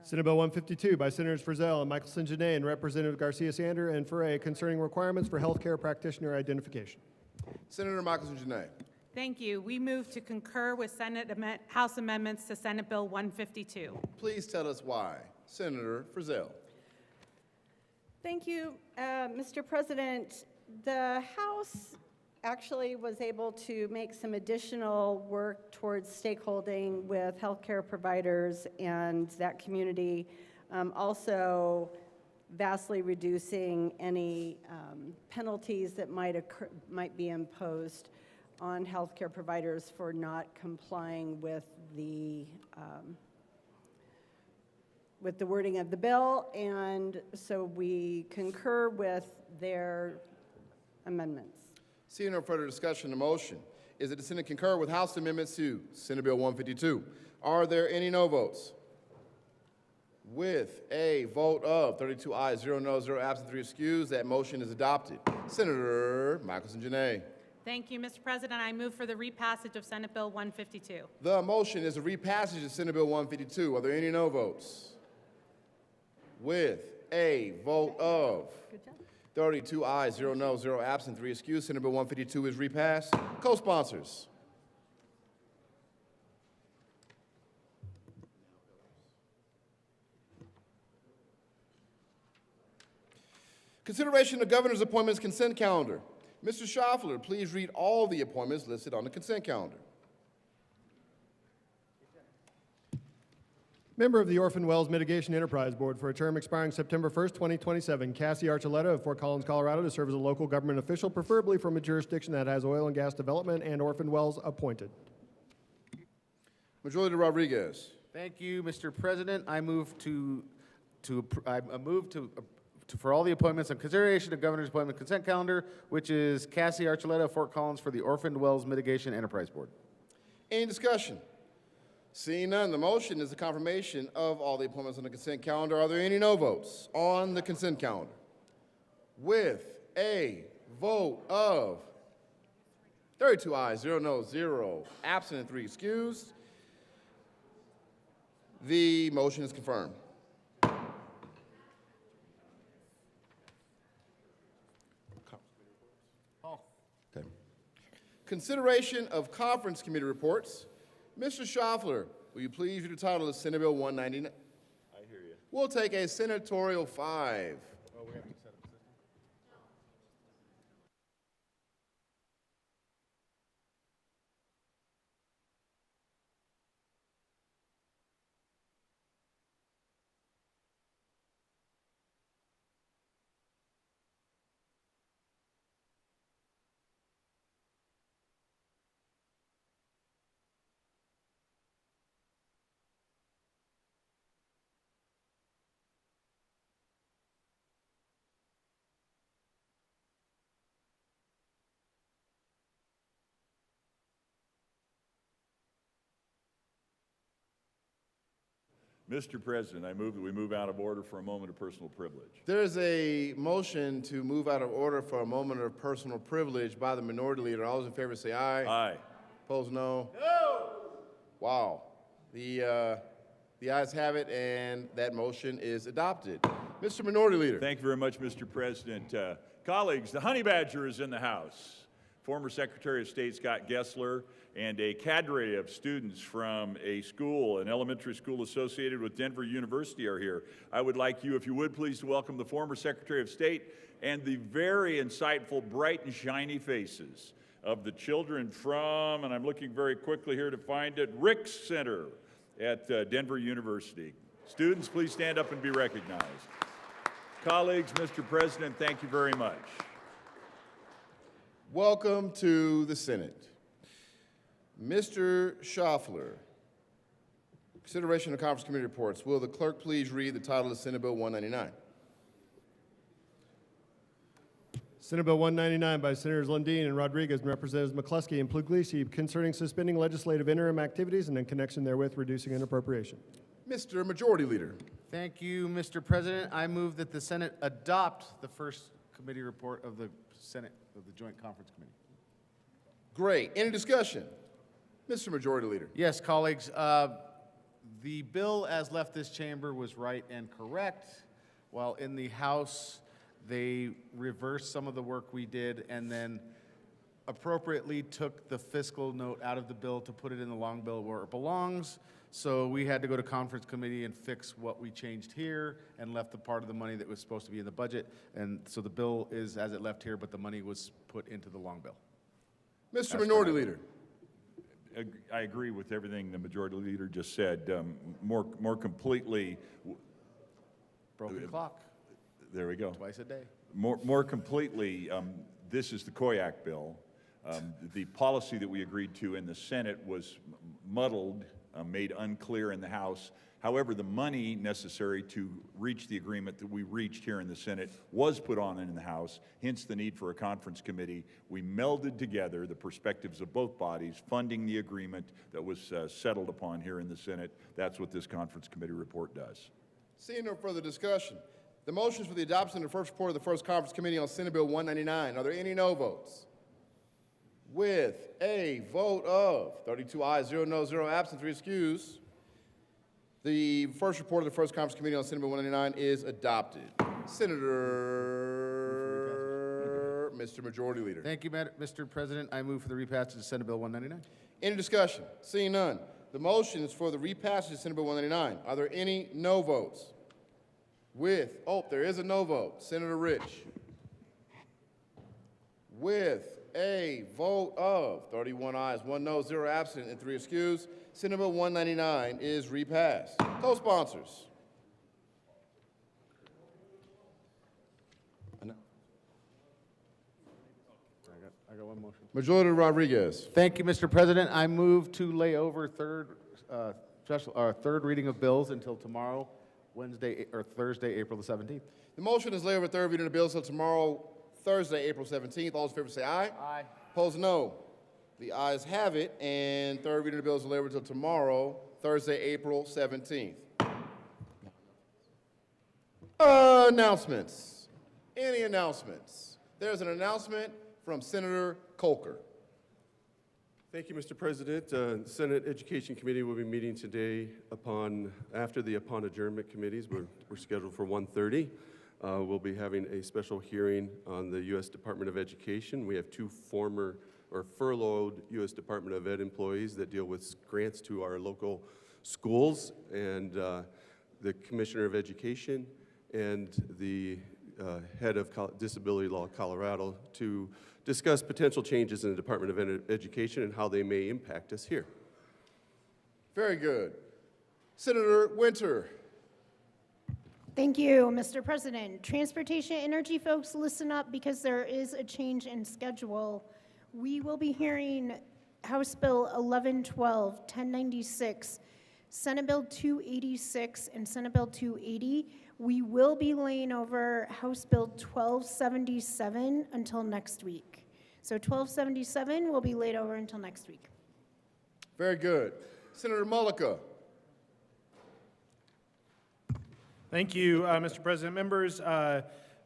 Senate Bill 152 by Senators Frizzell and Michelson Janae and Representative Garcia-Sander and Foray concerning requirements for healthcare practitioner identification. Senator Michelson Janae. Thank you. We move to concur with House amendments to Senate Bill 152. Please tell us why. Senator Frizzell. Thank you, Mr. President. The House actually was able to make some additional work towards stakeholding with healthcare providers and that community, also vastly reducing any penalties that might be imposed on healthcare providers for not complying with the wording of the bill, and so we concur with their amendments. Seeing no further discussion, the motion is that the Senate concur with House amendments to Senate Bill 152. Are there any no votes? With a vote of 32 ayes, 0 no, 0 absent, 3 excused, that motion is adopted. Senator Michelson Janae. Thank you, Mr. President. I move for the repassage of Senate Bill 152. The motion is a repassage of Senate Bill 152. Are there any no votes? With a vote of 32 ayes, 0 no, 0 absent, 3 excused, Senate Bill 152 is repassed. Co-sponsors. Consideration of governor's appointments consent calendar. Mr. Schaffler, please read all the appointments listed on the consent calendar. Member of the Orphan Wells Mitigation Enterprise Board for a term expiring September 1st, 2027, Cassie Archuleta of Fort Collins, Colorado, to serve as a local government official, preferably from a jurisdiction that has oil and gas development and orphan wells appointed. Majority Rodriguez. Thank you, Mr. President. I move for all the appointments on consideration of governor's appointment consent calendar, which is Cassie Archuleta of Fort Collins for the Orphan Wells Mitigation Enterprise Board. Any discussion? Seeing none, the motion is the confirmation of all the appointments on the consent calendar. Are there any no votes on the consent calendar? With a vote of 32 ayes, 0 no, 0 absent, and 3 excused, the motion is confirmed. Okay. Consideration of conference committee reports. Mr. Schaffler, will you please read the title of Senate Bill 199? I hear you. We'll take a senatorial 5. Oh, we have to set up a system? Mr. President, I move that we move out of order for a moment of personal privilege. There is a motion to move out of order for a moment of personal privilege by the minority leader. All those in favor say aye. Aye. Opposed, no. No. Wow. The ayes have it, and that motion is adopted. Mr. Minority Leader. Thank you very much, Mr. President. Colleagues, the honey badger is in the house. Former Secretary of State Scott Gessler and a cadre of students from a school, an elementary school associated with Denver University, are here. I would like you, if you would, please to welcome the former Secretary of State and the very insightful, bright and shiny faces of the children from, and I'm looking very quickly here to find it, Ricks Center at Denver University. Students, please stand up and be recognized. Colleagues, Mr. President, thank you very much. Welcome to the Senate. Mr. Schaffler, consideration of conference committee reports. Will the clerk please read the title of Senate Bill 199? Senate Bill 199 by Senators Lundin and Rodriguez and Representatives McCluskey and Puglisi concerning suspending legislative interim activities and in connection therewith reducing an appropriation. Mr. Majority Leader. Thank you, Mr. President. I move that the Senate adopt the first committee report of the Senate, of the Joint Conference Committee. Great. Any discussion? Mr. Majority Leader. Yes, colleagues. The bill as left this chamber was right and correct, while in the House they reversed some of the work we did and then appropriately took the fiscal note out of the bill to put it in the long bill where it belongs. So we had to go to conference committee and fix what we changed here and left the part of the money that was supposed to be in the budget. And so the bill is as it left here, but the money was put into the long bill. Mr. Minority Leader. I agree with everything the Majority Leader just said. More completely. Broken clock. There we go. Twice a day. More completely, this is the Koyak bill. The policy that we agreed to in the Senate was muddled, made unclear in the House. However, the money necessary to reach the agreement that we reached here in the Senate was put on in the House, hence the need for a conference committee. We melded together the perspectives of both bodies, funding the agreement that was settled upon here in the Senate. That's what this conference committee report does. Seeing no further discussion, the motion is for the adoption of the first report of the first conference committee on Senate Bill 199. Are there any no votes? With a vote of 32 ayes, 0 no, 0 absent, 3 excused, the first report of the first conference committee on Senate Bill 199 is adopted. Senator, Mr. Majority Leader. Thank you, Mr. President. I move for the repassage of Senate Bill 199. Any discussion? Seeing none, the motion is for the repassage of Senate Bill 199. Are there any no votes? There is a no vote. Senator Rich. With a vote of 31 ayes, 1 no, 0 absent, and 3 excused, Senate Bill 199 is repassed. Co-sponsors. I got one motion. Majority Rodriguez. Thank you, Mr. President. I move to lay over third reading of bills until tomorrow, Thursday, April the 17th. The motion is lay over third reading of bills until tomorrow, Thursday, April 17th. All those in favor say aye. Aye. Opposed, no. The ayes have it, and third reading of bills will lay over until tomorrow, Thursday, April 17th. Announcements. Any announcements? There's an announcement from Senator Colker. Thank you, Mr. President. The Senate Education Committee will be meeting today after the upon adjournment committees. We're scheduled for 1:30. We'll be having a special hearing on the U.S. Department of Education. We have two former or furloughed U.S. Department of Ed employees that deal with grants to our local schools, and the Commissioner of Education and the head of Disability Law Colorado to discuss potential changes in the Department of Education and how they may impact us here. Very good. Senator Winter. Thank you, Mr. President. Transportation energy folks, listen up because there is a change in schedule. We will be hearing House Bill 1112, 1096, Senate Bill 286, and Senate Bill 280. We will be laying over House Bill 1277 until next week. So 1277 will be laid over until next week. Very good. Senator Mullica. Thank you, Mr. President. Members,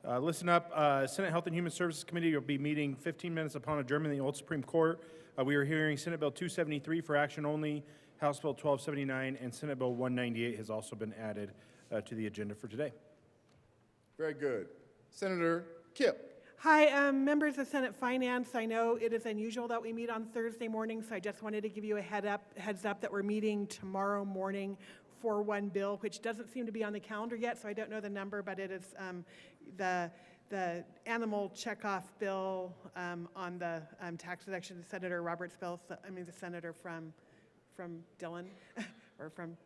listen up. Senate Health and Human Services Committee will be meeting 15 minutes upon adjournment in the old Supreme Court. We are hearing Senate Bill 273 for action only, House Bill 1279, and Senate Bill 198 has also been added to the agenda for today. Very good. Senator Kipp. Hi, members of Senate Finance. I know it is unusual that we meet on Thursday morning, so I just wanted to give you a heads up that we're meeting tomorrow morning for one bill, which doesn't seem to be on the calendar yet, so I don't know the number, but it is the animal checkoff bill on the tax deduction. Senator Roberts' bill, the senator from Dillon, or from,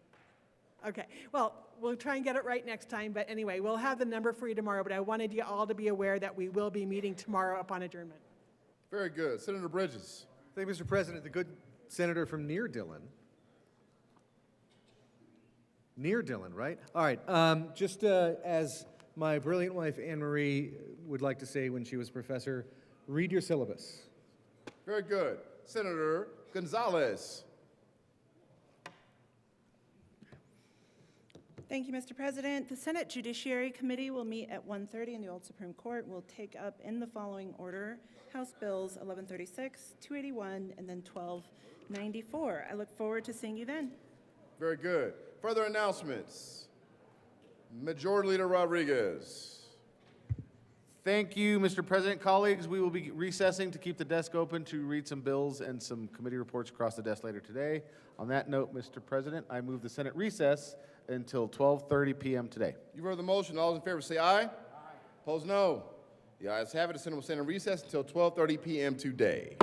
okay. Well, we'll try and get it right next time, but anyway, we'll have the number for you tomorrow, but I wanted you all to be aware that we will be meeting tomorrow upon adjournment. Very good. Senator Bridges. Thank you, Mr. President. The good senator from near Dillon. Near Dillon, right? All right. Just as my brilliant wife, Anne Marie, would like to say when she was professor, read your syllabus. Very good. Senator Gonzalez. Thank you, Mr. President. The Senate Judiciary Committee will meet at 1:30 in the old Supreme Court. We'll take up in the following order: House Bills 1136, 281, and then 1294. I look forward to seeing you then. Very good. Further announcements. Majority Leader Rodriguez. Thank you, Mr. President. Colleagues, we will be recessing to keep the desk open to read some bills and some committee reports across the desk later today. On that note, Mr. President, I move the Senate recess until 12:30 p.m. today. You've heard the motion. All those in favor say aye. Aye. Opposed, no. The ayes have it. The Senate will stand in recess until 12:30 p.m. today.